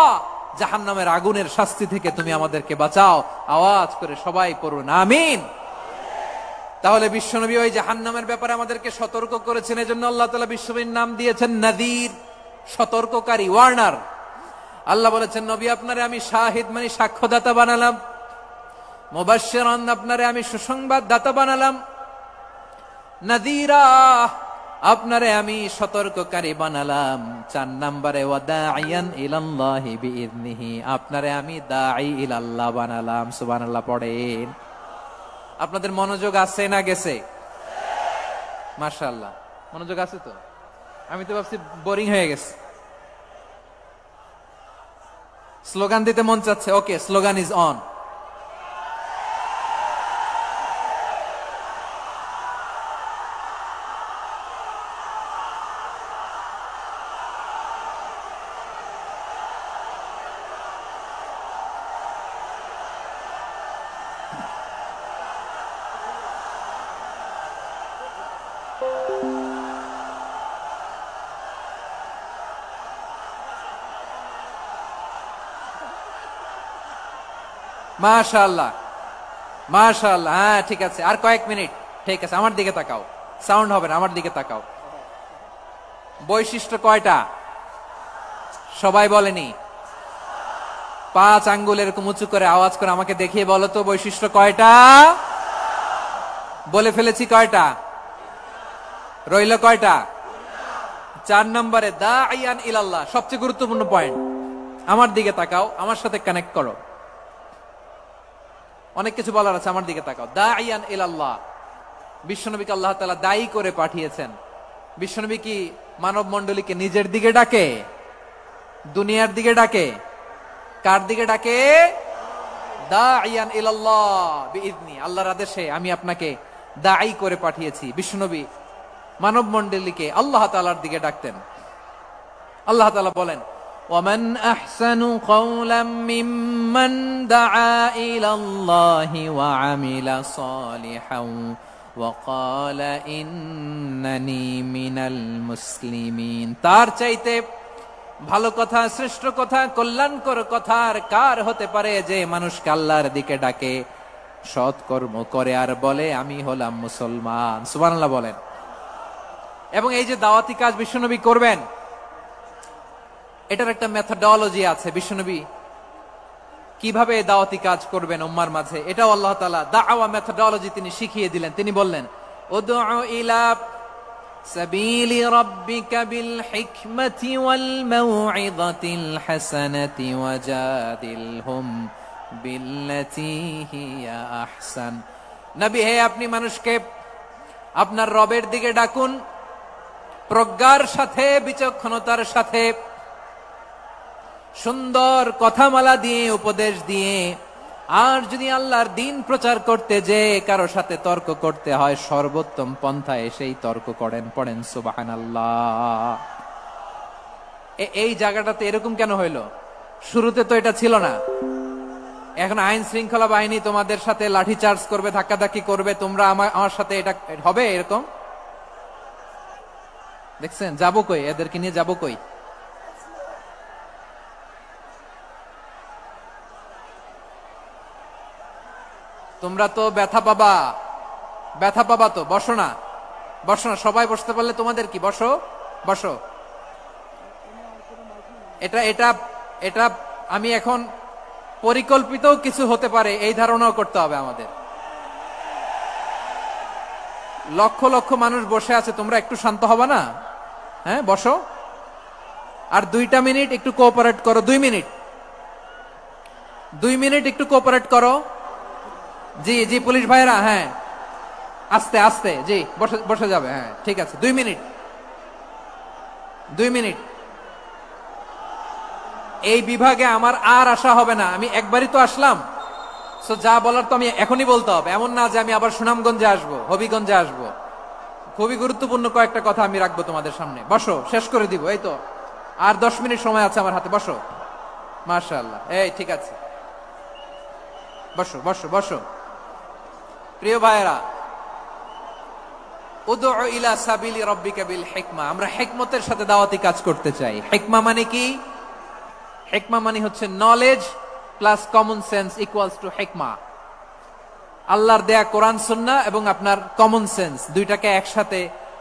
জাহান্নামের আগুনের শাস্তি থেকে তুমি আমাদেরকে বাঁচাও। আওয়াজ করে সবাই পড়ুন আমিন। তাহলে বিশ্বনবী ওই জাহান্নামের ব্যাপারে আমাদেরকে সতর্ক করেছেন, এজন্য আল্লাহ তাআলা বিশ্বনবীর নাম দিয়েছেন নাযীর, সতর্ককারী, ওয়ার্নার। আল্লাহ বলেছেন নবী আপনারে আমি শাহিদ মানে সাক্ষ্যদাতা বানালাম, মুবাশশিরান আপনারে আমি সুসংবাদ দাতা বানালাম, নাযীরা আপনারে আমি সতর্ককারী বানালাম। 4 নম্বরে ওয়াদাইয়ান ইলাল্লাহি বিইذনিহি, আপনারে আমি দাঈ ইলাল্লাহ বানালাম। সুবহানাল্লাহ পড়েন। আপনাদের মনোযোগ আছে না গেছে? মাশাআল্লাহ মনোযোগ আছে তো। আমি তো ভাবছি বোরিং হয়ে গেছে। স্লোগান দিতে মন চাচ্ছে। ওকে, স্লোগান ইজ অন। মাশাআল্লাহ মাশাআল্লাহ। হ্যাঁ ঠিক আছে, আর কয়েক মিনিট। ঠিক আছে, আমার দিকে তাকাও, সাউন্ড হবে না, আমার দিকে তাকাও। বৈশিষ্ট্য কয়টা সবাই বলেনি? 5 আঙ্গুল এরকম উঁচু করে আওয়াজ করে আমাকে দেখিয়ে বলো তো বৈশিষ্ট্য কয়টা? বলে ফেলেছি কয়টা? রইল কয়টা? 4 নম্বরে দাঈয়ান ইলাল্লাহ, সবচেয়ে গুরুত্বপূর্ণ পয়েন্ট। আমার দিকে তাকাও, আমার সাথে কানেক্ট করো। অনেক কিছু বলার আছে, আমার দিকে তাকাও। দাঈয়ান ইলাল্লাহ, বিশ্বনবীকে আল্লাহ তাআলা দায়ী করে পাঠিয়েছেন। বিশ্বনবী কি মানব মণ্ডলীকে নিজের দিকে ডাকে? দুনিয়ার দিকে ডাকে? কার দিকে ডাকে? দাঈয়ান ইলাল্লাহ বিইذনি, আল্লাহর আদেশে আমি আপনাকে দায়ী করে পাঠিয়েছি। বিশ্বনবী মানব মণ্ডলীকে আল্লাহ তাআলার দিকে ডাকতেন। আল্লাহ তাআলা বলেন, ومن أحسن قولا ممن دعا إلى الله وعمل صالحا وقال إنني من المسلمين। তার চাইতে ভালো কথা, শ্রেষ্ঠ কথা, কল্যাণকর কথা আর কার হতে পারে যে মানুষকে আল্লাহর দিকে ডাকে, সৎকর্ম করে আর বলে আমি হলাম মুসলমান। সুবহানাল্লাহ বলেন। এবং এই যে দাওয়াতি কাজ বিশ্বনবী করবেন, এটার একটা মেথডোলজি আছে। বিশ্বনবী কিভাবে দাওয়াতি কাজ করবেন উম্মার মাঝে, এটাও আল্লাহ তাআলা দাওয়া মেথডোলজি তিনি শিখিয়ে দিলেন। তিনি বললেন, উদউ ইলা সাবিলি রাব্বিকা বিল হিকমাতি ওয়াল মাউইযাতিল হাসানাতি ওয়াজাদিলহুম বিল্লাতী হিয়া আহসান। নবী হে, আপনি মানুষকে আপনার রবের দিকে ডাকুন প্রজ্ঞার সাথে, বিচক্ষণতার সাথে, সুন্দর কথামালা দিয়ে, উপদেশ দিয়ে। আর যদি আল্লাহর দিন প্রচার করতে যে কারো সাথে তর্ক করতে হয়, সর্বোত্তম পন্থায় সেই তর্ক করেন। পড়েন সুবহানাল্লাহ। এই জায়গাটাতে এরকম কেন হইল? শুরুতে তো এটা ছিল না। এখন আইন শৃঙ্খলা বাহিনী তোমাদের সাথে লাঠি চার্জ করবে, ধাক্কাধাক্কি করবে, তোমরা আমার সাথে এটা হবে এরকম? দেখছেন যাবো কই? এদেরকে নিয়ে যাবো কই? তোমরা তো ব্যথা পাবা, ব্যথা পাবা তো। বসো না, বসো না, সবাই বসতে পারলে তোমাদের কি? বসো বসো। এটা এটা এটা আমি এখন পরিকল্পিত কিছু হতে পারে এই ধারণাও করতে হবে আমাদের। লক্ষ লক্ষ মানুষ বসে আছে, তোমরা একটু শান্ত হবা না? হ্যাঁ বসো। আর 2টা মিনিট একটু কোঅপারেট করো। 2 মিনিট, 2 মিনিট একটু কোঅপারেট করো। জি জি পুলিশ ভাইরা, হ্যাঁ আস্তে আস্তে, জি বসে বসে যাবে। হ্যাঁ ঠিক আছে, 2 মিনিট, 2 মিনিট। এই বিভাগে আমার আর আসা হবে না, আমি একবারই তো আসলাম। সো যা বলার তো আমি এখনই বলতে হবে, এমন না যে আমি আবার সুনামগঞ্জে আসবো, হবিগঞ্জে আসবো। খুবই গুরুত্বপূর্ণ কয়েকটা কথা আমি রাখবো তোমাদের সামনে। বসো, শেষ করে দিব। এই তো আর 10 মিনিট সময় আছে আমার হাতে। বসো, মাশাআল্লাহ। এই ঠিক আছে, বসো বসো বসো। প্রিয় ভাইয়েরা, উদউ ইলা সাবিলি রাব্বিকা বিল হিকমা, আমরা হিকমতের সাথে দাওয়াতি কাজ করতে চাই। হিকমা মানে কি? হিকমা মানে হচ্ছে knowledge plus common sense equals to হিকমা। আল্লাহর দেয়া কোরআন সুন্নাহ এবং আপনার কমন সেন্স দুইটাকে একসাথে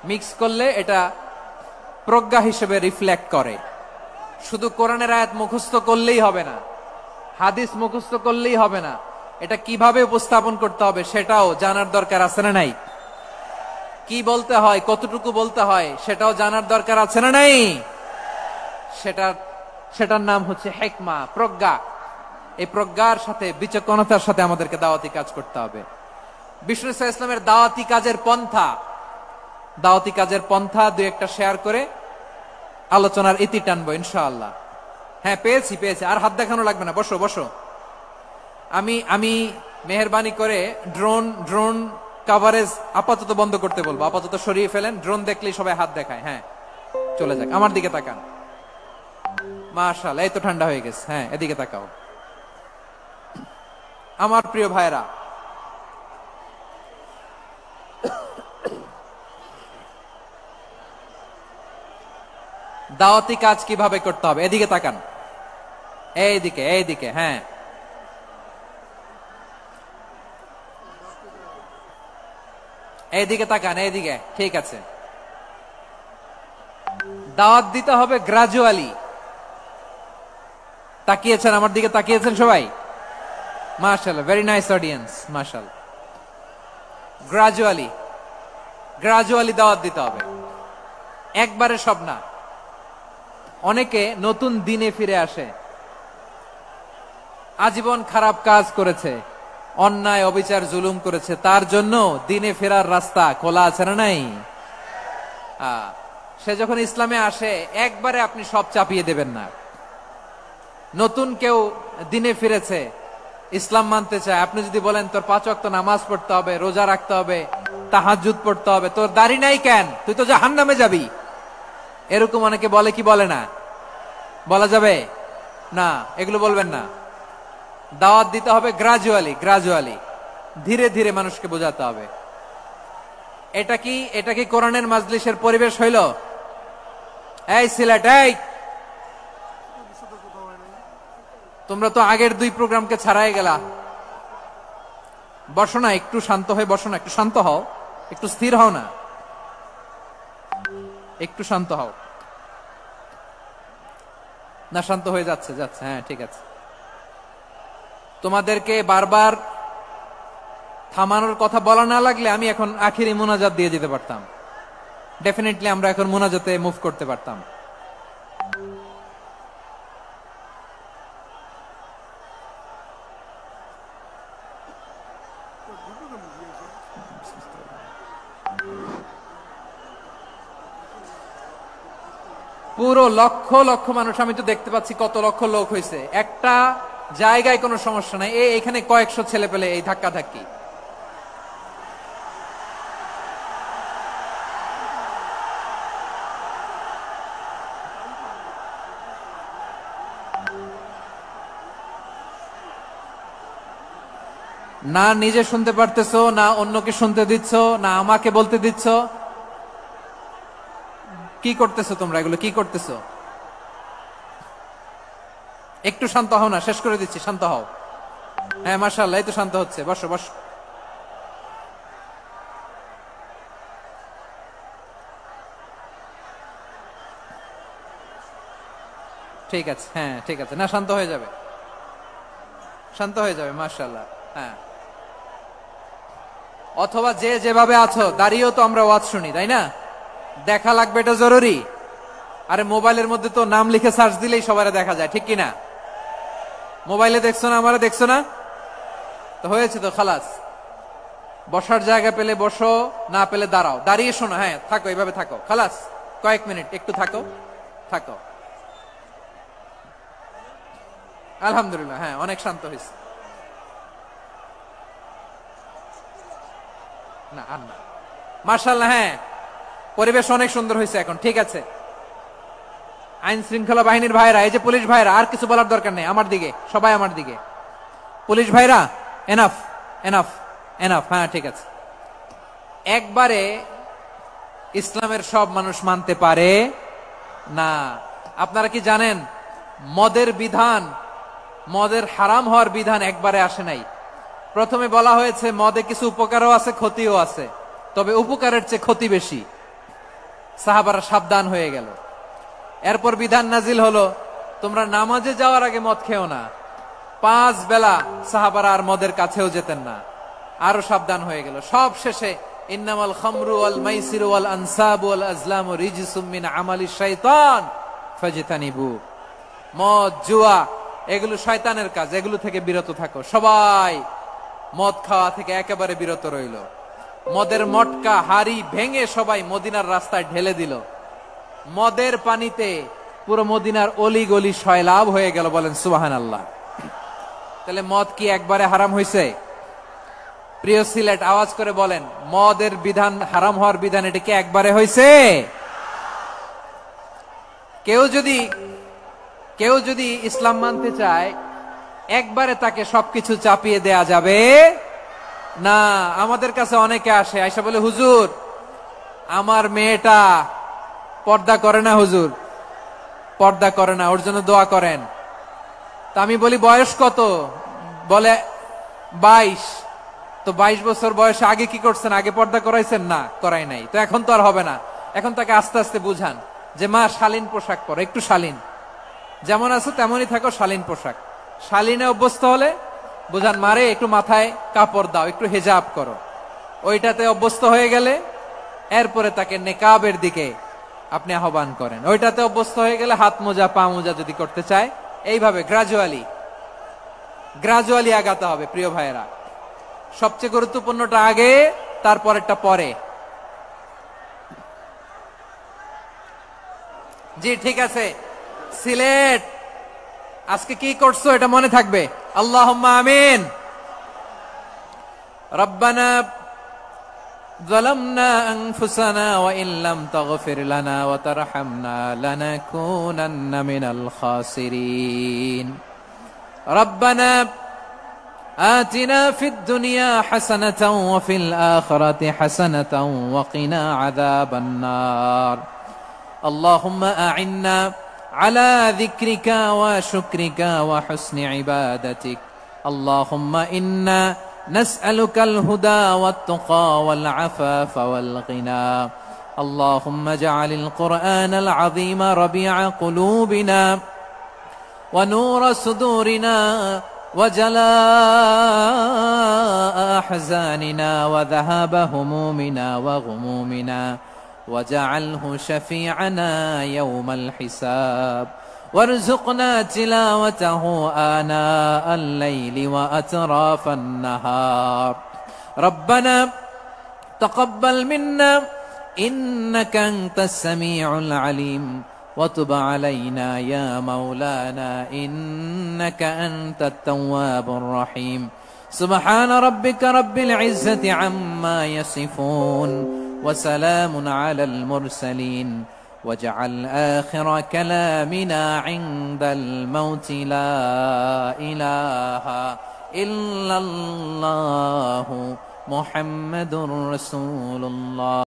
মিক্স করলে এটা প্রজ্ঞা হিসেবে রিফ্লেক্ট করে। শুধু কোরআনের আয়াত মুখস্থ করলেই হবে না, হাদিস মুখস্থ করলেই হবে না, এটা কিভাবে উপস্থাপন করতে হবে সেটাও জানার দরকার আছে না নাই? কি বলতে হয়, কতটুকু বলতে হয় সেটাও জানার দরকার আছে না নাই? সেটার নাম হচ্ছে হিকমা, প্রজ্ঞা। এই প্রজ্ঞার সাথে, বিচক্ষণতার সাথে আমাদেরকে দাওয়াতি কাজ করতে হবে। বিষ্ণু ইসলামের দাওয়াতি কাজের পন্থা দুই একটা শেয়ার করে আলোচনার ইতি টানবো ইনশাআল্লাহ। হ্যাঁ, পেয়েছি। আর হাত দেখানো লাগবে না, বসো বসো। আমি মেহেরবানি করে ড্রোন কভারেজ আপাতত বন্ধ করতে বলবো, আপাতত সরিয়ে ফেলেন। ড্রোন দেখলেই সবাই হাত দেখায়। হ্যাঁ, চলে যাক, আমার দিকে তাকান। মাশাআল্লাহ, এই তো ঠান্ডা হয়ে গেছে। হ্যাঁ, এদিকে তাকাও। আমার প্রিয় ভাইরা, দাওয়াতি কাজ কিভাবে করতে হবে এদিকে তাকান। এইদিকে। হ্যাঁ, এইদিকে তাকান, এইদিকে। ঠিক আছে। দাওয়াত দিতে হবে গ্রাজুয়ালি। তাকিয়েছেন আমার দিকে, তাকিয়েছেন সবাই? মাশাআল্লাহ, ভেরি নাইস অডিয়েন্স, মাশাআল্লাহ। গ্রাজুয়ালি দাওয়াত দিতে হবে, একবারে সব না। অনেকে নতুন দিনে ফিরে আসে, আজীবন খারাপ কাজ করেছে, অন্যায় অবিচার জুলুম করেছে, তার জন্য দিনে ফেরার রাস্তা খোলা আছে না নাই? সে যখন ইসলামে আসে একবারে আপনি সব চাপিয়ে দেবেন না। নতুন কেউ দিনে ফিরেছে, ইসলাম মানতে চায়, আপনি যদি বলেন তোর 5 ওয়াক্ত নামাজ পড়তে হবে, রোজা রাখতে হবে, তাহাজ্জুদ পড়তে হবে, তোর দাড়ি নাই কেন, তুই তো জাহান্নামে যাবি, এরকম অনেকে বলে কি বলে না? বলা যাবে না, এগুলো বলবেন না। দাওয়াত দিতে হবে গ্রাজুয়ালি, ধীরে ধীরে মানুষকে বোঝাতে হবে। এটা কি কোরআনের মাজলিসের পরিবেশ হইল? এই সিলেট, এই তোমরা তো আগের 2 প্রোগ্রামকে ছাড়াই গেলা। বসো না, একটু শান্ত হয়ে বসো না, একটু শান্ত হও, একটু স্থির হও না, একটু শান্ত হও না। শান্ত হয়ে যাচ্ছে। হ্যাঁ, ঠিক আছে। তোমাদেরকে বারবার থামানোর কথা বলা না লাগলে আমি এখন আখিরি মুনাজাত দিয়ে যেতে পারতাম। ডেফিনেটলি আমরা এখন মুনাজাতে মুভ করতে পারতাম। পুরো লক্ষ লক্ষ মানুষ, আমি তো দেখতে পাচ্ছি কত লক্ষ লোক হয়েছে। একটা জায়গায় কোনো সমস্যা নাই, এখানে কয়েকশো ছেলে পেলে এই ধাক্কা ধাক্কি। না নিজে শুনতে পারতেছো, না অন্যকে শুনতে দিচ্ছ, না আমাকে বলতে দিচ্ছ। কি করতেছো তোমরা? এগুলো কি করতেছো? একটু শান্ত হও না, শেষ করে দিচ্ছি, শান্ত হও। হ্যাঁ, মাশাআল্লাহ, এই তো শান্ত হচ্ছে। বসো বসো। ঠিক আছে, হ্যাঁ ঠিক আছে। না, শান্ত হয়ে যাবে, শান্ত হয়ে যাবে, মাশাআল্লাহ। হ্যাঁ, অথবা যে যেভাবে আছো দাঁড়িয়েও তো আমরা ওয়াজ শুনি, তাই না? দেখা লাগবে, এটা জরুরি। আরে মোবাইলের মধ্যে তো নাম লিখে সার্চ দিলেই সবারে দেখা যায়, ঠিক কিনা? মোবাইলে দেখছো না, আমারে দেখছো না, তো হয়েছে তো, খালাস। বসার জায়গা পেলে বসো, না পেলে দাঁড়াও, দাঁড়িয়ে শোনো। হ্যাঁ, থাকো, এইভাবে থাকো, খালাস। কয়েক মিনিট একটু থাকো। আলহামদুলিল্লাহ, হ্যাঁ, অনেক শান্ত হয়েছে। না আর না। মাশাআল্লাহ, হ্যাঁ পরিবেশ অনেক সুন্দর হয়েছে এখন, ঠিক আছে। আইন শৃঙ্খলা বাহিনীর ভাইরা, এই যে পুলিশ ভাইরা, আর কিছু বলার দরকার নেই, আমার দিকে সবাই, আমার দিকে। পুলিশ ভাইরা এনাফ এনাফ এনাফ, হ্যাঁ ঠিক আছে। একবারে ইসলামের সব মানুষ মানতে পারে না। আপনারা কি জানেন মদের বিধান, মদের হারাম হওয়ার বিধান একবারে আসে নাই। প্রথমে বলা হয়েছে মদে কিছু উপকারও আছে ক্ষতিও আছে, তবে উপকারের চেয়ে ক্ষতি বেশি। সাহাবারা সাবধান হয়ে গেল। এরপর বিধান নাজিল হলো তোমরা নামাজে যাওয়ার আগে মদ খেও না। 5 বেলা সাহাবারা আর মদের কাছেও যেতেন না, আরো সাবধান হয়ে গেল। সব শেষে ইন্নামাল খামরু ওয়াল মাইসিরু ওয়াল আনসাবু ওয়াল আজলামু রিজসুম মিন আমালিশ শাইতান ফাজতানিবু। মদ, জুয়া এগুলো শয়তানের কাজ, এগুলো থেকে বিরত থাকো। সবাই মদ খাওয়া থেকে একেবারে বিরত রইল। মদের মটকা হাড়ি ভেঙে সবাই মদিনার রাস্তায় ঢেলে দিল। মদের পানিতে পুরো মদিনার অলি গলি সয়লাভ হয়ে গেল। বলেন সুবহানাল্লাহ। তাহলে মদ কি একবারে হারাম হয়েছে? প্রিয় সিলেট আওয়াজ করে বলেন, মদের বিধান, হারাম হওয়ার বিধান এটা কি একবারে হয়েছে? কেউ যদি ইসলাম মানতে চায় একবারে তাকে সবকিছু চাপিয়ে দেয়া যাবে না। আমাদের কাছে অনেকে আসে, আয়সা বলে হুজুর আমার মেয়েটা পর্দা করে না, হুজুর পর্দা করে না, ওর জন্য দোয়া করেন। তা আমি বলি বয়স কত? বলে 22। তো 22 বছর বয়সে আগে কি করছেন? আগে পর্দা করাইছেন? না, করাই নাই। তো এখন তো আর হবে না। এখন তাকে আস্তে আস্তে বুঝান যে মা শালীন পোশাক পরো, একটু শালীন, যেমন আছো তেমনই থাকো, শালীন পোশাক। শালীনে অভ্যস্ত হলে বুঝান মারে একটু মাথায় কাপড় দাও, একটু হেজাব করো। ওইটাতে অভ্যস্ত হয়ে গেলে এরপরে তাকে নেকাবের দিকে আপনি আহ্বান করেন। ওইটাতে অভ্যস্ত হয়ে গেলে হাত মোজা, পা মোজা যদি করতে চায়, এইভাবে গ্রাজুয়ালি আগাতে হবে। প্রিয় ভাইয়েরা, সবচেয়ে গুরুত্বপূর্ণটা আগে, তারপরেরটা পরে। জি ঠিক আছে। সিলেট আজকে কি করছো এটা মনে থাকবে। আল্লাহুম্মা আমিন। রব্বানা যালামনা আনফুসানা ওয়া ইন লাম তাগফির লানা ওয়া তারহামনা লানাকুনান্না মিনাল খাসিরিন। রব্বানা آتنا في الدنيا حسنة وفي الآخرة حسنة وقنا عذاب النار. اللهم أعنا على ذكرك وشكرك وحسن عبادتك. اللهم إنا نسألك الهدى والتقى والعفاف والغنى. اللهم اجعل القرآن العظيم ربيع قلوبنا ونور صدورنا وجلاء أحزاننا وذهاب همومنا وغمومنا، وجعله شفيعنا يوم الحساب، وارزقنا تلاوته آناء الليل وأطراف النهار. ربنا تقبل منا إنك أنت السميع العليم، وتب علينا يا مولانا إنك أنت التواب الرحيم. سبحان ربك رب العزة عما يصفون وسلام على المرسلين. واجعل آخر كلامنا عند الموت لا إله إلا الله محمد رسول الله.